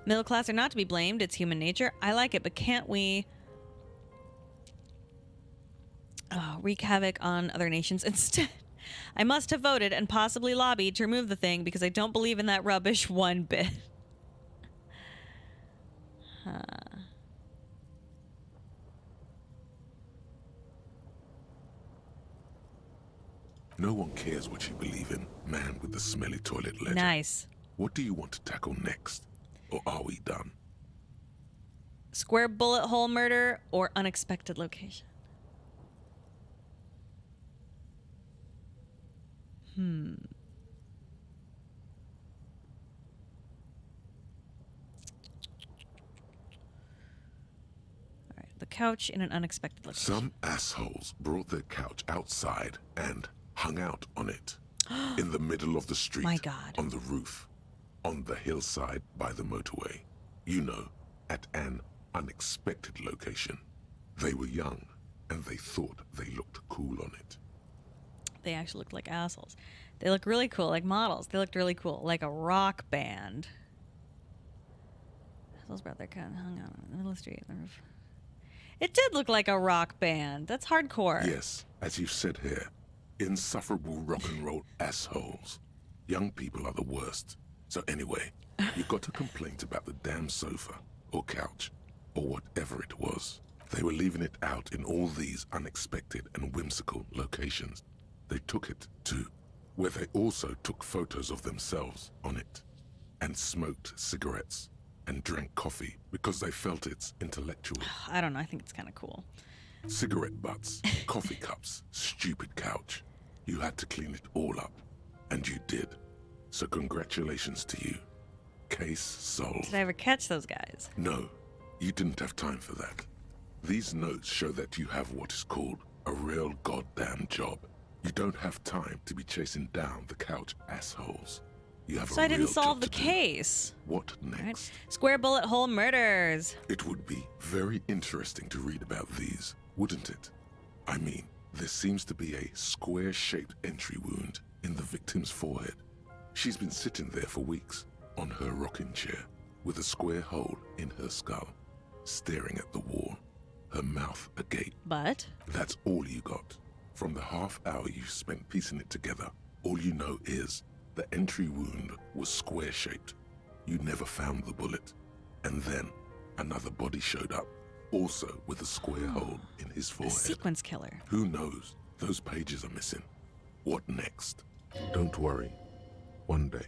Middle class are not to be blamed. It's human nature. I like it, but can't we wreak havoc on other nations instead? I must have voted and possibly lobbied to remove the thing because I don't believe in that rubbish one bit. No one cares what you believe in, man with the smelly toilet ledger. Nice. What do you want to tackle next? Or are we done? Square bullet hole murder or unexpected location? All right, the couch in an unexpected location. Some assholes brought their couch outside and hung out on it. In the middle of the street. My God. On the roof. On the hillside by the motorway. You know, at an unexpected location. They were young, and they thought they looked cool on it. They actually look like assholes. They look really cool, like models. They looked really cool, like a rock band. Assholes brought their kind of hung out in the middle of the street. On the roof. It did look like a rock band. That's hardcore. Yes, as you've said here, insufferable rock and roll assholes. Young people are the worst. So anyway, you got a complaint about the damn sofa, or couch, or whatever it was. They were leaving it out in all these unexpected and whimsical locations. They took it to where they also took photos of themselves on it, and smoked cigarettes, and drank coffee because they felt it's intellectual. I don't know. I think it's kind of cool. Cigarette butts, coffee cups, stupid couch. You had to clean it all up, and you did. So congratulations to you. Case solved. Did I ever catch those guys? No, you didn't have time for that. These notes show that you have what is called a real goddamn job. You don't have time to be chasing down the couch assholes. You have So a I didn't real solve job the to do. case. What next? Right. Square bullet hole murders. It would be very interesting to read about these, wouldn't it? I mean, there seems to be a square-shaped entry wound in the victim's forehead. She's been sitting there for weeks, on her rocking chair, with a square hole in her skull, staring at the wall, her mouth agape. But? That's all you got. From the half hour you spent piecing it together, all you know is the entry wound was square-shaped. You never found the bullet. And then another body showed up, also with a square hole in his A forehead. sequence killer. Who knows? Those pages are missing. What next? Don't worry. One day.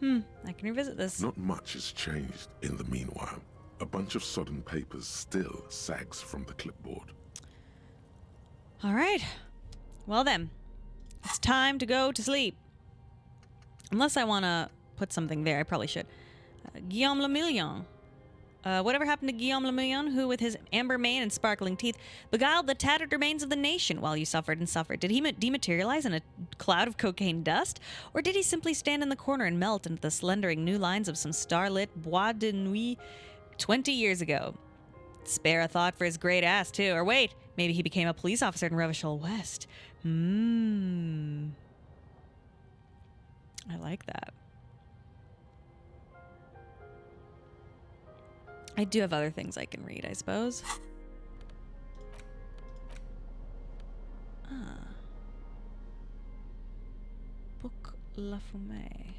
I can revisit this. Not much has changed in the meanwhile. A bunch of sodden papers still sags from the clipboard. All right. Well then, it's time to go to sleep. Unless I want to put something there, I probably should. Guillaume Le Million. Whatever happened to Guillaume Le Million, who with his amber mane and sparkling teeth beguiled the tattered remains of the nation while you suffered and suffered? Did he dematerialize in a cloud of cocaine dust? Or did he simply stand in the corner and melt into the slendering new lines of some starlit bois de nuit 20 years ago? Spare a thought for his great ass, too. Or wait, maybe he became a police officer in Revachol West. I like that. I do have other things I can read, I suppose. Book La Fumée.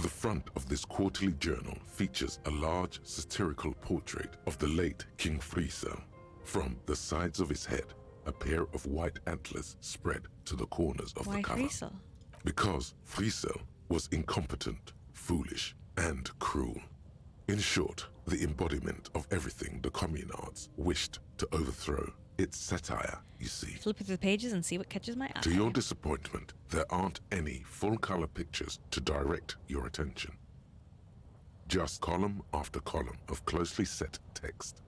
The front of this quarterly journal features a large satirical portrait of the late King Friesel. From the sides of his head, a pair of white antlers spread to the corners of Why the cover. Friesel? Because Friesel was incompetent, foolish, and cruel. In short, the embodiment of everything the communards wished to overthrow. It's satire, you see. Flip through the pages and see what catches my eye. To your disappointment, there aren't any full-color pictures to direct your attention. Just column after column of closely set text,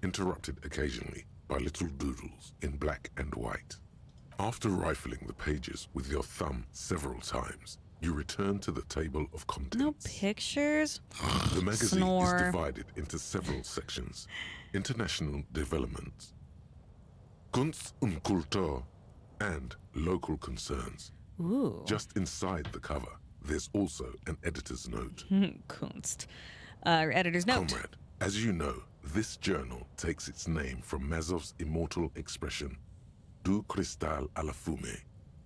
interrupted occasionally by little doodles in black and white. After rifling the pages with your thumb several times, you return to the table of contents. No pictures? The magazine Snore. is divided into several sections. International developments, Kunst und Kultur, and local concerns. Ooh. Just inside the cover, there's also an editor's note. Kunst. Editor's note. Comrade, as you know, this journal takes its name from Mazov's immortal expression, Du cristal à la fumée.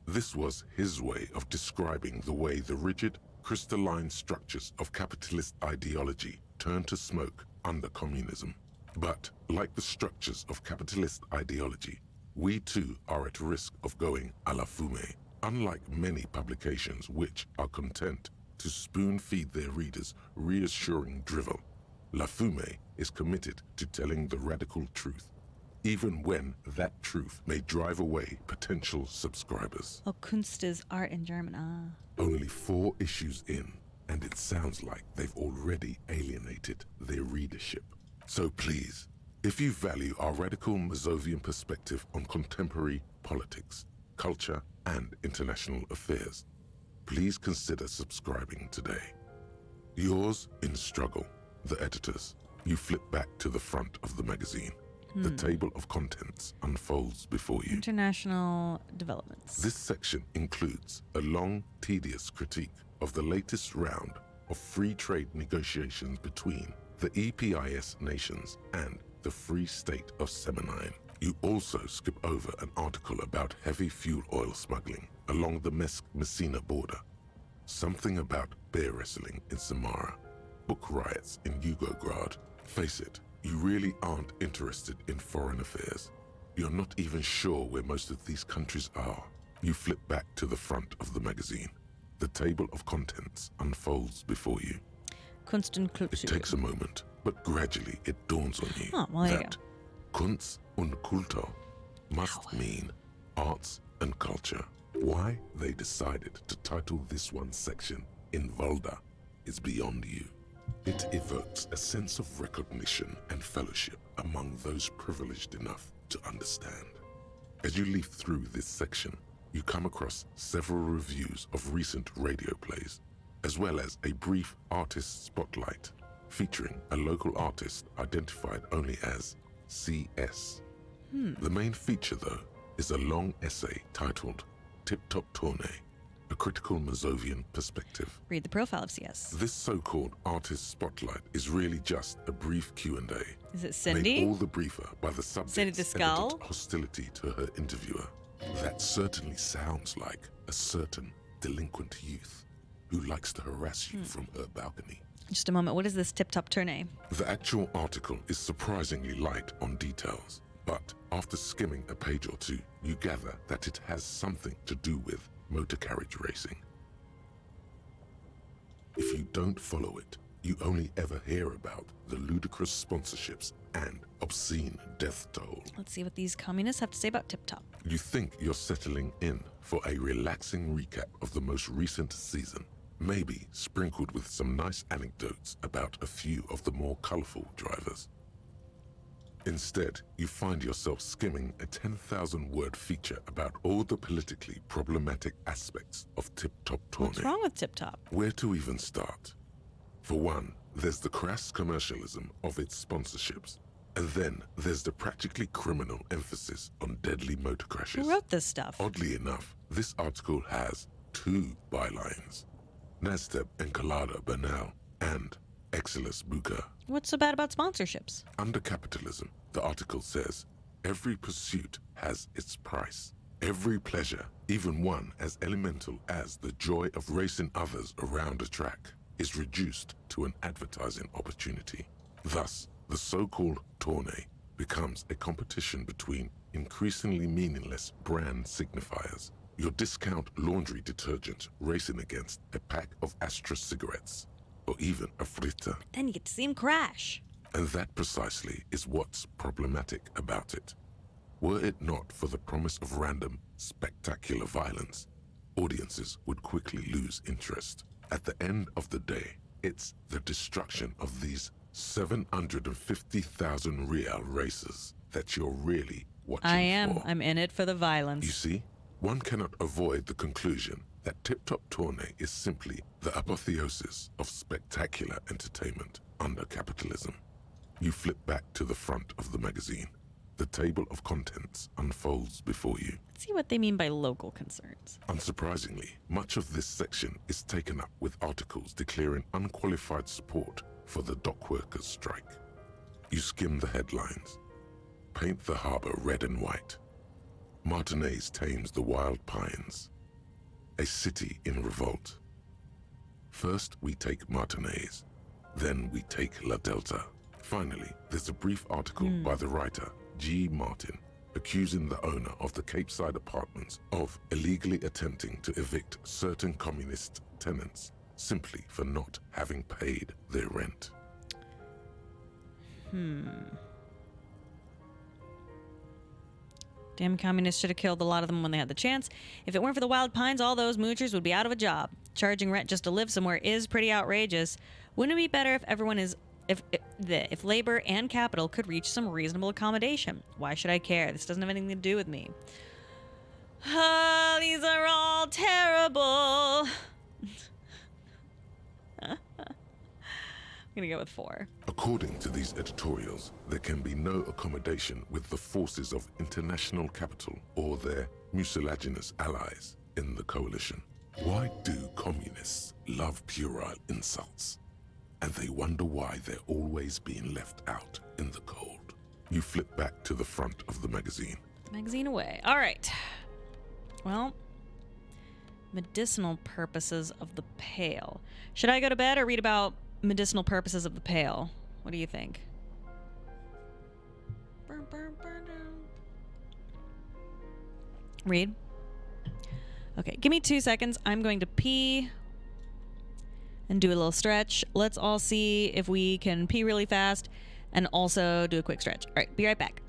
This was his way of describing the way the rigid, crystalline structures of capitalist ideology turned to smoke under communism. But, like the structures of capitalist ideology, we too are at risk of going à la fumée. Unlike many publications which are content to spoon-feed their readers reassuring drivel, La Fumée is committed to telling the radical truth, even when that truth may drive away potential subscribers. Oh, Kunst is art in German. Ah. Only 4 issues in, and it sounds like they've already alienated their readership. So please, if you value our radical Mazovian perspective on contemporary politics, culture, and international affairs, please consider subscribing today. Yours in struggle, the editors. You flip back to the front of the magazine. The table of contents unfolds before you. International developments. This section includes a long, tedious critique of the latest round of free trade negotiations between the EPIS nations and the Free State of Semenine. You also skip over an article about heavy fuel oil smuggling along the Messina border, something about bear wrestling in Samara, book riots in Yugograd. Face it, you really aren't interested in foreign affairs. You're not even sure where most of these countries are. You flip back to the front of the magazine. The table of contents unfolds before you. Kunst und Kultur. It takes a moment, but gradually it dawns on you Oh, well, there you that Kunst und Kultur must mean arts and culture. Why they decided to title this one section in Volda is beyond you. It evokes a sense of recognition and fellowship among those privileged enough to understand. As you leaf through this section, you come across several reviews of recent radio plays, as well as a brief artist spotlight featuring a local artist identified only as CS. The main feature, though, is a long essay titled Tip Top Tournée, a critical Mazovian perspective. Read the profile of CS. This so-called artist spotlight is really just a brief Q&A. Is it Cindy? Made all the briefer by the Cindy subject's the Skull? evident hostility to her interviewer. That certainly sounds like a certain delinquent youth who likes to harass you from her balcony. Just a moment. What is this tip-top tournée? The actual article is surprisingly light on details, but after skimming a page or two, you gather that it has something to do with motor carriage racing. If you don't follow it, you only ever hear about the ludicrous sponsorships and obscene death toll. Let's see what these communists have to say about tip-top. You think you're settling in for a relaxing recap of the most recent season, maybe sprinkled with some nice anecdotes about a few of the more colorful drivers. Instead, you find yourself skimming a 10,000-word feature about all the politically problematic aspects of Tip Top Tournée. What's wrong with tip-top? Where to even start? For one, there's the crass commercialism of its sponsorships. And then there's the practically criminal emphasis on deadly motor crashes. Who wrote this stuff? Oddly enough, this article has 2 bylines. Nasteb Encolada Bernal and Excellus Buka. What's so bad about sponsorships? Under capitalism, the article says, every pursuit has its price. Every pleasure, even one as elemental as the joy of racing others around a track, is reduced to an advertising opportunity. Thus, the so-called tourney becomes a competition between increasingly meaningless brand signifiers. Your discount laundry detergent racing against a pack of Astra cigarettes, or even a frita. Then you get to see him crash. And that precisely is what's problematic about it. Were it not for the promise of random, spectacular violence, audiences would quickly lose interest. At the end of the day, it's the destruction of these 750,000 real races that you're really watching for. I am. I'm in it for the violence. You see, one cannot avoid the conclusion that Tip Top Tourney is simply the apotheosis of spectacular entertainment under capitalism. You flip back to the front of the magazine. The table of contents unfolds before you. Let's see what they mean by local concerns. Unsurprisingly, much of this section is taken up with articles declaring unqualified support for the dockworkers' strike. You skim the headlines. Paint the harbor red and white. Martinez tames the wild pines. A city in revolt. First we take Martinez, then we take La Delta. Finally, there's a brief article by the writer, G. Martin, accusing the owner of the Capeside Apartments of illegally attempting to evict certain communist tenants simply for not having paid their rent. Damn communists should have killed a lot of them when they had the chance. If it weren't for the wild pines, all those moochers would be out of a job. Charging rent just to live somewhere is pretty outrageous. Wouldn't it be better if everyone is... If labor and capital could reach some reasonable accommodation? Why should I care? This doesn't have anything to do with me. These are all terrible. I'm gonna go with 4. According to these editorials, there can be no accommodation with the forces of international capital or their mucilaginous allies in the coalition. Why do communists love puerile insults? And they wonder why they're always being left out in the cold. You flip back to the front of the magazine. Magazine away. All right. Well, medicinal purposes of the pale. Should I go to bed or read about medicinal purposes of the pale? What do you think? Read. Okay, give me 2 seconds. I'm going to pee and do a little stretch. Let's all see if we can pee really fast and also do a quick stretch. All right, be right back.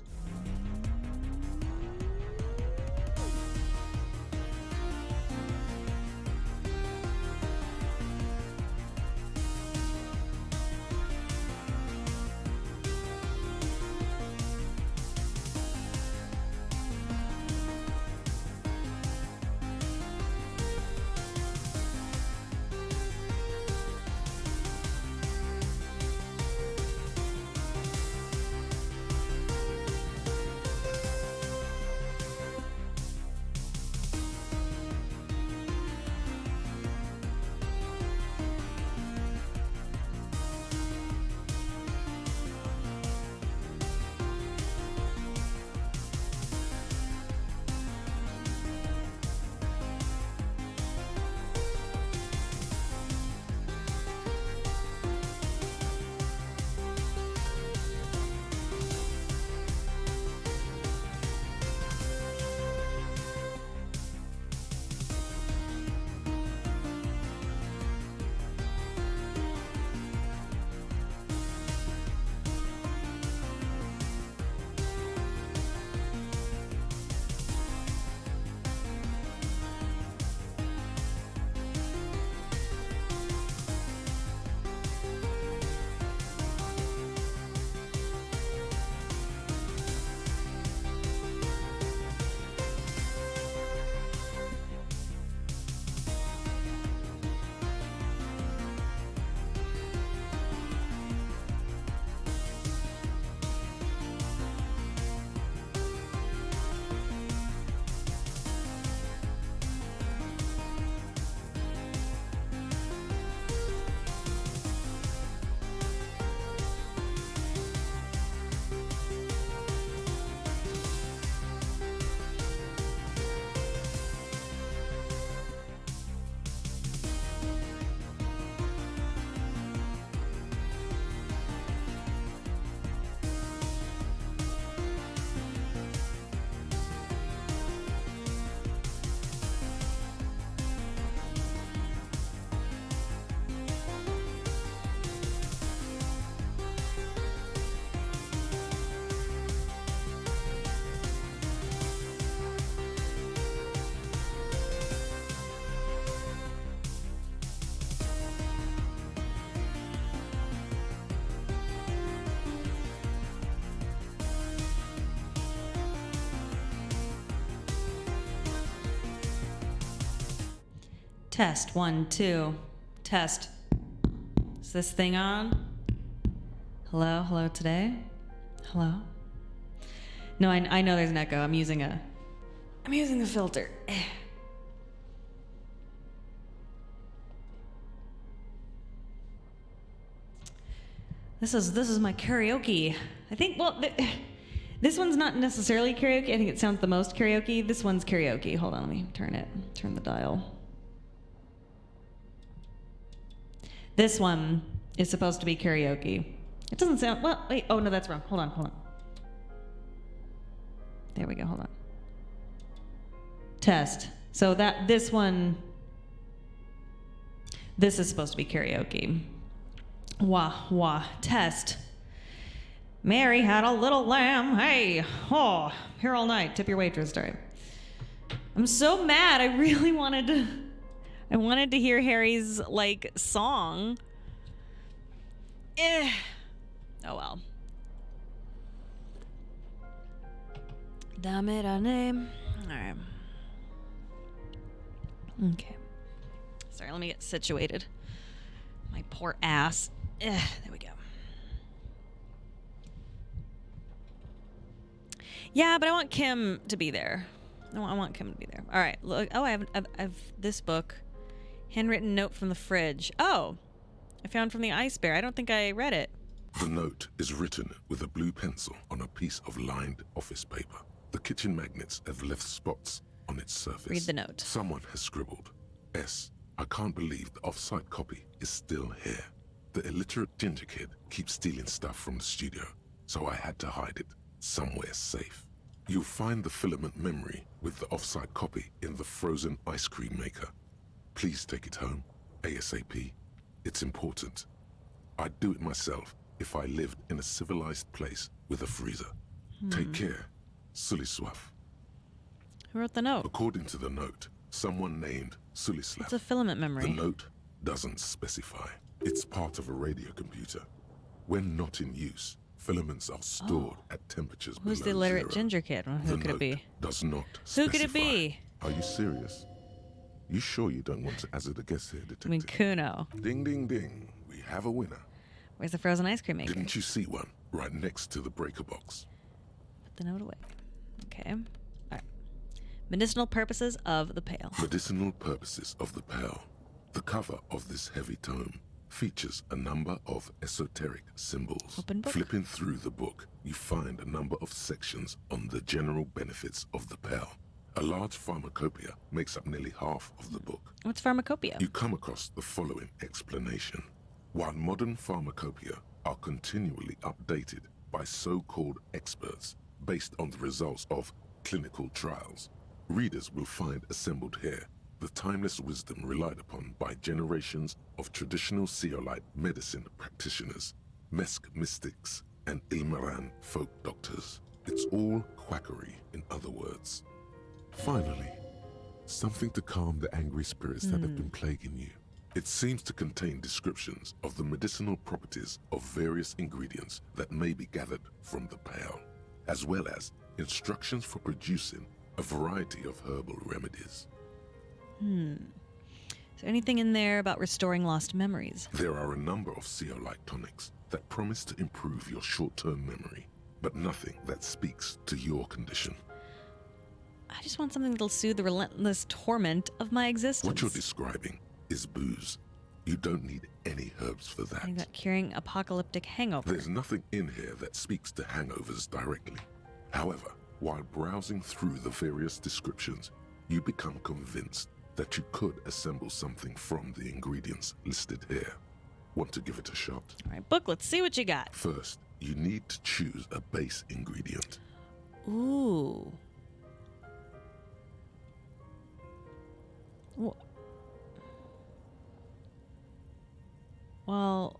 Test 1, 2. Test. Is this thing on? Hello? Hello today? Hello? No, I know there's an echo. I'm using a filter. This is my karaoke. I think, well, this one's not necessarily karaoke. I think it sounds the most karaoke. This one's karaoke. Hold on, let me turn the dial. This one is supposed to be karaoke. It doesn't sound, well, wait, oh no, that's wrong. Hold on. There we go, hold on. Test. So this is supposed to be karaoke. Wah. Test. Mary had a little lamb. Hey, here all night. Tip your waitress. Sorry. I'm so mad. I really wanted to hear Harry's like song. Oh well. Dame a name. All right. Okay. Sorry, let me get situated. My poor ass. There we go. Yeah, but I want Kim to be there. I want Kim to be there. All right. Look. Oh, I have this book. Handwritten note from the fridge. Oh, I found from the ice bear. I don't think I read it. The note is written with a blue pencil on a piece of lined office paper. The kitchen magnets have left spots on its surface. Read the note. Someone has scribbled, S. I can't believe the off-site copy is still here. The illiterate ginger kid keeps stealing stuff from the studio, so I had to hide it somewhere safe. You'll find the filament memory with the off-site copy in the frozen ice cream maker. Please take it home, ASAP. It's important. I'd do it myself if I lived in a civilized place with a freezer. Take care, Sulislav. Who wrote the note? According to the note, someone named Sulislav. It's a filament memory. The note doesn't specify. It's part of a radio computer. When not in use, filaments are stored at temperatures Who's below the illiterate zero. ginger kid? Well, who The could it be? note does not Who specify. could it be? Are you serious? You sure you don't want to hazard a guess here, detective? I mean, Kuno. Ding, ding, ding. We have a winner. Where's the frozen ice cream maker? Didn't you see one right next to the breaker box? Put the note away. Okay. All right. Medicinal purposes of the pail. Medicinal purposes of the pail. The cover of this heavy tome features a number of esoteric symbols. Open book. Flipping through the book, you find a number of sections on the general benefits of the pail. A large pharmacopoeia makes up nearly half of the book. What's pharmacopoeia? You come across the following explanation. While modern pharmacopoeia are continually updated by so-called experts based on the results of clinical trials, readers will find assembled here the timeless wisdom relied upon by generations of traditional Seolite medicine practitioners, Mesk mystics, and Ilmaran folk doctors. It's all quackery, in other words. Finally, something to calm the angry spirits that have been plaguing you. It seems to contain descriptions of the medicinal properties of various ingredients that may be gathered from the pail, as well as instructions for producing a variety of herbal remedies. Is there anything in there about restoring lost memories? There are a number of Seolite tonics that promise to improve your short-term memory, but nothing that speaks to your condition. I just want something that'll soothe the relentless torment of my existence. What you're describing is booze. You don't need any herbs for that. I got curing apocalyptic hangover. There's nothing in here that speaks to hangovers directly. However, while browsing through the various descriptions, you become convinced that you could assemble something from the ingredients listed here. Want to give it a shot? All right, book, let's see what you got. First, you need to choose a base ingredient. Ooh. Well,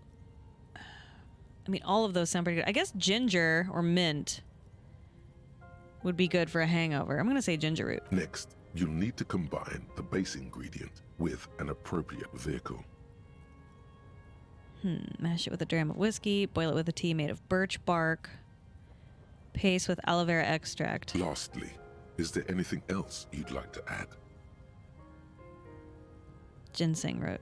I mean, all of those sound pretty good. I guess ginger or mint would be good for a hangover. I'm going to say ginger root. Next, you'll need to combine the base ingredient with an appropriate vehicle. Mash it with a dram of whiskey, boil it with a tea made of birch bark, paste with aloe vera extract. Lastly, is there anything else you'd like to add? Ginseng root.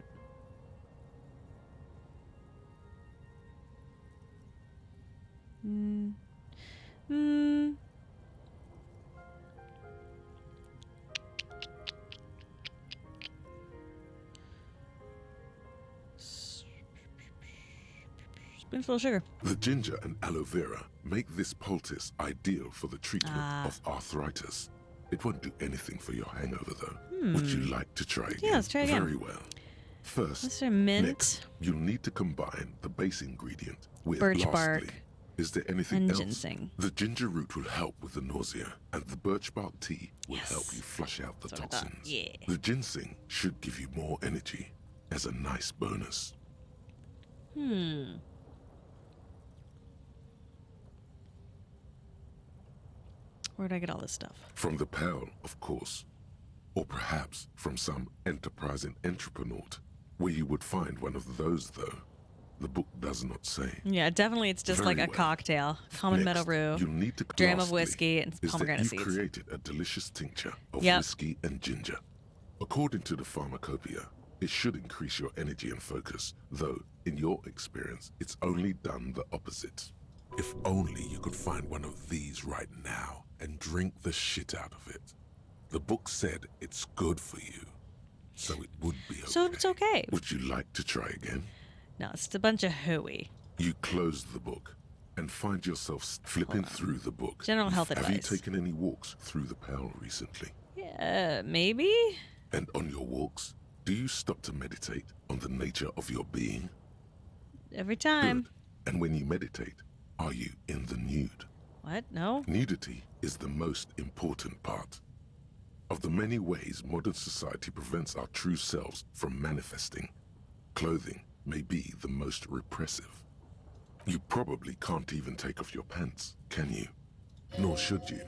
Spoonful of sugar. The ginger and aloe vera make this poultice ideal for the treatment of arthritis. It won't do anything for your hangover, though. Would you like to try again? Yeah, let's try again. Very well. First, Let's try mint. next, you'll need to combine the base ingredient with Birch lastly, bark is there anything and else? ginseng. The ginger root will help with the nausea, and the birch bark tea will help you flush out the That's what I thought. toxins. Yeah. The ginseng should give you more energy as a nice bonus. Where'd I get all this stuff? From the Pearl, of course. Or perhaps from some enterprising entrepreneur, where you would find one of those, though. The book does not say. Yeah, definitely it's just Very like a well. cocktail. Common meadow Next, brew, you'll need to dram of lastly, whiskey, and is that pomegranate you've seeds. created a delicious tincture of Yep. whiskey and ginger. According to the pharmacopoeia, it should increase your energy and focus, though, in your experience, it's only done the opposite. If only you could find one of these right now and drink the shit out of it. The book said it's good for you, so it would be okay. So it's okay. Would you like to try again? No, it's just a bunch of hooey. You close the book and find yourself flipping through the book. General health Have advice. you taken any walks through the Pearl recently? Yeah, maybe? And on your walks, do you stop to meditate on the nature of your being? Every time. Good. And when you meditate, are you in the nude? What? No? Nudity is the most important part. Of the many ways modern society prevents our true selves from manifesting, clothing may be the most repressive. You probably can't even take off your pants, can you? Nor should you.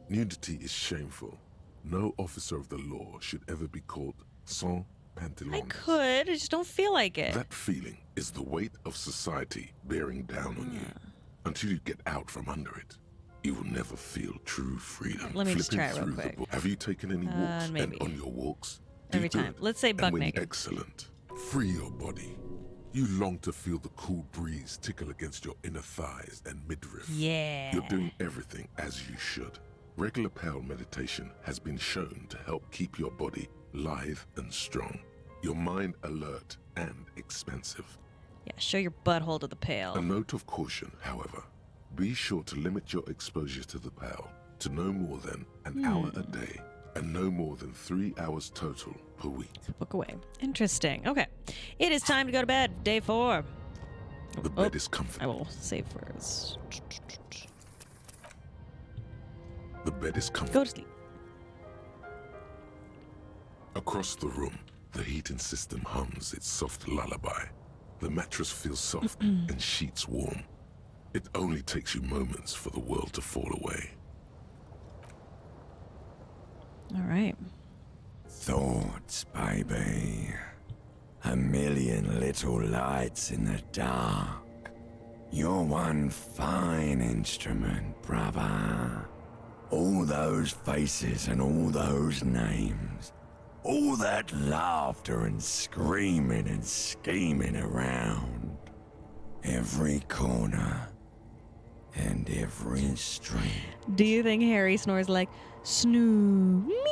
Nudity is shameful. No officer of the law should ever be called sans pantalons. I could, I just don't feel like it. That feeling is the weight of society bearing down on you. Until you get out from under it, you will never feel true freedom. Let me just Flipping try it real through the quick. book. Have you taken any walks? maybe. And on your walks, Every do time. good. Let's say And bug when naked. excellent. Free your body. You long to feel the cool breeze tickle against your inner thighs and midriff. Yeah. You're doing everything as you should. Regular Pearl meditation has been shown to help keep your body lithe and strong, your mind alert and expansive. Yeah, show your butthole to the A pail. note of caution, however. Be sure to limit your exposure to the Pearl to no more than an hour a day and no more than 3 hours total per week. Book away. Interesting. Okay. It is time to go to bed. Day 4. The bed is comfortable. I will save first. The bed is comfortable. Go to sleep. Across the room, the heating system hums its soft lullaby. The mattress feels soft and sheets warm. It only takes you moments for the world to fall away. All right. Thoughts, baby. A million little lights in the dark. You're one fine instrument, brother. All those faces and all those names. All that laughter and screaming and scheming around. Every corner and every street. Do you think Harry snores like snoo? Me.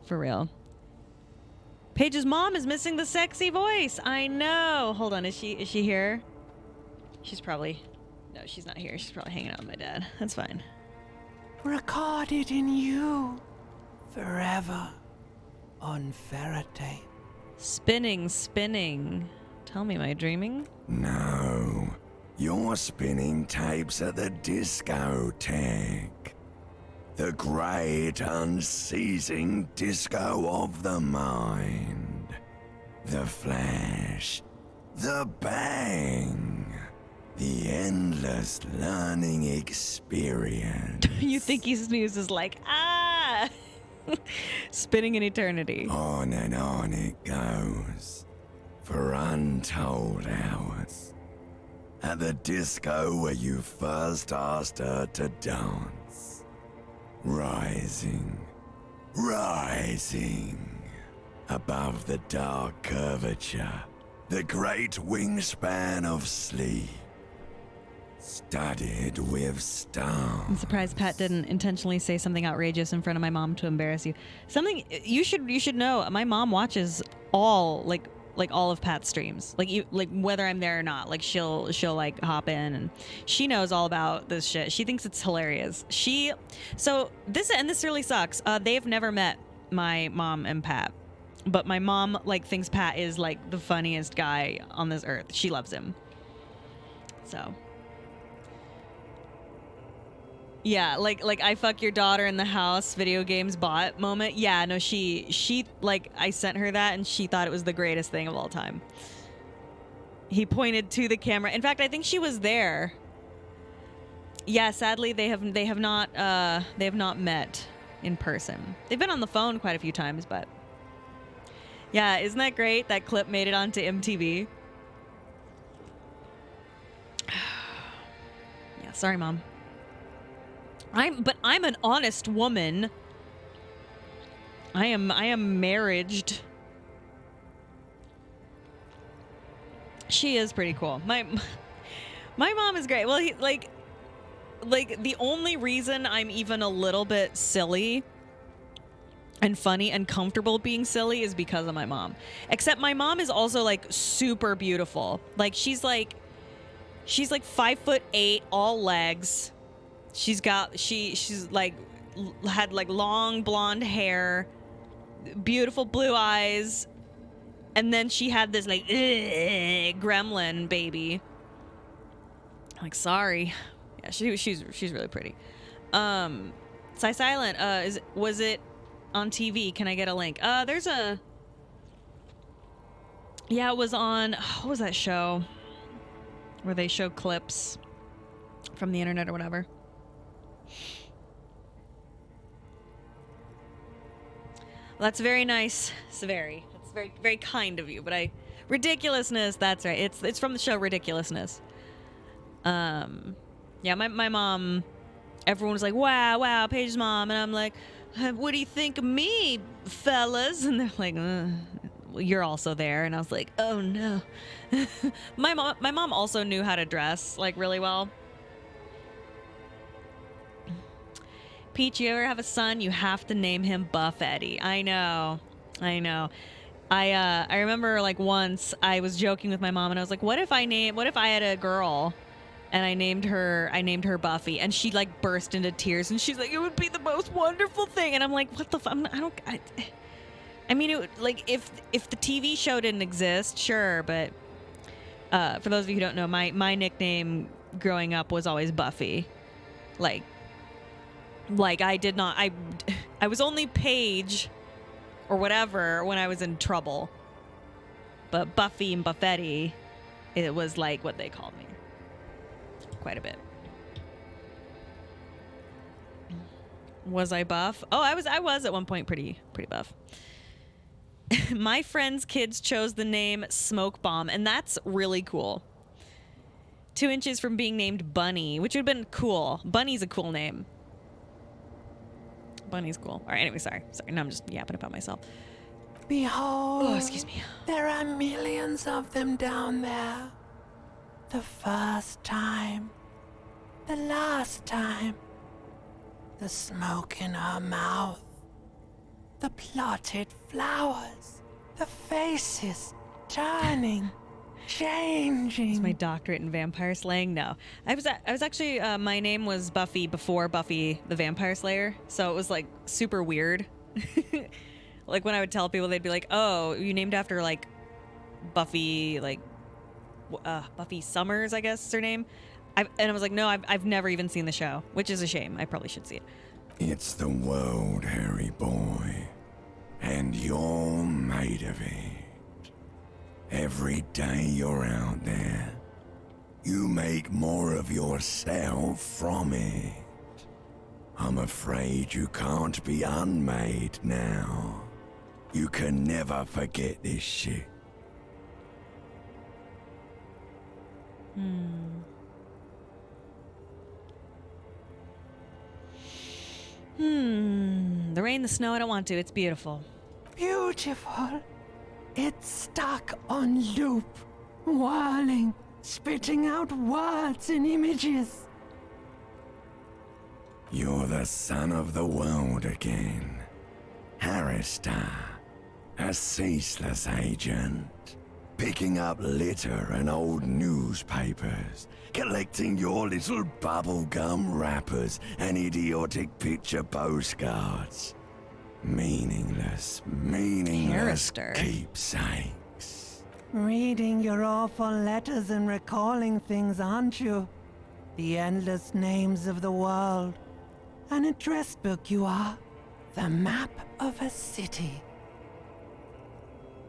For real. Paige's mom is missing the sexy voice. I know. Hold on. Is she here? She's probably... No, she's not here. She's probably hanging out with my dad. That's fine. Recorded in you forever on ferrotape. Spinning. Tell me, am I dreaming? No, you're spinning tapes at the discotheque. The great unceasing disco of the mind. The flash. The bang. The endless learning experience. You think he snoozes like, ah! Spinning in eternity. On and on it goes. For untold hours. At the disco where you first asked her to dance. Rising. above the dark curvature, the great wingspan of sleep, studded with stars. I'm surprised Pat didn't intentionally say something outrageous in front of my mom to embarrass you. Something you should know. My mom watches all like all of Pat's streams, like whether I'm there or not. Like she'll like hop in, and she knows all about this shit. She thinks it's hilarious. This really sucks. They've never met my mom and Pat, but my mom like thinks Pat is like the funniest guy on this earth. She loves him. So. Yeah, like I fuck your daughter in the house video games bot moment. Yeah, no, she like I sent her that and she thought it was the greatest thing of all time. He pointed to the camera. In fact, I think she was there. Yeah, sadly they have not met in person. They've been on the phone quite a few times, but yeah, isn't that great? That clip made it onto MTV. Yeah, sorry, Mom. I'm an honest woman. I am married. She is pretty cool. My mom is great. Well, like the only reason I'm even a little bit silly and funny and comfortable being silly is because of my mom. Except my mom is also like super beautiful. Like she's like 5'8", all legs. She's like had like long blonde hair, beautiful blue eyes, and then she had this like gremlin baby. Like, sorry. Yeah, she's really pretty. Psy Silent, was it on TV? Can I get a link? Yeah, it was on, what was that show where they show clips from the internet or whatever? Well, that's very nice, Severi. That's very, very kind of you. But ridiculousness. That's right. It's from the show Ridiculousness. Yeah, my mom. Everyone was like, "Wow, Paige's mom," and I'm like, "What do you think of me, fellas?" And they're like, well, "You're also there." And I was like, "Oh no." My mom also knew how to dress like really well. Peach, you ever have a son, you have to name him Buff Eddie. I know. I remember like once I was joking with my mom and I was like, what if I had a girl and I named her Buffy, and she like burst into tears and she's like, it would be the most wonderful thing. And I'm like, what the fuck? I mean, it would, like if the TV show didn't exist, sure, but for those of you who don't know, my nickname growing up was always Buffy. Like I was only Paige or whatever when I was in trouble. But Buffy and Buffetti, it was like what they called me. Quite a bit. Was I buff? Oh, I was at one point pretty buff. My friend's kids chose the name Smoke Bomb, and that's really cool. 2 inches from being named Bunny, which would have been cool. Bunny's a cool name. Bunny's cool. All right, anyway, sorry. Now I'm just yapping about myself. Behold. Oh, excuse me. There are millions of them down there. The first time. The last time. The smoke in her mouth. The plotted flowers. The faces turning. Changing. Is my doctorate in vampire slaying? No. I was actually, my name was Buffy before Buffy the Vampire Slayer, so it was like super weird. Like when I would tell people, they'd be like, oh, you named after like Buffy, like Buffy Summers, I guess is her name. And I was like, no, I've never even seen the show, which is a shame. I probably should see it. It's the world, Harry boy, and you're made of it. Every day you're out there, you make more of yourself from it. I'm afraid you can't be unmade now. You can never forget this shit. The rain, the snow, I don't want to. It's beautiful. beautiful. It's stuck on loop, whirling, spitting out words and images. You're the son of the world again. Harristar, a ceaseless agent. Picking up litter and old newspapers, collecting your little bubblegum wrappers and idiotic picture postcards. Meaningless Harristar. keepsakes. Reading your awful letters and recalling things, aren't you? The endless names of the world. An address book you are. The map of a city.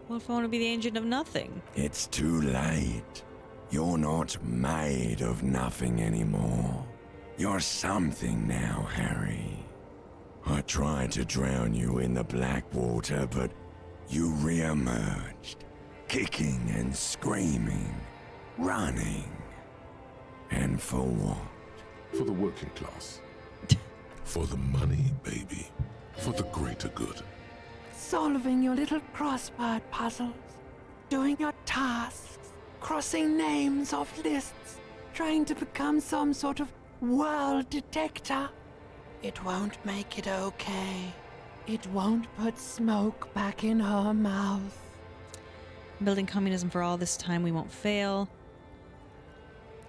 What if I want to be the agent of nothing? It's too late. You're not made of nothing anymore. You're something now, Harry. I tried to drown you in the black water, but you re-emerged, kicking and screaming, running. And for what? For the working class. For the money, baby. For the greater good. Solving your little crossword puzzles. Doing your tasks. Crossing names off lists. Trying to become some sort of world detector. It won't make it okay. It won't put smoke back in her mouth. Building communism for all this time, we won't fail.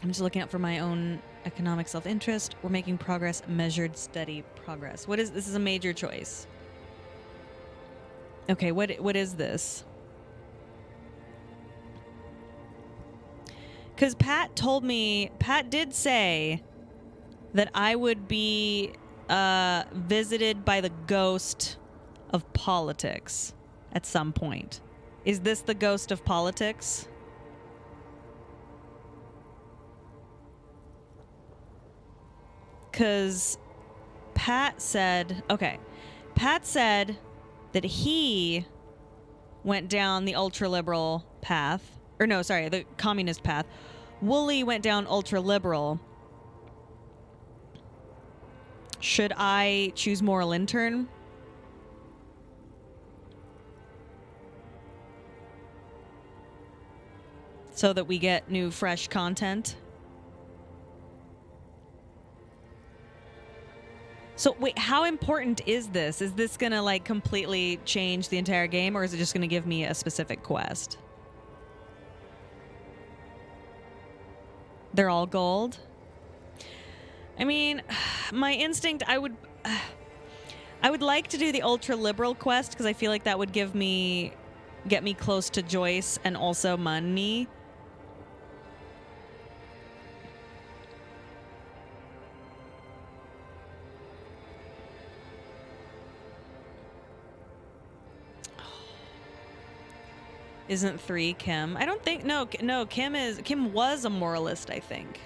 I'm just looking out for my own economic self-interest. We're making progress, measured, steady progress. This is a major choice. Okay, what is this? Because Pat did say that I would be visited by the ghost of politics at some point. Is this the ghost of politics? Because Pat said that he went down the ultra-liberal path. Or no, sorry, the communist path. Wooly went down ultra-liberal. Should I choose moral intern? So that we get new, fresh content? So wait, how important is this? Is this gonna like completely change the entire game, or is it just gonna give me a specific quest? They're all gold? I mean, my instinct, I would like to do the ultra liberal quest because I feel like that would get me close to Joyce and also money. Isn't 3 Kim? I don't think no, Kim was a moralist, I think.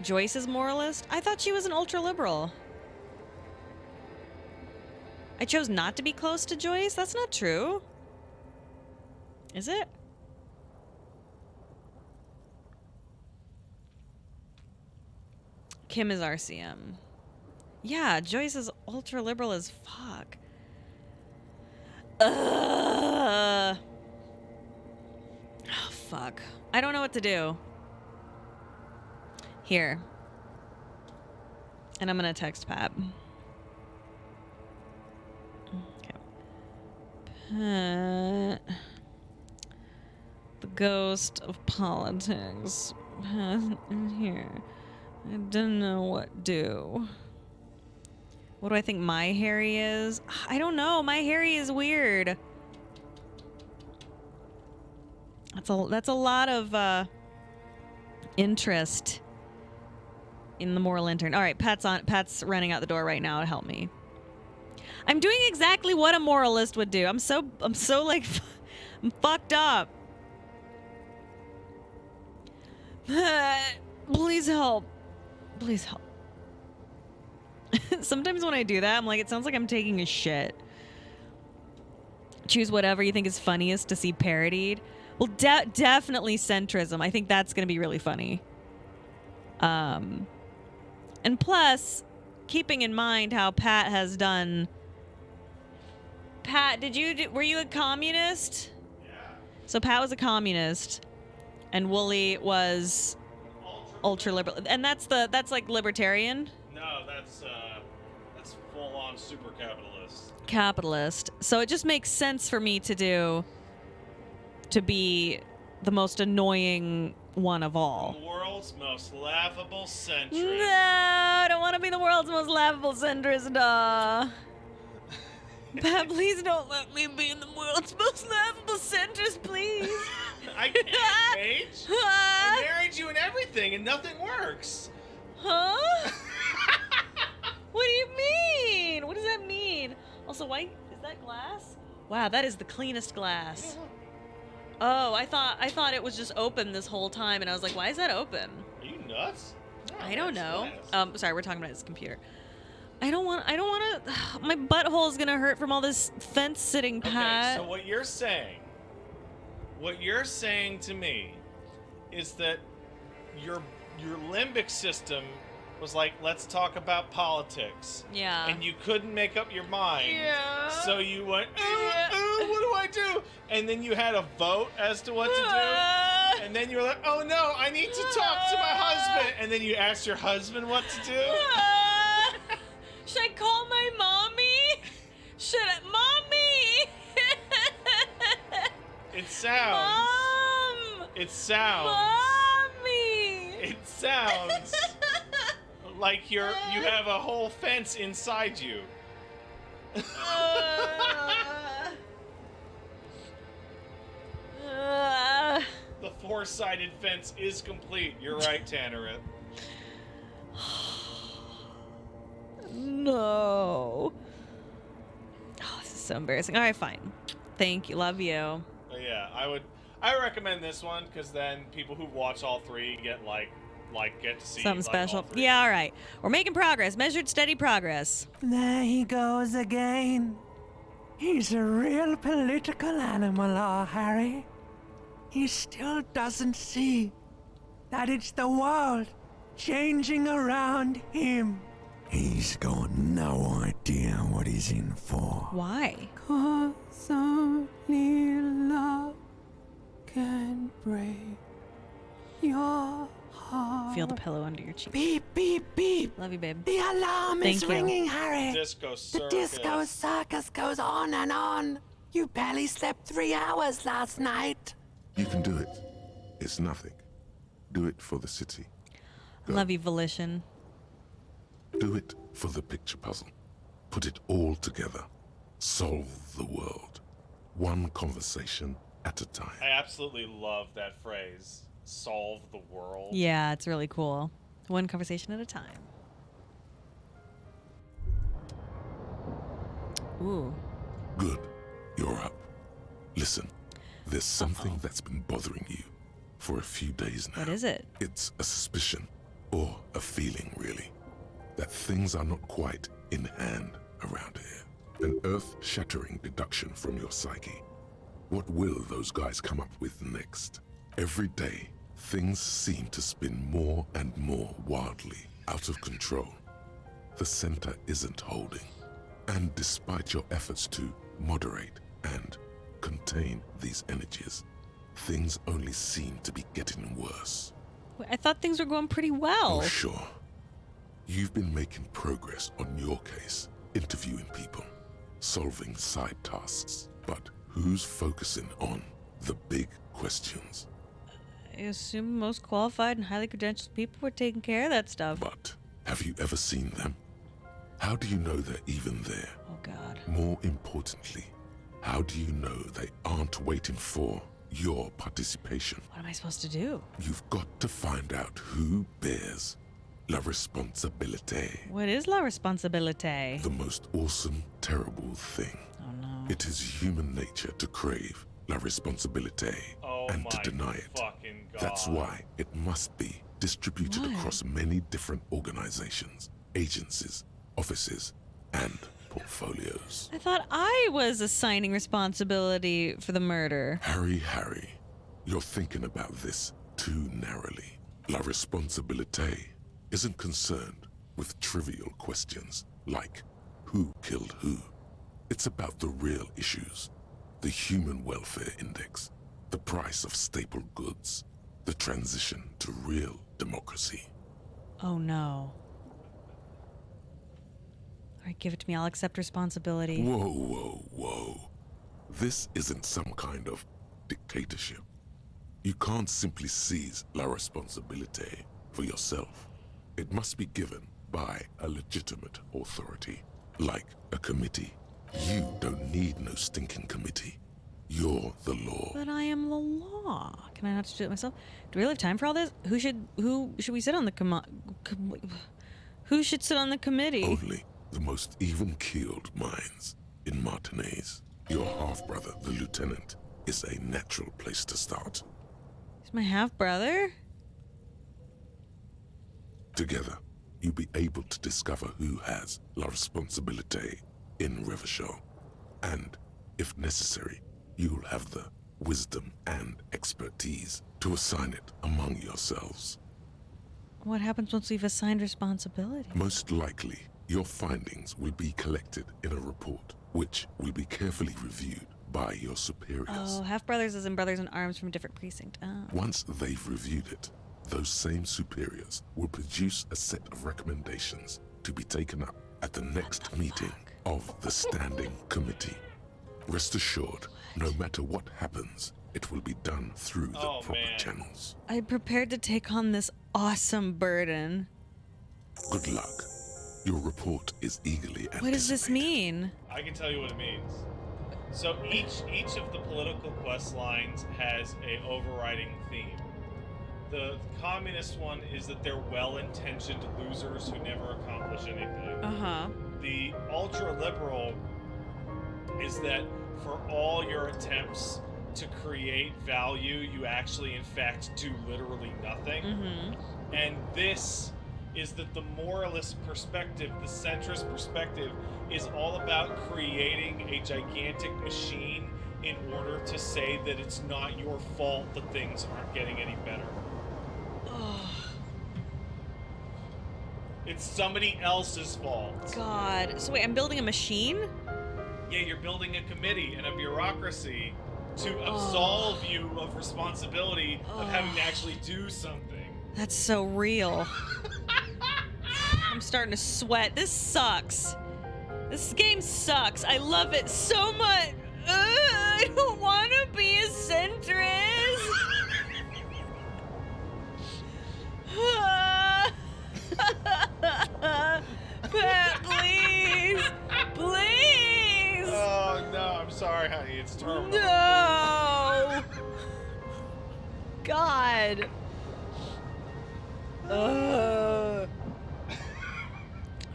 Joyce is moralist? I thought she was an ultra liberal. I chose not to be close to Joyce? That's not true. Is it? Kim is RCM. Yeah, Joyce is ultra liberal as fuck. Oh, fuck. I don't know what to do. Here. And I'm gonna text Pat. Okay. Pat. The ghost of politics. Pat in here. I don't know what to do. What do I think my Harry is? I don't know. My Harry is weird. That's a lot of interest in the moral intern. All right, Pat's running out the door right now to help me. I'm doing exactly what a moralist would do. I'm so like I'm fucked up. Please help. Please help. Sometimes when I do that, I'm like, it sounds like I'm taking a shit. Choose whatever you think is funniest to see parodied. Well, definitely centrism. I think that's going to be really funny. And plus, keeping in mind how Pat has done. Pat, were you a communist? Yeah. So Pat was a communist, and Wooly was ultra liberal, and that's like libertarian. No, that's full on super capitalist. Capitalist. So it just makes sense for me to be the most annoying one of all. The world's most laughable centrist. No, I don't want to be the world's most laughable centrist. Pat, please don't let me be in the world's most laughable centrist, please. I can't, Paige. I married you and everything, and nothing works. Huh? What do you mean? What does that mean? Also, why is that glass? Wow, that is the cleanest glass. Oh, I thought it was just open this whole time, and I was like, why is that open? Are you nuts? No, I don't know. glass. Sorry, we're talking about his computer. I don't want to. My butthole is gonna hurt from all this fence sitting, Pat. Okay, so what you're saying to me is that your limbic system was like, let's talk about politics. Yeah. And you couldn't make up your mind. Yeah. So you went, what do I do? And then you had a vote as to what to do. And then you were like, oh no, I need to talk to my husband. And then you asked your husband what to do. Should I call my mommy? Mommy? It sounds. Mom! It sounds. Mommy! It sounds like you have a whole fence inside you. The four-sided fence is complete. You're right, Tannerith. No. Oh, this is so embarrassing. All right, fine. Thank you. Love you. But yeah, I recommend this one because then people who watch all three get get to see Something like, special. all three. Yeah, all right. We're making progress. Measured, steady progress. There he goes again. He's a real political animal, our Harry. He still doesn't see that it's the world changing around him. He's got no idea what he's in for. Why? 'Cause only love can break your heart. Feel the pillow under your cheek. Beep, beep, beep. Love you, babe. The alarm Thank is you. ringing, Harry. Disco The circus. disco circus goes on and on. You barely slept 3 hours last night. You can do it. It's nothing. Do it for the city. Love you, Volition. Do it for the picture puzzle. Put it all together. Solve the world. One conversation at a time. I absolutely love that phrase. Solve the world. Yeah, it's really cool. One conversation at a time. Ooh. Good. You're up. Listen, there's something that's been bothering you for a few days now. What is it? It's a suspicion, or a feeling really, that things are not quite in hand around here. An earth-shattering deduction from your psyche. What will those guys come up with next? Every day, things seem to spin more and more wildly, out of control. The center isn't holding. And despite your efforts to moderate and contain these energies, things only seem to be getting worse. I thought things were going pretty well. Oh, sure. You've been making progress on your case, interviewing people, solving side tasks. But who's focusing on the big questions? I assume most qualified and highly credentialed people were taking care of that stuff. But have you ever seen them? How do you know they're even there? Oh, God. More importantly, how do you know they aren't waiting for your participation? What am I supposed to do? You've got to find out who bears la responsabilité. What is la responsabilité? The most awesome, terrible thing. Oh, no. It is human nature to crave la responsabilité and to deny it. Fucking God. That's why it must be distributed across many different organizations, agencies, offices, and portfolios. I thought I was assigning responsibility for the murder. Harry, you're thinking about this too narrowly. La responsabilité isn't concerned with trivial questions like who killed who. It's about the real issues, the Human Welfare Index, the price of staple goods, the transition to real democracy. Oh no. All right, give it to me. I'll accept responsibility. Whoa, whoa, whoa. This isn't some kind of dictatorship. You can't simply seize la responsabilité for yourself. It must be given by a legitimate authority, like a committee. You don't need no stinking committee. You're the law. But I am the law. Can I not just do it myself? Do we really have time for all this? Who should we sit on the who should sit on the committee? Only the most even-keeled minds in Martinez. Your half-brother, the lieutenant, is a natural place to start. He's my half-brother? Together, you'll be able to discover who has la responsabilité in Revachol. And, if necessary, you'll have the wisdom and expertise to assign it among yourselves. What happens once we've assigned responsibility? Most likely, your findings will be collected in a report, which will be carefully reviewed by your superiors. Oh, half-brothers as in brothers in arms from a different precinct. Oh. Once they've reviewed it, those same superiors will produce a set of recommendations to be taken up at the next meeting of the Standing Committee. Rest assured, no matter what happens, it will be done through the proper channels. I'm prepared to take on this awesome burden. Good luck. Your report is eagerly anticipated. What does this mean? I can tell you what it means. So each of the political quest lines has a overriding theme. The communist one is that they're well-intentioned losers who never accomplish anything. Uh-huh. The ultra-liberal is that for all your attempts to create value, you actually, in fact, do literally nothing. Mm-hmm. And this is that the moralist perspective, the centrist perspective, is all about creating a gigantic machine in order to say that it's not your fault that things aren't getting any better. It's somebody else's fault. God. So wait, I'm building a machine? Yeah, you're building a committee and a bureaucracy to absolve you of responsibility of having to actually do something. That's so real. I'm starting to sweat. This sucks. This game sucks. I love it so much. I don't want to be a centrist. Pat, please. Please. Oh, no. I'm sorry, honey. It's terminal. No. God. All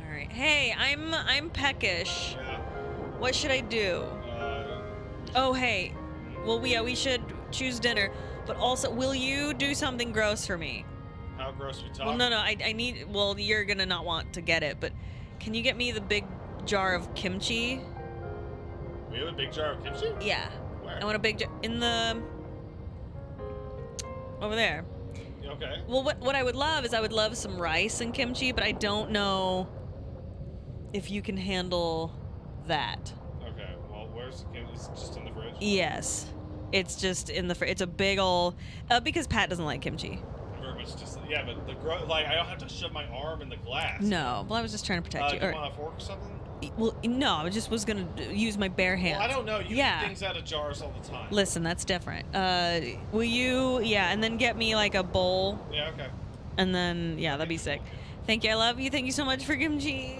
right. Hey, I'm peckish. Yeah. What should I do? Oh, hey. Well, we should choose dinner, but also, will you do something gross for me? How gross we talk? Well, no. I need. Well, you're gonna not want to get it, but can you get me the big jar of kimchi? We have a big jar of kimchi? Yeah. Where? I want a big jar in the over there. Okay. Well, what I would love is I would love some rice and kimchi, but I don't know if you can handle that. Okay. Well, where's the kimchi? It's just in the fridge? Yes. It's just in the fridge. It's a big ol' because Pat doesn't like kimchi. Very much just, yeah, but I don't have to shove my arm in the glass. No. Well, I was just trying to protect you. Do you want a fork or something? Well, no, I just was gonna use my bare hands. Well, I don't know. You yeah. eat things out of jars all the time. Listen, that's different. Will you? Yeah, and then get me like a bowl. Yeah. Okay. And then yeah, that'd be sick. Thank you. I love you. Thank you so much for kimchi.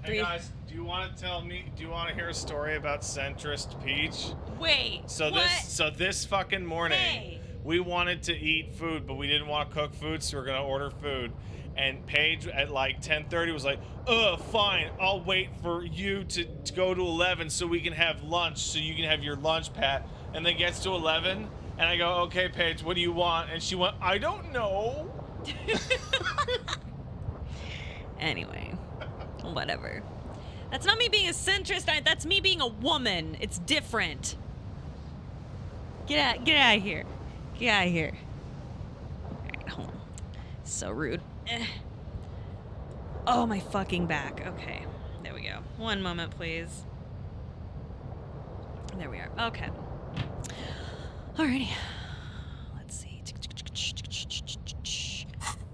Hey guys, do you want to tell me? Do you want to hear a story about centrist Peach? Wait. So this fucking morning, we wanted to eat food, but we didn't want to cook food, so we're gonna order food. And Paige at like 10:30 was like, fine, I'll wait for you to go to 11 so we can have lunch, so you can have your lunch, Pat. And then gets to 11, and I go, okay, Paige, what do you want? And she went, I don't know. Anyway, whatever. That's not me being a centrist. That's me being a woman. It's different. Get out of here. Get out of here. All right, hold on. So rude. Oh, my fucking back. Okay. There we go. One moment, please. There we are. Okay. Alrighty. Let's see.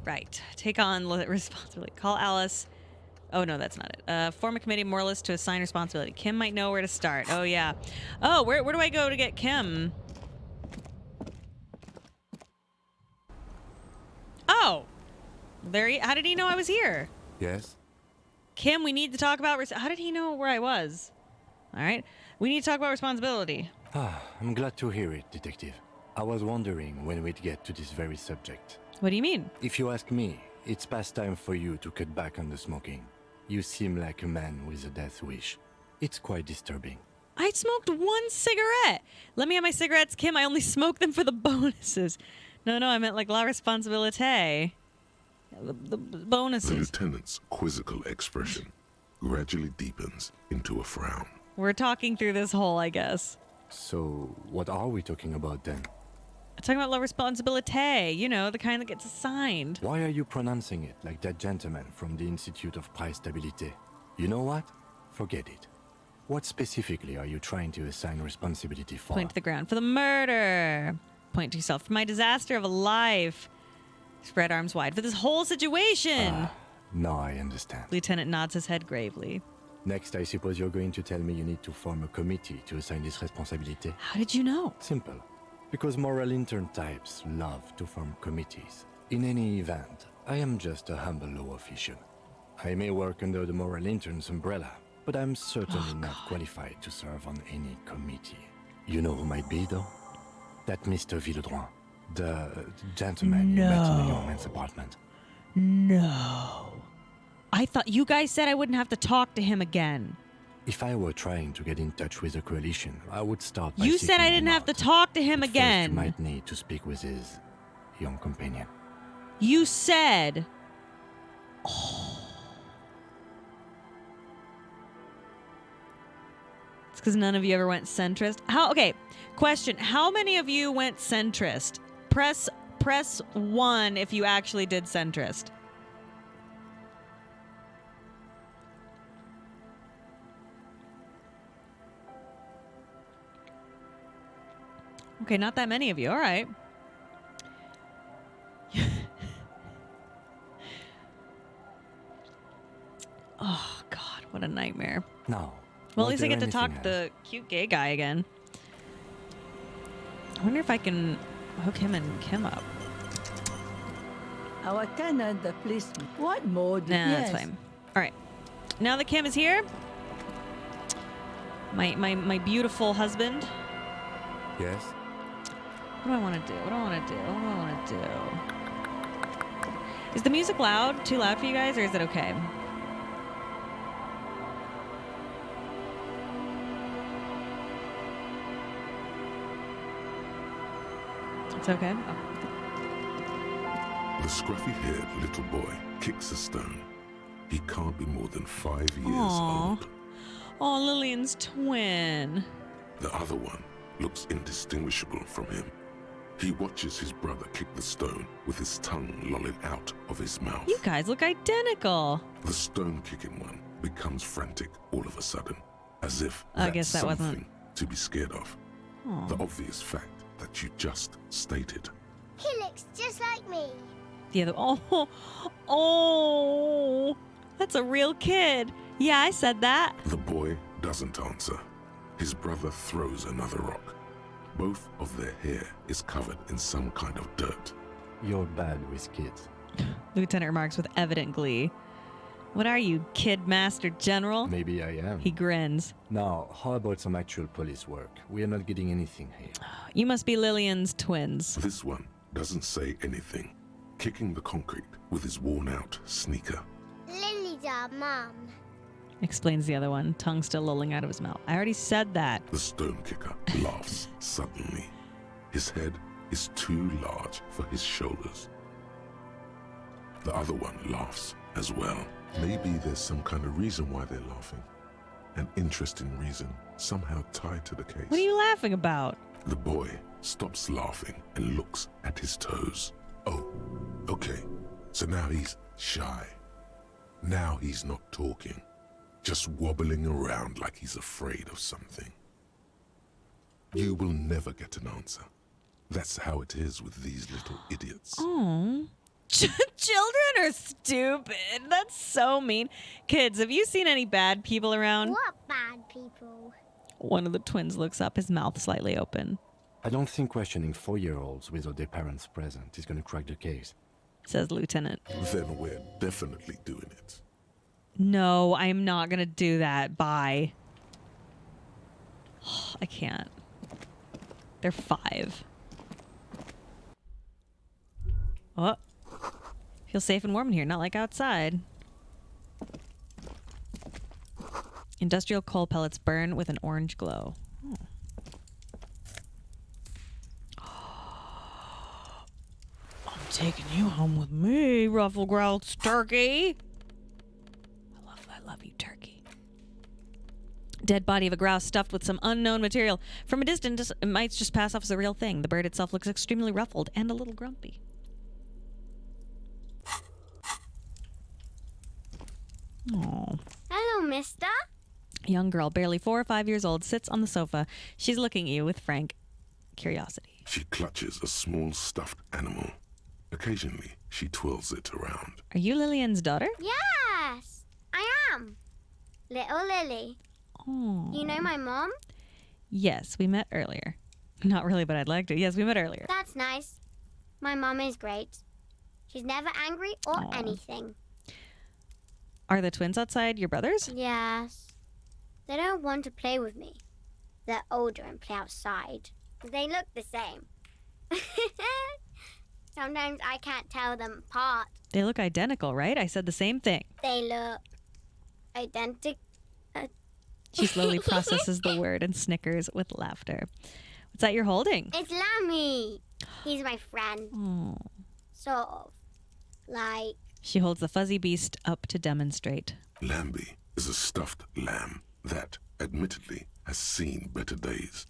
Right. Take on responsibility. Call Alice. Oh, no, that's not it. Form a committee more list to assign responsibility. Kim might know where to start. Oh, yeah. Oh, where do I go to get Kim? Oh. How did he know I was here? Yes? Kim, we need to talk about... How did he know where I was? All right. We need to talk about responsibility. I'm glad to hear it, Detective. I was wondering when we'd get to this very subject. What do you mean? If you ask me, it's past time for you to cut back on the smoking. You seem like a man with a death wish. It's quite disturbing. I smoked one cigarette. Let me have my cigarettes, Kim. I only smoke them for the bonuses. No, I meant like la responsabilité. The bonuses. The lieutenant's quizzical expression gradually deepens into a frown. We're talking through this hole, I guess. So, what are we talking about then? I'm talking about la responsabilité. You know, the kind that gets assigned. Why are you pronouncing it like that gentleman from the Institute of Price Stabilité? You know what? Forget it. What specifically are you trying to assign responsibility for? Point to the ground for the murder. Point to yourself for my disaster of a life. Spread arms wide for this whole situation. Now I understand. Lieutenant nods his head gravely. Next, I suppose you're going to tell me you need to form a committee to assign this responsibility. How did you know? Simple. Because moral intern types love to form committees. In any event, I am just a humble law official. I may work under the moral intern's umbrella, but I'm certainly not qualified to serve on any committee. You know who might be, though? That Mr. Villodroit, the gentleman you met in the young man's apartment. No. I thought you guys said I wouldn't have to talk to him again. If I were trying to get in touch with the coalition, I would start by You said I didn't have to talk to him again. First, you might need to speak with his young companion. You said... Oh. It's because none of you ever went centrist. Okay, question. How many of you went centrist? Press 1 if you actually did centrist. Okay, not that many of you. All right. Oh, God. What a nightmare. No. Well, at least I get to talk to the cute gay guy again. I wonder if I can hook him and Kim up. Our tenant, the policeman. What more? Nah, that's fine. All right. Now that Kim is here, my beautiful husband. Yes? What do I want to do? What do I want to do? What do I want to do? Is the music loud? Too loud for you guys, or is it okay? It's okay? Oh. The scruffy-haired little boy kicks a stone. He can't be more than 5 years old. Oh, Lillian's twin. The other one looks indistinguishable from him. He watches his brother kick the stone with his tongue lolling out of his mouth. You guys look identical. The stone-kicking one becomes frantic all of a sudden, as if I guess that something wasn't to be scared of. Aww. The obvious fact that you just stated. He looks just like me. The other... Oh, that's a real kid. Yeah, I said that. The boy doesn't answer. His brother throws another rock. Both of their hair is covered in some kind of dirt. You're bad with kids. Lieutenant remarks with evident glee. What are you, Kid Master General? Maybe I am. He grins. Now, how about some actual police work? We are not getting anything here. You must be Lillian's twins. This one doesn't say anything, kicking the concrete with his worn-out sneaker. Lily's our mum. Explains the other one, tongue still lolling out of his mouth. I already said that. The stone kicker laughs suddenly. His head is too large for his shoulders. The other one laughs as well. Maybe there's some kind of reason why they're laughing. An interesting reason, somehow tied to the case. What are you laughing about? The boy stops laughing and looks at his toes. Oh, okay. So now he's shy. Now he's not talking, just wobbling around like he's afraid of something. You will never get an answer. That's how it is with these little idiots. Oh. Children are stupid. That's so mean. Kids, have you seen any bad people around? What bad people? One of the twins looks up, his mouth slightly open. I don't think questioning 4-year-olds without their parents present is going to crack the case, says Lieutenant. Then we're definitely doing it. No, I am not going to do that. Bye. I can't. They're 5. Oh. Feel safe and warm in here, not like outside. Industrial coal pellets burn with an orange glow. Oh. I'm taking you home with me, ruffle grouse turkey. I love you, turkey. Dead body of a grouse stuffed with some unknown material. From a distance, it might just pass off as a real thing. The bird itself looks extremely ruffled and a little grumpy. Aww. Hello, mister. Young girl, barely 4 or 5 years old, sits on the sofa. She's looking at you with frank curiosity. She clutches a small stuffed animal. Occasionally, she twirls it around. Are you Lillian's daughter? Yes, I am. Little Lily. Oh. You know my mom? Yes, we met earlier. Not really, but I'd like to. Yes, we met earlier. That's nice. My mom is great. She's never angry or anything. Are the twins outside your brothers? Yes. They don't want to play with me. They're older and play outside. They look the same. Sometimes I can't tell them apart. They look identical, right? I said the same thing. They look identical. She slowly processes the word and snickers with laughter. What's that you're holding? It's Lammy. He's my friend. Oh. Sort of. Like... She holds the fuzzy beast up to demonstrate. Lambie is a stuffed lamb that, admittedly, has seen better days.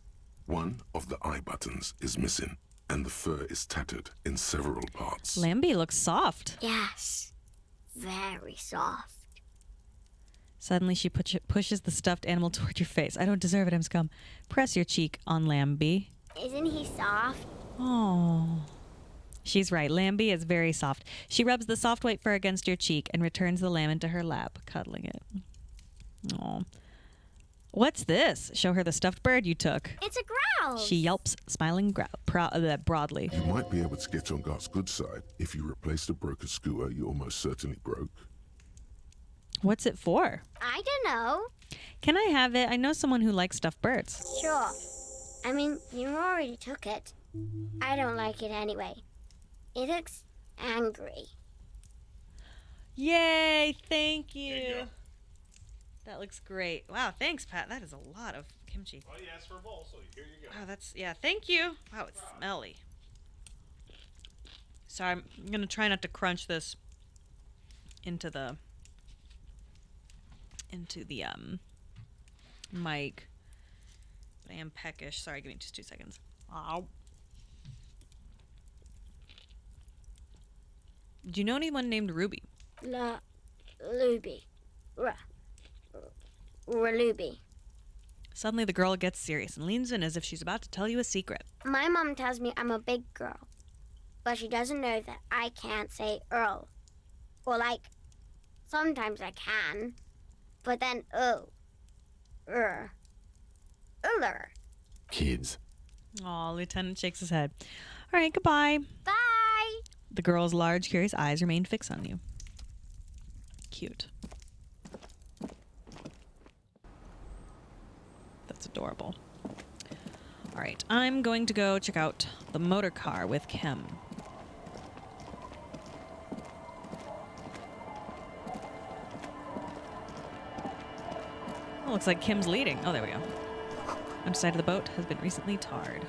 One of the eye buttons is missing, and the fur is tattered in several parts. Lambie looks soft. Yes. Very soft. Suddenly, she pushes the stuffed animal toward your face. I don't deserve it, I'm scum. Press your cheek on Lambie. Isn't he soft? Oh. She's right. Lambie is very soft. She rubs the soft white fur against your cheek and returns the lamb into her lap, cuddling it. Oh. What's this? Show her the stuffed bird you took. It's a grouse. She yelps, smiling broadly. You might be able to get on Garth's good side if you replace the broken scooter you almost certainly broke. What's it for? I don't know. Can I have it? I know someone who likes stuffed birds. Sure. I mean, you already took it. I don't like it anyway. It looks angry. Yay, thank you. That looks great. Wow, thanks, Pat. That is a lot of kimchi. Well, you asked for a bowl, so here you go. Wow, thank you. Wow, it's smelly. Sorry, I'm going to try not to crunch this into the mic. But I am peckish. Sorry, give me just 2 seconds. Ow. Do you know anyone named Ruby? Ruby. Ruby. Suddenly the girl gets serious and leans in as if she's about to tell you a secret. My mom tells me I'm a big girl, but she doesn't know that I can't say Earl. Or sometimes I can, but then Uller. Kids. Aw, Lieutenant shakes his head. All right, goodbye. Bye. The girl's large, curious eyes remain fixed on you. Cute. That's adorable. All right, I'm going to go check out the motor car with Kim. Oh, looks like Kim's leading. Oh, there we go. Underside of the boat has been recently tarred.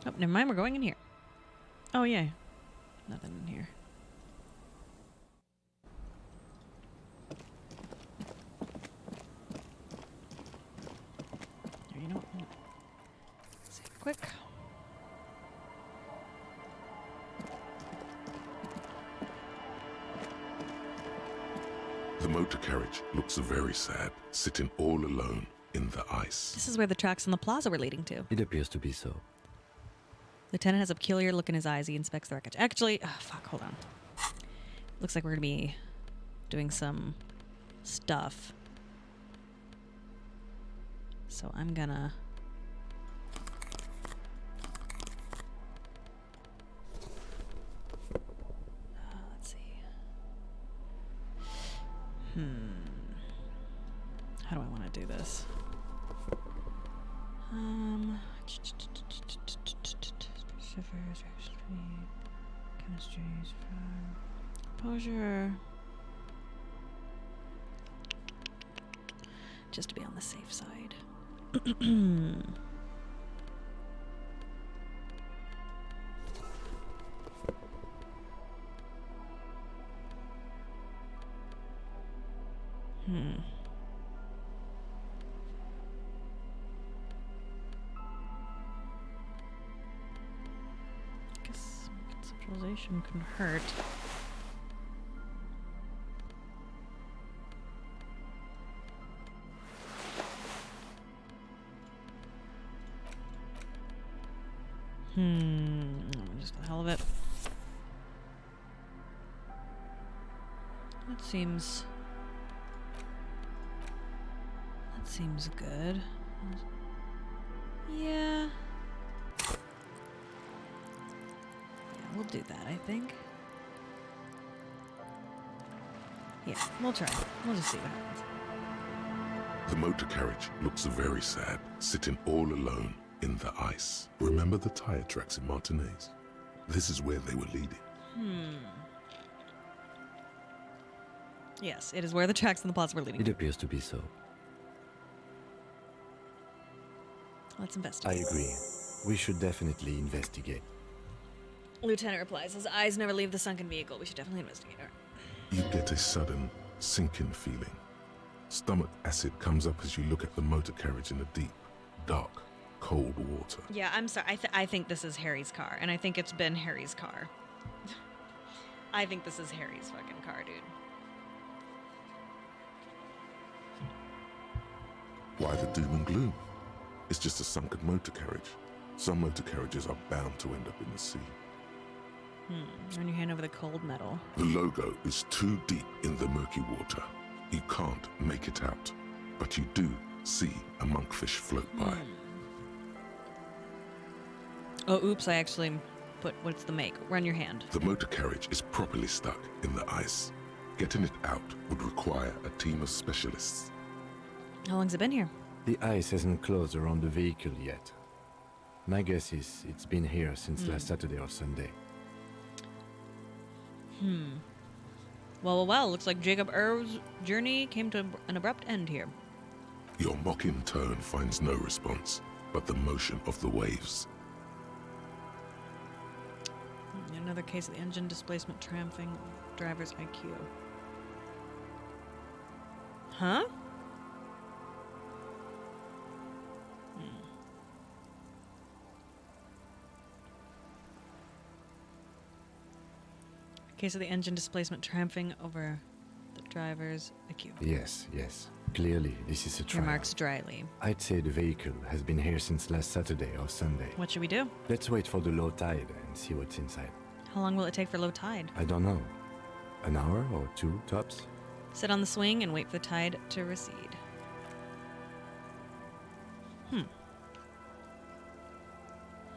Oh, never mind. We're going in here. Oh, yeah. Nothing in here. The motor carriage looks very sad, sitting all alone in the ice. This is where the tracks on the plaza were leading to. It appears to be so. Lieutenant has a peculiar look in his eyes. He inspects the wreckage. Actually, hold on. Looks like we're gonna be doing some stuff. So I'm gonna... let's see. How do I want to do this? Chemistry, composure. Just to be on the safe side. Guess conceptualization can hurt. Just for the hell of it. That seems good. Yeah. We'll do that, I think. Yeah, we'll try. We'll just see what happens. The motor carriage looks very sad, sitting all alone in the ice. Remember the tire tracks in Martinez? This is where they were leading. Yes, it is where the tracks and the plots were leading. It appears to be so. Let's investigate. I agree. We should definitely investigate. Lieutenant replies, his eyes never leave the sunken vehicle. We should definitely investigate her. You get a sudden sinking feeling. Stomach acid comes up as you look at the motor carriage in the deep, dark, cold water. Yeah, I'm sorry. I think this is Harry's car, and I think it's been Harry's car. I think this is Harry's fucking car, dude. Why the doom and gloom? It's just a sunken motor carriage. Some motor carriages are bound to end up in the sea. Run your hand over the cold metal. The logo is too deep in the murky water. You can't make it out, but you do see a monkfish float by. Oh, oops, I actually put, what's the make? Run your hand. The motor carriage is properly stuck in the ice. Getting it out would require a team of specialists. How long's it been here? The ice hasn't closed around the vehicle yet. My guess is it's been here since last Saturday or Sunday. Well, looks like Jacob Earl's journey came to an abrupt end here. Your mocking tone finds no response, but the motion of the waves. Another case of the engine displacement triumphing driver's IQ. Huh? Case of the engine displacement triumphing over the driver's IQ. Yes. Clearly, this is a trial. Remarks dryly. I'd say the vehicle has been here since last Saturday or Sunday. What should we do? Let's wait for the low tide and see what's inside. How long will it take for low tide? I don't know. An hour or two, tops? Sit on the swing and wait for the tide to recede.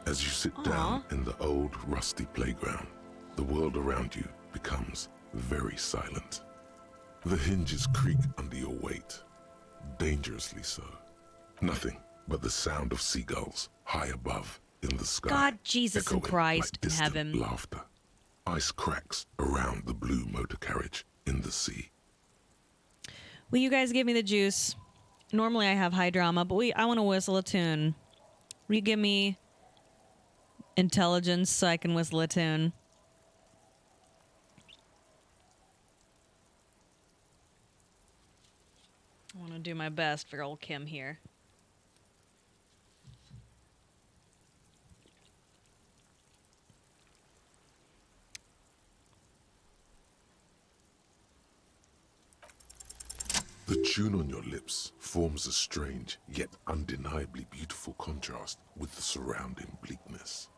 As you sit down in the old rusty playground, the world around you becomes very silent. The hinges creak under your weight, dangerously so. Nothing but the sound of seagulls high above in the sky. God, Jesus and echoing Christ like in distant heaven. laughter. Ice cracks around the blue motor carriage in the sea. Will you guys give me the juice? Normally I have high drama, but I want to whistle a tune. Will you give me intelligence so I can whistle a tune? I want to do my best for old Kim here. The tune on your lips forms a strange yet undeniably beautiful contrast with the surrounding bleakness.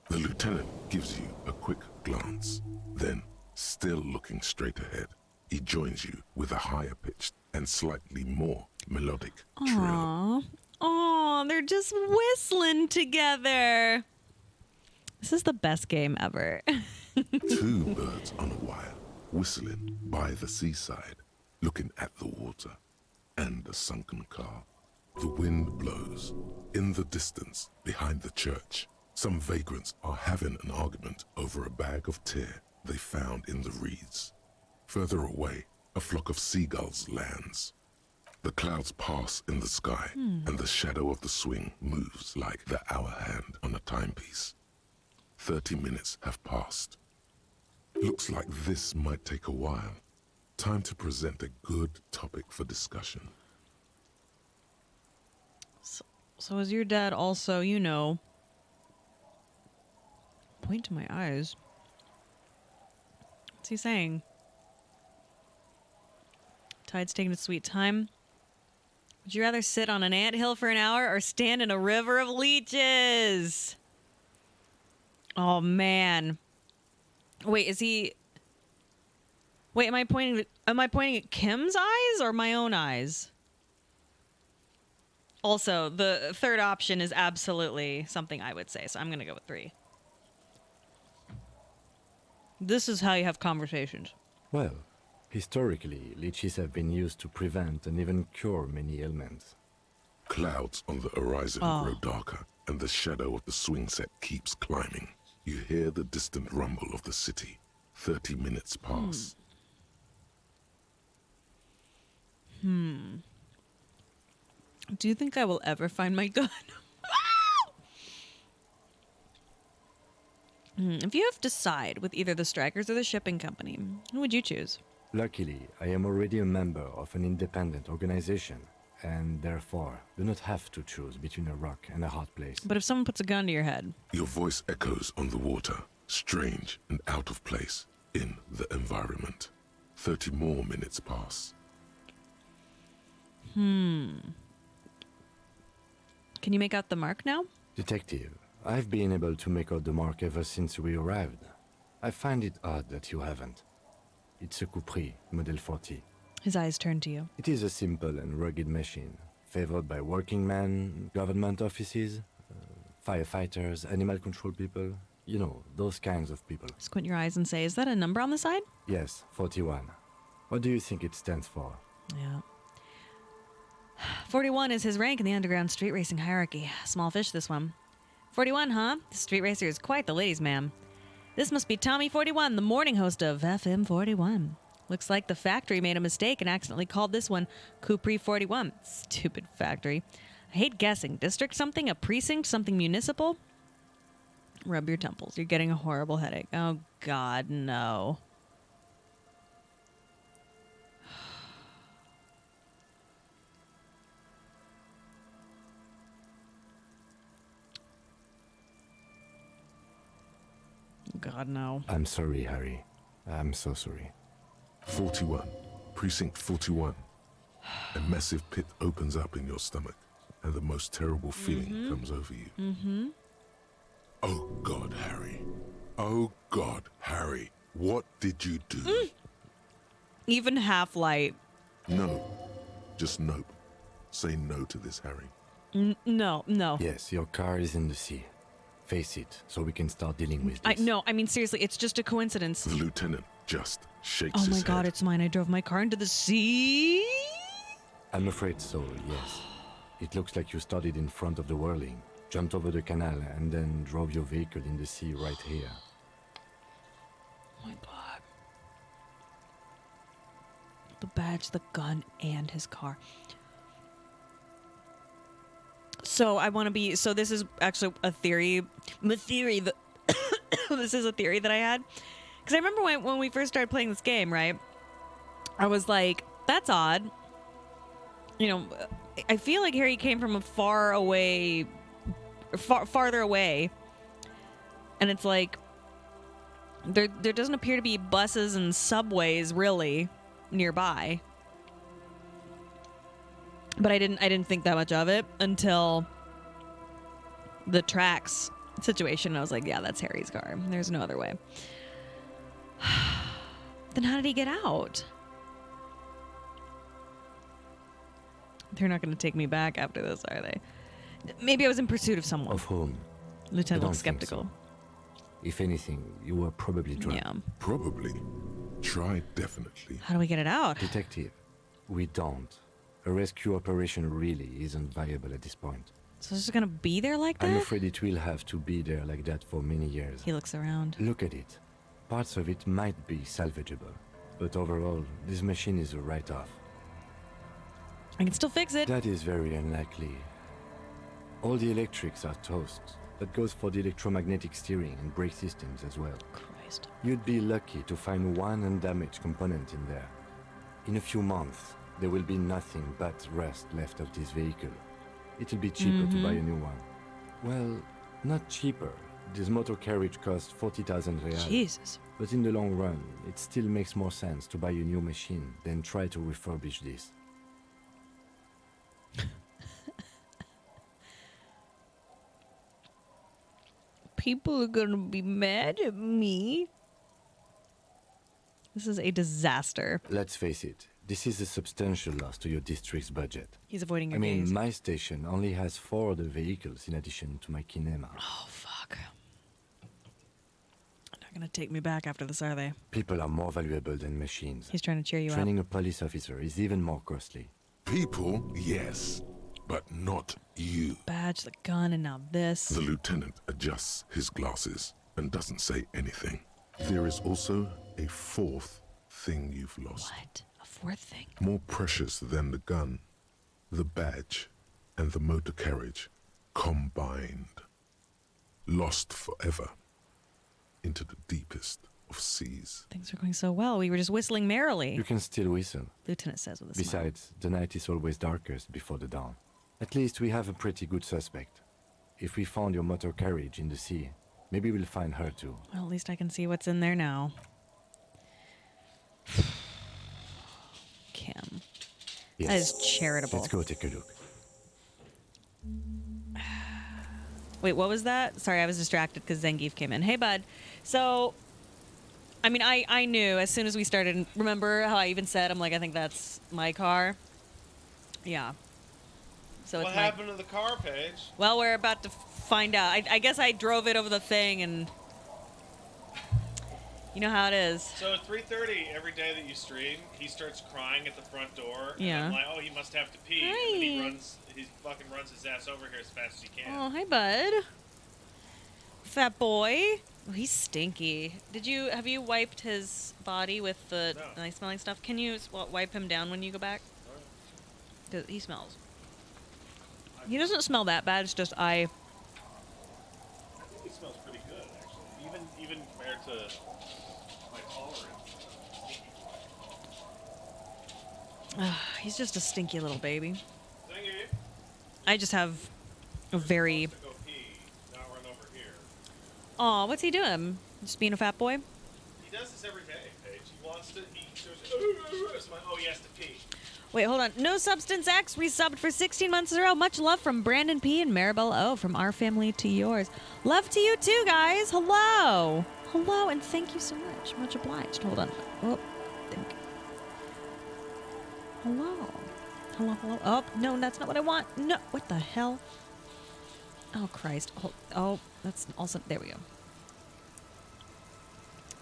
The lieutenant gives you a quick glance, then, still looking straight ahead, he joins you with a higher pitched and slightly more melodic trill. Aww. Aw, they're just whistling together. This is the best game ever. Two birds on a wire, whistling by the seaside, looking at the water and a sunken car. The wind blows. In the distance, behind the church, some vagrants are having an argument over a bag of tear they found in the reeds. Further away, a flock of seagulls lands. The clouds pass in the sky, and the shadow of the swing moves like the hour hand on a timepiece. 30 minutes have passed. Looks like this might take a while. Time to present a good topic for discussion. So is your dad also, you know... Point to my eyes. What's he saying? Tide's taking its sweet time. Would you rather sit on an anthill for an hour or stand in a river of leeches? Oh, man. Wait, is he... Wait, am I pointing at Kim's eyes or my own eyes? Also, the third option is absolutely something I would say, so I'm going to go with 3. This is how you have conversations. Well, historically, leeches have been used to prevent and even cure many ailments. Clouds on the horizon grow darker, and the shadow of the swing set keeps climbing. You hear the distant rumble of the city. 30 minutes pass. Do you think I will ever find my gun? If you have to side with either the strikers or the shipping company, who would you choose? Luckily, I am already a member of an independent organization, and therefore do not have to choose between a rock and a hard place. But if someone puts a gun to your head... Your voice echoes on the water, strange and out of place in the environment. 30 more minutes pass. Can you make out the mark now? Detective, I've been able to make out the mark ever since we arrived. I find it odd that you haven't. It's a Coupri, Model 40. His eyes turn to you. It is a simple and rugged machine, favored by working men, government offices, firefighters, animal control people. You know, those kinds of people. Squint your eyes and say, is that a number on the side? Yes, 41. What do you think it stands for? Yeah. 41 is his rank in the underground street racing hierarchy. Small fish, this one. 41, huh? The street racer is quite the ladies' man. This must be Tommy 41, the morning host of FM 41. Looks like the factory made a mistake and accidentally called this one Coupri 41. Stupid factory. I hate guessing. District something? A precinct? Something municipal? Rub your temples. You're getting a horrible headache. Oh, God, no. God, no. I'm sorry, Harry. I'm so sorry. 41. Precinct 41. A massive pit opens up in your stomach, and the most terrible feeling comes over you. Oh, God, Harry. Oh, God, Harry. What did you do? Even half-light. No. Just nope. Say no to this, Harry. No. Yes, your car is in the sea. Face it, so we can start dealing with this. No, I mean, seriously, it's just a coincidence. The lieutenant just shakes Oh his my head. God, it's mine. I drove my car into the sea. I'm afraid so, yes. It looks like you started in front of the whirling, jumped over the canal, and then drove your vehicle in the sea right here. Oh my God. The badge, the gun, and his car. So I want to be... So this is actually a theory. This is a theory that I had. Because I remember when we first started playing this game, right? I was like, that's odd. You know, I feel like Harry came from a farther away. And it's like, there doesn't appear to be buses and subways, really, nearby. But I didn't think that much of it until the tracks situation. I was like, yeah, that's Harry's car. There's no other way. Then how did he get out? They're not going to take me back after this, are they? Maybe I was in pursuit of someone. Of whom? Lieutenant I looks don't think skeptical. so. If anything, you were probably drunk. Yeah. Probably. Try definitely. How do we get it out? Detective, we don't. A rescue operation really isn't viable at this point. So it's just going to be there like that? I'm afraid it will have to be there like that for many years. He looks around. Look at it. Parts of it might be salvageable, but overall, this machine is a write-off. I can still fix it. That is very unlikely. All the electrics are toast. That goes for the electromagnetic steering and brake systems as well. Christ. You'd be lucky to find one undamaged component in there. In a few months, there will be nothing but rust left of this vehicle. It'll be cheaper to buy a new one. Well, not cheaper. This motor carriage costs 40,000 real. Jesus. But in the long run, it still makes more sense to buy a new machine than try to refurbish this. People are gonna be mad at me. This is a disaster. Let's face it, this is a substantial loss to your district's budget. He's avoiding your I mean, gaze. my station only has 4 other vehicles in addition to my kinema. Oh, fuck. They're not gonna take me back after this, are they? People are more valuable than machines. He's trying to cheer you up. Training a police officer is even more costly. People, yes, but not you. Badge, the gun, and now this. The lieutenant adjusts his glasses and doesn't say anything. There is also a 4th thing you've lost. What? A 4th thing? More precious than the gun, the badge, and the motor carriage combined. Lost forever into the deepest of seas. Things are going so well. We were just whistling merrily. You can still whistle. Lieutenant says with a smile. Besides, the night is always darkest before the dawn. At least we have a pretty good suspect. If we found your motor carriage in the sea, maybe we'll find her too. Well, at least I can see what's in there now. Kim. Yes. That is charitable. Let's go take a look. Wait, what was that? Sorry, I was distracted because Zangief came in. Hey, bud. So, I mean, I knew as soon as we started. Remember how I even said, I'm like, I think that's my car? Yeah. So What it's happened to the car, Paige? Well, we're about to find out. I guess I drove it over the thing, and you know how it is. So at 3:30 every day that you stream, he starts crying at the front door. Yeah. And I'm like, oh, he must have to pee. Hi. And then he fucking runs his ass over here as fast as he can. Oh, hi, bud. Fat boy. Oh, he's stinky. Have you wiped his body with the nice smelling stuff? Can you wipe him down when you go back? He smells. He doesn't smell that bad. It's just I think he smells pretty good, actually. Even compared to my tolerance. He's just a stinky little baby. Zangief. I just have a very. Go pee, not run over here. Aw, what's he doing? Just being a fat boy? He does this every day, Paige. He wants to. He goes, oh, he has to pee. Wait, hold on. No Substance X resubbed for 16 months in a row. Much love from Brandon P. and Maribel O. From our family to yours. Love to you too, guys. Hello. Hello, and thank you so much. Much obliged. Hold on. Oh, thank you. Hello. Hello, hello. Oh, no, that's not what I want. No, what the hell? Oh, Christ. Oh, that's also... There we go.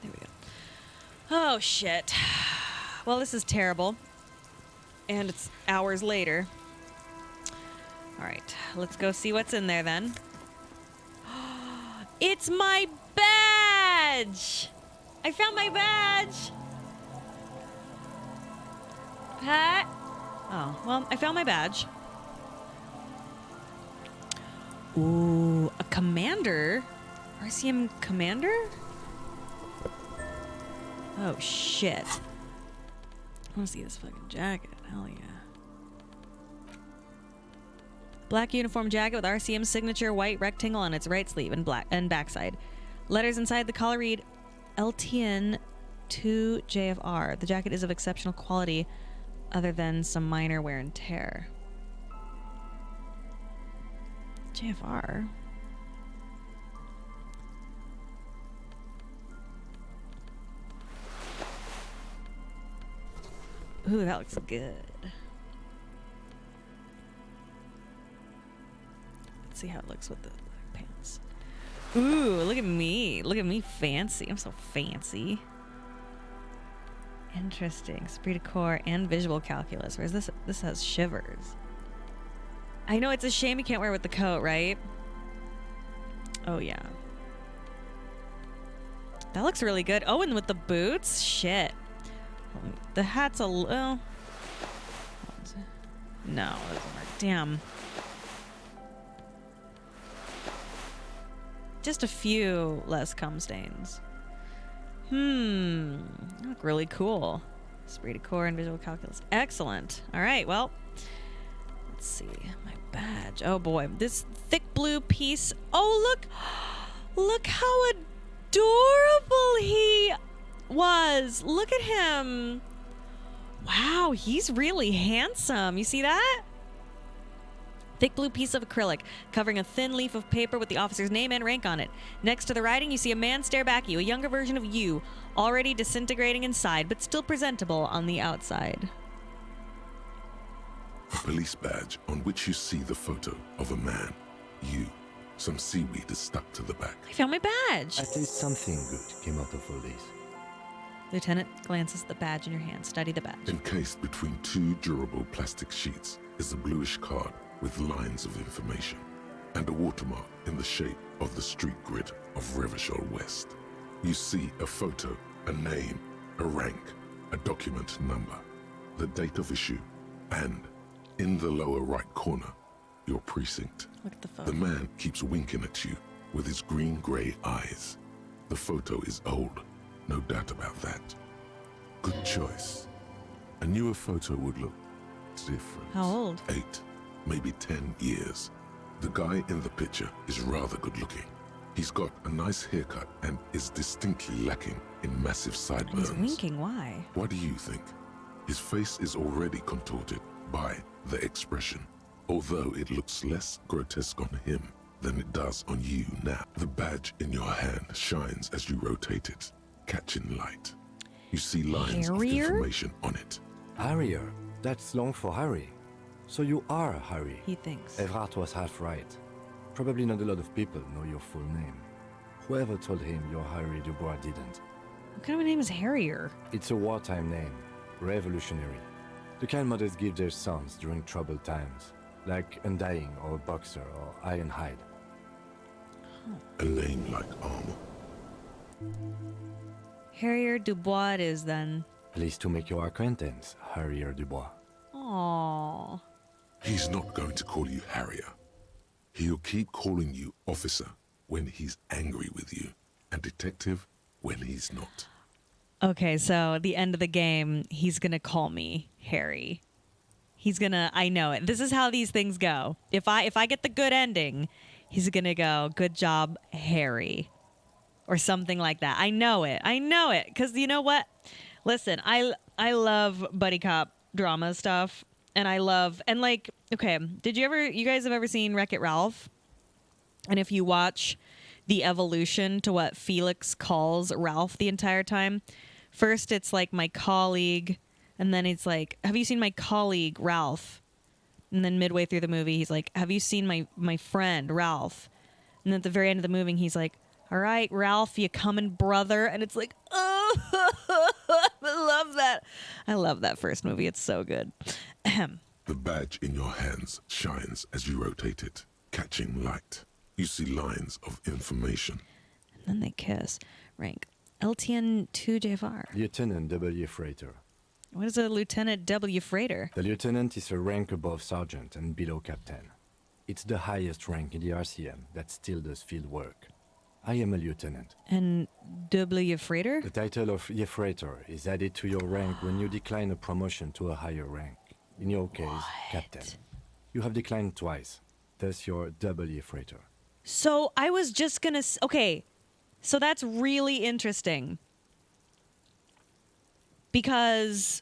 There we go. Oh, shit. Well, this is terrible. And it's hours later. All right, let's go see what's in there then. It's my badge! I found my badge! Pat? Oh, well, I found my badge. Ooh, a commander? RCM commander? Oh, shit. I want to see this fucking jacket. Hell yeah. Black uniform jacket with RCM signature, white rectangle on its right sleeve and black and backside. Letters inside the collar read LTN 2 JFR. The jacket is of exceptional quality other than some minor wear and tear. JFR. Ooh, that looks good. Let's see how it looks with the black pants. Ooh, look at me. Look at me fancy. I'm so fancy. Interesting. Esprit de corps and visual calculus. Where's this? This has shivers. I know it's a shame you can't wear it with the coat, right? Oh, yeah. That looks really good. Oh, and with the boots? Shit. The hat's a little... No, it doesn't work. Damn. Just a few less cum stains. They look really cool. Esprit de corps and visual calculus. Excellent. All right, well, let's see. My badge. Oh, boy. This thick blue piece. Oh, look. Look how adorable he was. Look at him. Wow, he's really handsome. You see that? Thick blue piece of acrylic covering a thin leaf of paper with the officer's name and rank on it. Next to the writing, you see a man stare back at you, a younger version of you, already disintegrating inside, but still presentable on the outside. A police badge on which you see the photo of a man. You. Some seaweed is stuck to the back. I found my badge. At least something good came out of all this. Lieutenant glances at the badge in your hand. Study the badge. Encased between two durable plastic sheets is a bluish card with lines of information and a watermark in the shape of the street grid of Revachol West. You see a photo, a name, a rank, a document number, the date of issue, and in the lower right corner, your precinct. Look at the photo. The man keeps winking at you with his green-gray eyes. The photo is old, no doubt about that. Good choice. A newer photo would look different. How old? 8, maybe 10 years. The guy in the picture is rather good looking. He's got a nice haircut and is distinctly lacking in massive sideburns. He's winking. Why? What do you think? His face is already contorted by the expression, although it looks less grotesque on him than it does on you now. The badge in your hand shines as you rotate it, catching light. You see lines of information on it. Harrier. That's long for Harry. So you are Harry. He thinks. Evrard was half right. Probably not a lot of people know your full name. Whoever told him you're Harry Dubois didn't. What kind of a name is Harrier? It's a wartime name. Revolutionary. The kind mothers give their sons during troubled times. Like Undying or Boxer or Ironhide. A name like armor. Harrier Dubois it is then. Pleased to make your acquaintance, Harrier Dubois. Aww. He's not going to call you Harrier. He'll keep calling you officer when he's angry with you, and detective when he's not. Okay, so at the end of the game, he's gonna call me Harry. He's gonna, I know it. This is how these things go. If I get the good ending, he's gonna go, good job, Harry. Or something like that. I know it. Because you know what? Listen, I love buddy cop drama stuff. And okay, you guys have ever seen Wreck-It Ralph? And if you watch the evolution to what Felix calls Ralph the entire time, first it's like my colleague, and then it's like, have you seen my colleague Ralph? And then midway through the movie, he's like, have you seen my friend Ralph? And then at the very end of the movie, he's like, all right, Ralph, you coming, brother? And it's like, oh, I love that. I love that first movie. It's so good. The badge in your hands shines as you rotate it, catching light. You see lines of information. And then they kiss. Rank. LTN 2 JFR. Lieutenant W. Freighter. What is a Lieutenant W. Freighter? The lieutenant is a rank above sergeant and below captain. It's the highest rank in the RCM that still does field work. I am a lieutenant. And W. Freighter? The title of Freighter is added to your rank when you decline a promotion to a higher rank. In your case, captain. You have declined twice. Thus, you're W. Freighter. So I was just gonna... Okay, so that's really interesting. Because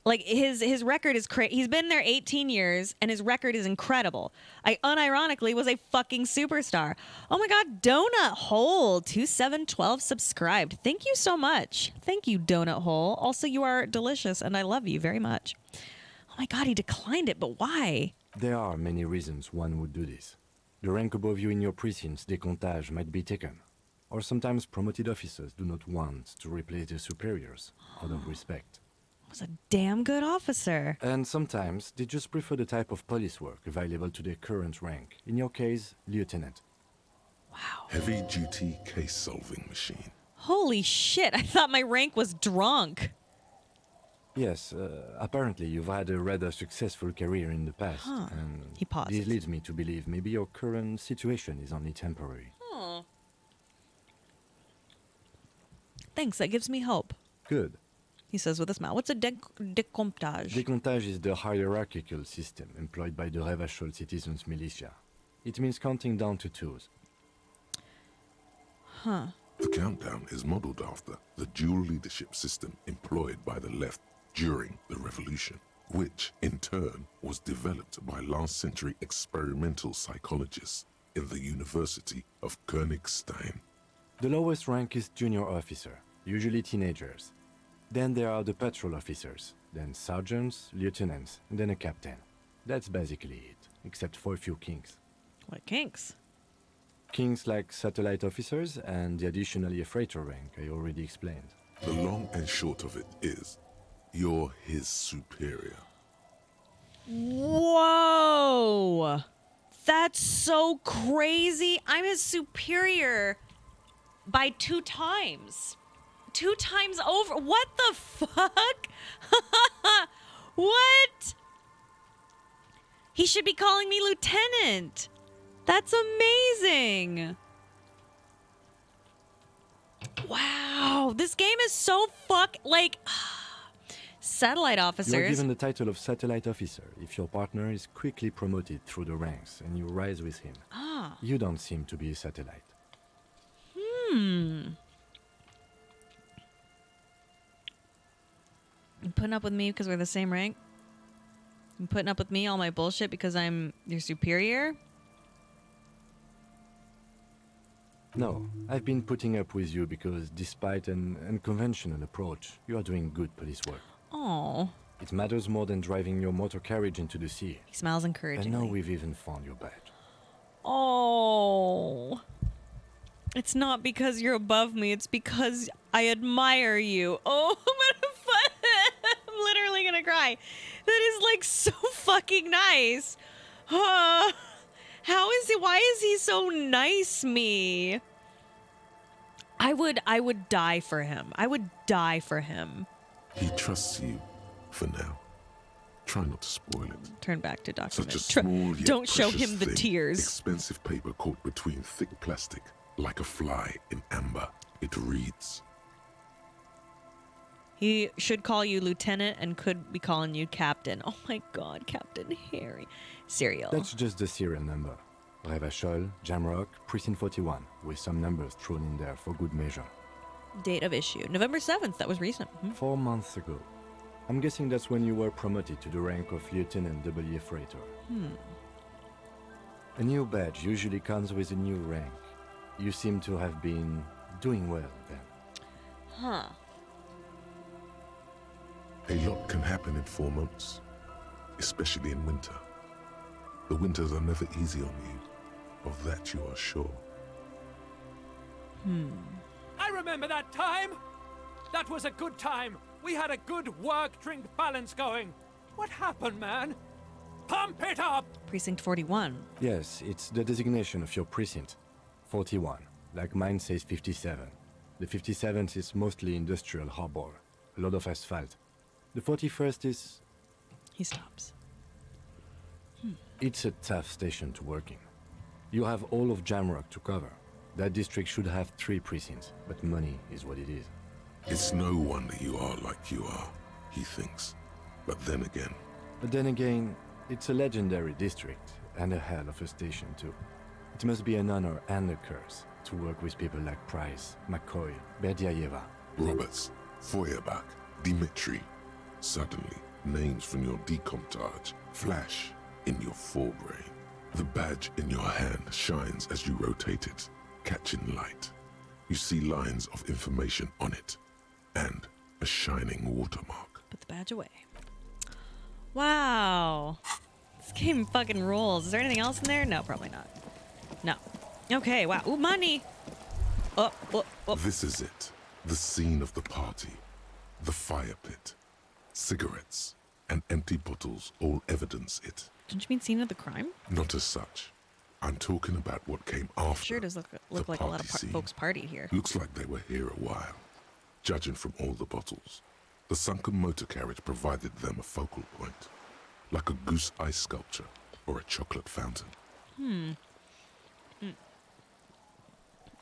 Like his record is crazy. He's been there 18 years and his record is incredible. I unironically was a fucking superstar. Oh my god, Donut Hole 2712 subscribed. Thank you so much. Thank you, Donut Hole. Also, you are delicious and I love you very much. Oh my god, he declined it, but why? There are many reasons one would do this. The rank above you in your precinct's décomptage might be taken. Or sometimes promoted officers do not want to replace their superiors out of respect. Was a damn good officer. And sometimes they just prefer the type of police work available to their current rank. In your case, lieutenant. Wow. Heavy-duty case-solving machine. Holy shit, I thought my rank was drunk. Yes, apparently you've had a rather successful career in the past. Huh. And He paused. this leads me to believe maybe your current situation is only temporary. Oh. Thanks, that gives me hope. Good. He says with a smile. What's a décomptage? Décomptage is the hierarchical system employed by the Revachol citizens militia. It means counting down to twos. Huh. The countdown is modeled after the dual leadership system employed by the left during the revolution, which in turn was developed by last century experimental psychologists in the University of Königstein. The lowest rank is junior officer, usually teenagers. Then there are the patrol officers, then sergeants, lieutenants, and then a captain. That's basically it, except for a few kinks. What kinks? Kinks like satellite officers and the additionally a freighter rank I already explained. The long and short of it is, you're his superior. Whoa! That's so crazy. I'm his superior by 2 times. 2 times over. What the fuck? What? He should be calling me lieutenant. That's amazing. Wow. This game is so satellite officers. You're given the title of satellite officer if your partner is quickly promoted through the ranks and you rise with him. Ah. You don't seem to be a satellite. You putting up with me because we're the same rank? You putting up with me, all my bullshit, because I'm your superior? No, I've been putting up with you because despite an unconventional approach, you are doing good police work. Oh. It matters more than driving your motor carriage into the sea. He smiles encouragingly. And now we've even found your badge. Oh. It's not because you're above me. It's because I admire you. Oh, I'm literally gonna cry. That is so fucking nice. Why is he so nice me? I would die for him. I would die for him. He trusts you for now. Try not to spoil it. Turn back to document. Such a small yet Don't show precious him the thing, tears. Expensive paper caught between thick plastic, like a fly in amber. It reads. He should call you lieutenant and could be calling you captain. Oh my god, Captain Harry. Serial. That's just the serial number. Revachol, Jamrock, Precinct 41, with some numbers thrown in there for good measure. Date of issue. November 7th. That was recent. 4 months ago. I'm guessing that's when you were promoted to the rank of Lieutenant W. Freighter. A new badge usually comes with a new rank. You seem to have been doing well then. Huh. A lot can happen in 4 months, especially in winter. The winters are never easy on you. Of that you are sure. I remember that time. That was a good time. We had a good work-drink balance going. What happened, man? Pump it up! Precinct 41. Yes, it's the designation of your precinct. 41. Like mine says 57. The 57th is mostly industrial harbor. A lot of asphalt. The 41st is... He stops. It's a tough station to work in. You have all of Jamrock to cover. That district should have 3 precincts, but money is what it is. It's no wonder you are like you are, he thinks. But then again, it's a legendary district, and a hell of a station too. It must be an honor and a curse to work with people like Price, McCoy, Berdiayeva, Roberts, Feuerbach, Dimitri. Suddenly, names from your decomptage flash in your forebrain. The badge in your hand shines as you rotate it, catching light. You see lines of information on it, and a shining watermark. Put the badge away. Wow. This game fucking rules. Is there anything else in there? No, probably not. No. Okay, wow. Ooh, money! Oh. This is it. The scene of the party. The fire pit. Cigarettes and empty bottles all evidence it. Don't you mean scene of the crime? Not as such. I'm talking about what came after. Sure does look like a lot of folks party here. Looks like they were here a while, judging from all the bottles. The sunken motor carriage provided them a focal point, like a goose ice sculpture or a chocolate fountain.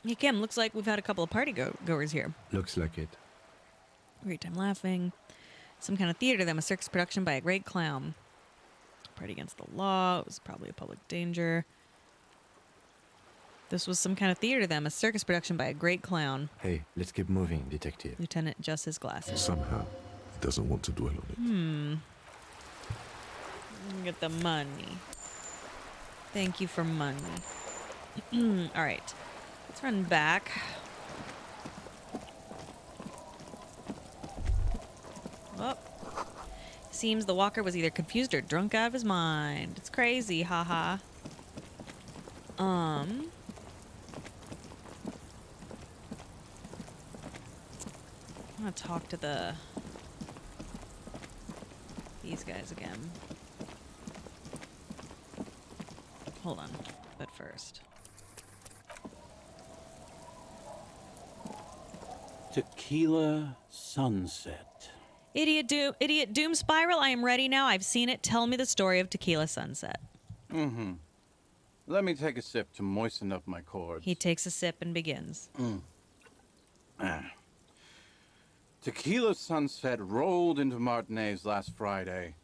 Hey, Kim, looks like we've had a couple of party goers here. Looks like it. Great time laughing. Some kind of theater to them, a circus production by a great clown. Party against the law. It was probably a public danger. This was some kind of theater to them, a circus production by a great clown. Hey, let's keep moving, detective. Lieutenant adjusts his glasses. Somehow, he doesn't want to dwell on it. Get the money. Thank you for money. All right. Let's run back. Oh. Seems the walker was either confused or drunk out of his mind. It's crazy, haha. I'm gonna talk to these guys again. Hold on, but first. Tequila Sunset. Idiot Doom Spiral, I am ready now. I've seen it. Tell me the story of Tequila Sunset. Let me take a sip to moisten up my cords. He takes a sip and begins. Tequila Sunset rolled into Martinez last Friday.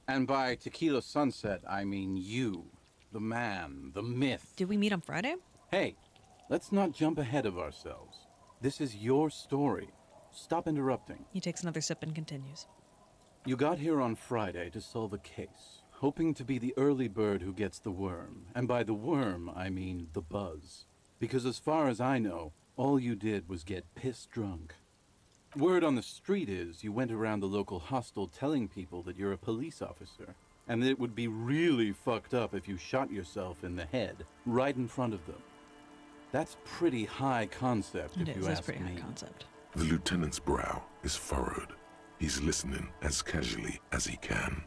And by Tequila Sunset, I mean you. The man, the myth. Did we meet on Friday? Hey, let's not jump ahead of ourselves. This is your story. Stop interrupting. He takes another sip and continues. You got here on Friday to solve a case, hoping to be the early bird who gets the worm. And by the worm, I mean the buzz. Because as far as I know, all you did was get piss drunk. Word on the street is you went around the local hostel telling people that you're a police officer, and that it would be really fucked up if you shot yourself in the head right in front of them. That's pretty high concept, if you ask me. Pretty high concept. The lieutenant's brow is furrowed. He's listening as casually as he can.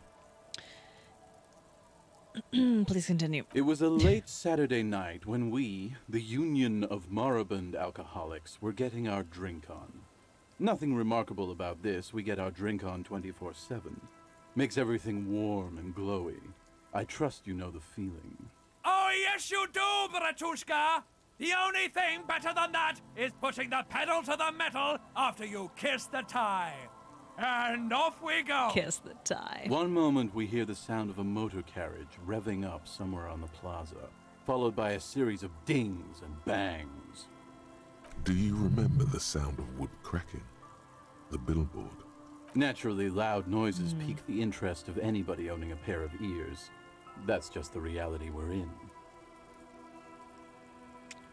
Please continue. It was a late Saturday night when we, the Union of Moribund Alcoholics, were getting our drink on. Nothing remarkable about this. We get our drink on 24/7. Makes everything warm and glowy. I trust you know the feeling. Oh, yes, you do, Bratushka. The only thing better than that is putting the pedal to the metal after you kiss the tie. And off we go. Kiss the tie. One moment we hear the sound of a motor carriage revving up somewhere on the plaza, followed by a series of dings and bangs. Do you remember the sound of wood cracking? The billboard? Naturally, loud noises pique the interest of anybody owning a pair of ears. That's just the reality we're in.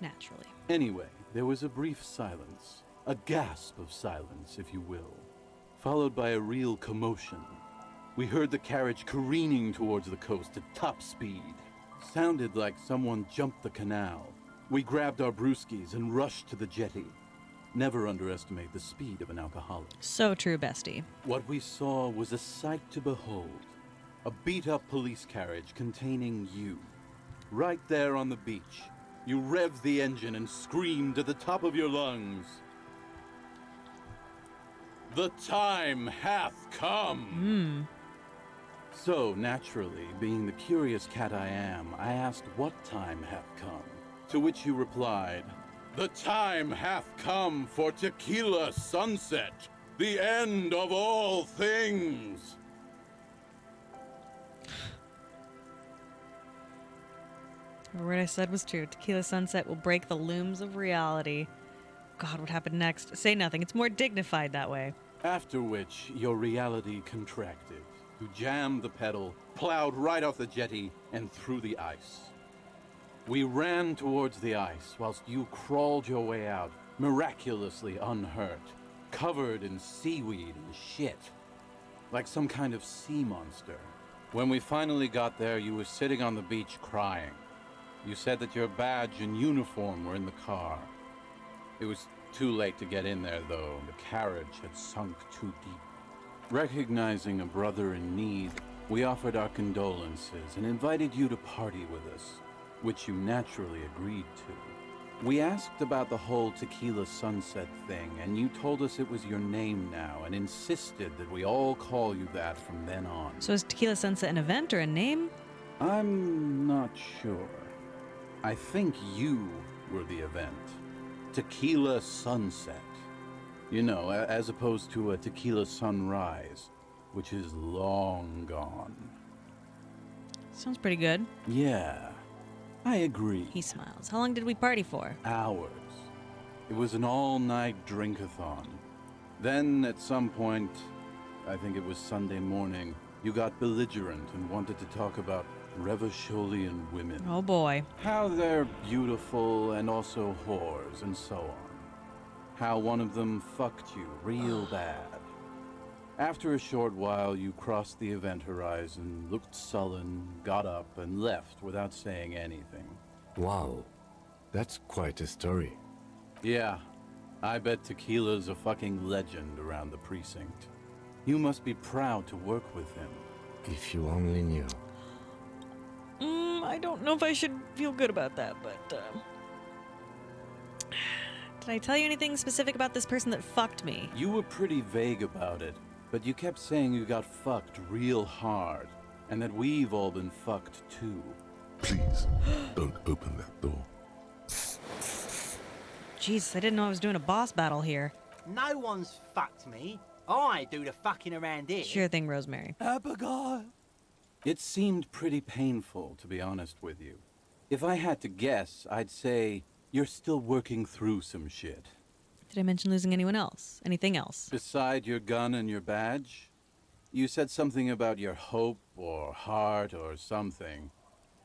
Naturally. Anyway, there was a brief silence. A gasp of silence, if you will. Followed by a real commotion. We heard the carriage careening towards the coast at top speed. Sounded like someone jumped the canal. We grabbed our brewskis and rushed to the jetty. Never underestimate the speed of an alcoholic. So true, bestie. What we saw was a sight to behold. A beat-up police carriage containing you. Right there on the beach. You revved the engine and screamed at the top of your lungs. The time hath come! So, naturally, being the curious cat I am, I asked what time hath come. To which you replied, the time hath come for Tequila Sunset, the end of all things. What I said was true. Tequila Sunset will break the looms of reality. God, what happened next? Say nothing. It's more dignified that way. After which, your reality contracted. who jammed the pedal, plowed right off the jetty, and through the ice. We ran towards the ice whilst you crawled your way out, miraculously unhurt, covered in seaweed and shit, like some kind of sea monster. When we finally got there, you were sitting on the beach crying. You said that your badge and uniform were in the car. It was too late to get in there, though. The carriage had sunk too deep. Recognizing a brother in need, we offered our condolences and invited you to party with us, which you naturally agreed to. We asked about the whole Tequila Sunset thing, and you told us it was your name now and insisted that we all call you that from then on. So is Tequila Sunset an event or a name? I'm not sure. I think you were the event. Tequila Sunset. You know, as opposed to a tequila sunrise, which is long gone. Sounds pretty good. Yeah, I agree. He smiles. How long did we party for? Hours. It was an all-night drink-a-thon. Then, at some point, I think it was Sunday morning, you got belligerent and wanted to talk about Revacholian women. Oh boy. How they're beautiful and also whores and so on. How one of them fucked you real bad. After a short while, you crossed the event horizon, looked sullen, got up, and left without saying anything. Wow, that's quite a story. Yeah, I bet Tequila's a fucking legend around the precinct. You must be proud to work with him. If you only knew. I don't know if I should feel good about that, but, did I tell you anything specific about this person that fucked me? You were pretty vague about it, but you kept saying you got fucked real hard, and that we've all been fucked too. Please, don't open that door. Jesus, I didn't know I was doing a boss battle here. No one's fucked me. I do the fucking around here. Sure thing, Rosemary. Abigail. It seemed pretty painful, to be honest with you. If I had to guess, I'd say you're still working through some shit. Did I mention losing anyone else? Anything else? Beside your gun and your badge? You said something about your hope or heart or something.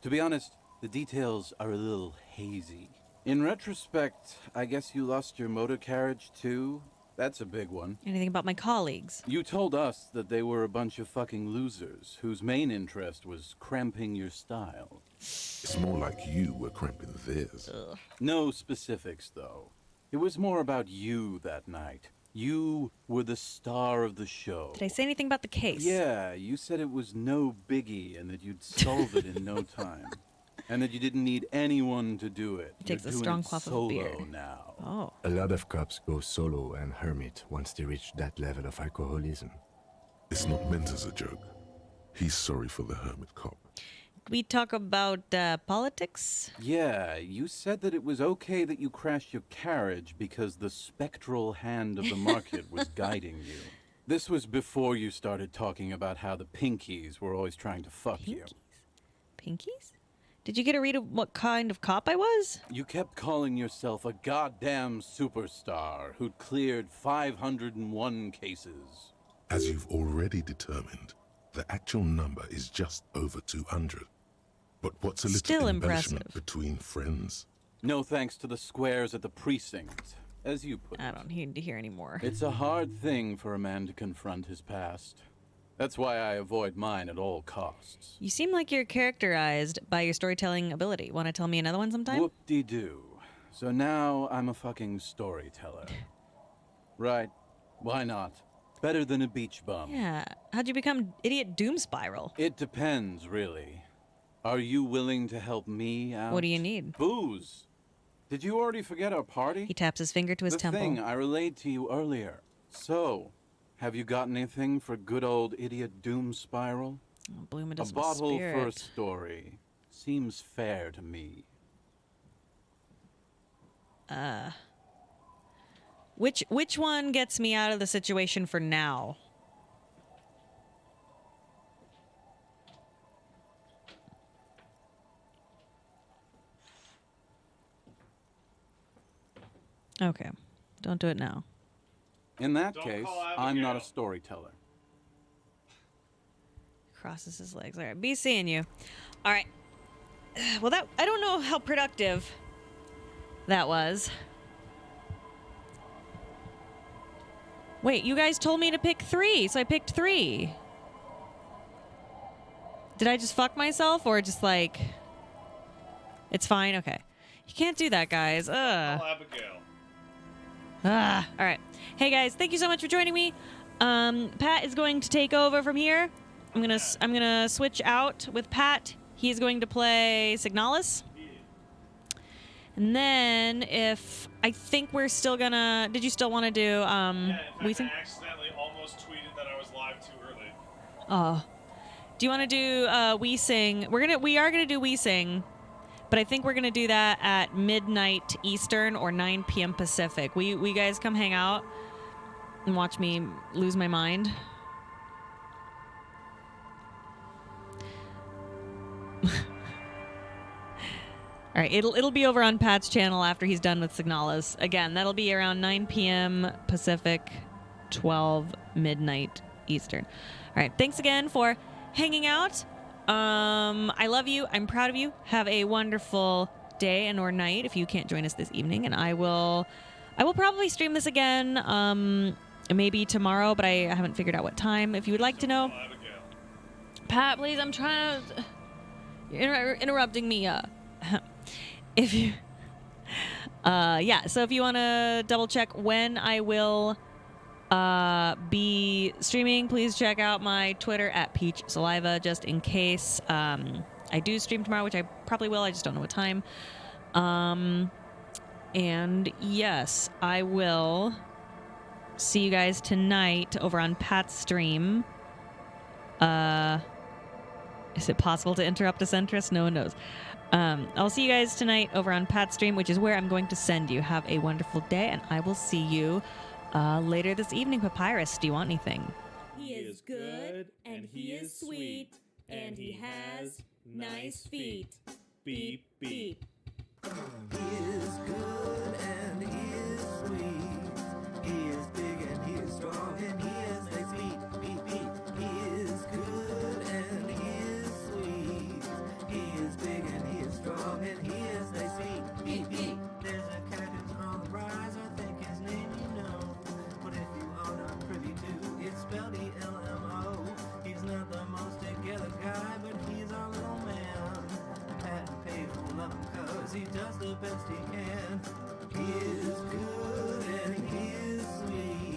To be honest, the details are a little hazy. In retrospect, I guess you lost your motor carriage too? That's a big one. Anything about my colleagues? You told us that they were a bunch of fucking losers whose main interest was cramping your style. It's more like you were cramping theirs. Ugh. No specifics, though. It was more about you that night. You were the star of the show. Did I say anything about the case? Yeah, you said it was no biggie and that you'd solve it in no time. And that you didn't need anyone to do it. He takes You're a doing strong it quaff of solo beer. now. Oh. A lot of cops go solo and hermit once they reach that level of alcoholism. It's not meant as a joke. He's sorry for the hermit cop. We talk about politics? Yeah, you said that it was okay that you crashed your carriage because the spectral hand of the market was guiding you. This was before you started talking about how the Pinkies were always trying to fuck you. Pinkies? Did you get a read of what kind of cop I was? You kept calling yourself a goddamn superstar who'd cleared 501 cases. As you've already determined, the actual number is just over 200. But what's a little Still embellishment impressive. between friends? No thanks to the squares at the precinct, as you put it. I don't need to hear anymore. It's a hard thing for a man to confront his past. That's why I avoid mine at all costs. You seem like you're characterized by your storytelling ability. Want to tell me another one sometime? Whoop-de-doo. So now I'm a fucking storyteller. Right. Why not? Better than a beach bum. Yeah. How'd you become idiot doom spiral? It depends, really. Are you willing to help me out? What do you need? Booze. Did you already forget our party? He taps his finger to his the temple. thing I relayed to you earlier. So, have you got anything for good old idiot doom spiral? Oh, bloom it A is my bottle spirit. for a story. Seems fair to me. Which one gets me out of the situation for now? Okay. Don't do it now. In that Don't case, call I'm not a Abigail. storyteller. crosses his legs. All right, be seeing you. All right. Well, that I don't know how productive that was. Wait, you guys told me to pick 3, so I picked 3. Did I just fuck myself, or just like... It's fine? Okay. You can't do that, guys. Ugh. Abigail. All right. Hey, guys, thank you so much for joining me. Pat is going to take over from here. I'm gonna switch out with Pat. He's going to play Signalis. And then if I think we're still gonna... Did you still want to do Yeah, in fact, Weezing? I accidentally almost tweeted that I was live too early. Oh. Do you want to do Weezing? We are gonna do Weezing, but I think we're gonna do that at midnight Eastern or 9 p.m. Pacific. We guys come hang out and watch me lose my mind. All right, it'll be over on Pat's channel after he's done with Signalis. Again, that'll be around 9 p.m. Pacific, 12 midnight Eastern. All right, thanks again for hanging out. I love you. I'm proud of you. Have a wonderful day and or night if you can't join us this evening. And I will probably stream this again maybe tomorrow, but I haven't figured out what time. If you would like to know, Pat, please, I'm trying to... You're interrupting me. If you... yeah, so if you want to double check when I will be streaming, please check out my Twitter at Peach Saliva, just in case I do stream tomorrow, which I probably will. I just don't know what time. And yes, I will see you guys tonight over on Pat's stream. Is it possible to interrupt a centrist? No one knows. I'll see you guys tonight over on Pat's stream, which is where I'm going to send you. Have a wonderful day, and I will see you later this evening. Papyrus, do you want anything? He is good, and he is sweet, and he has nice feet. Beep, beep. He is good and he is sweet. He is big and he is strong and he is nice feet. Beep, beep. He is good and he is sweet. He is big and he is strong and he is nice feet. Beep, beep. There's a cat who's on the rise. I think his name you know. But if you are not privy to, it's spelled E-L-M-O. He's not the most together guy, but he's our little man. Pat and Paige will love him 'cause he does the best he can. He is good and he is sweet.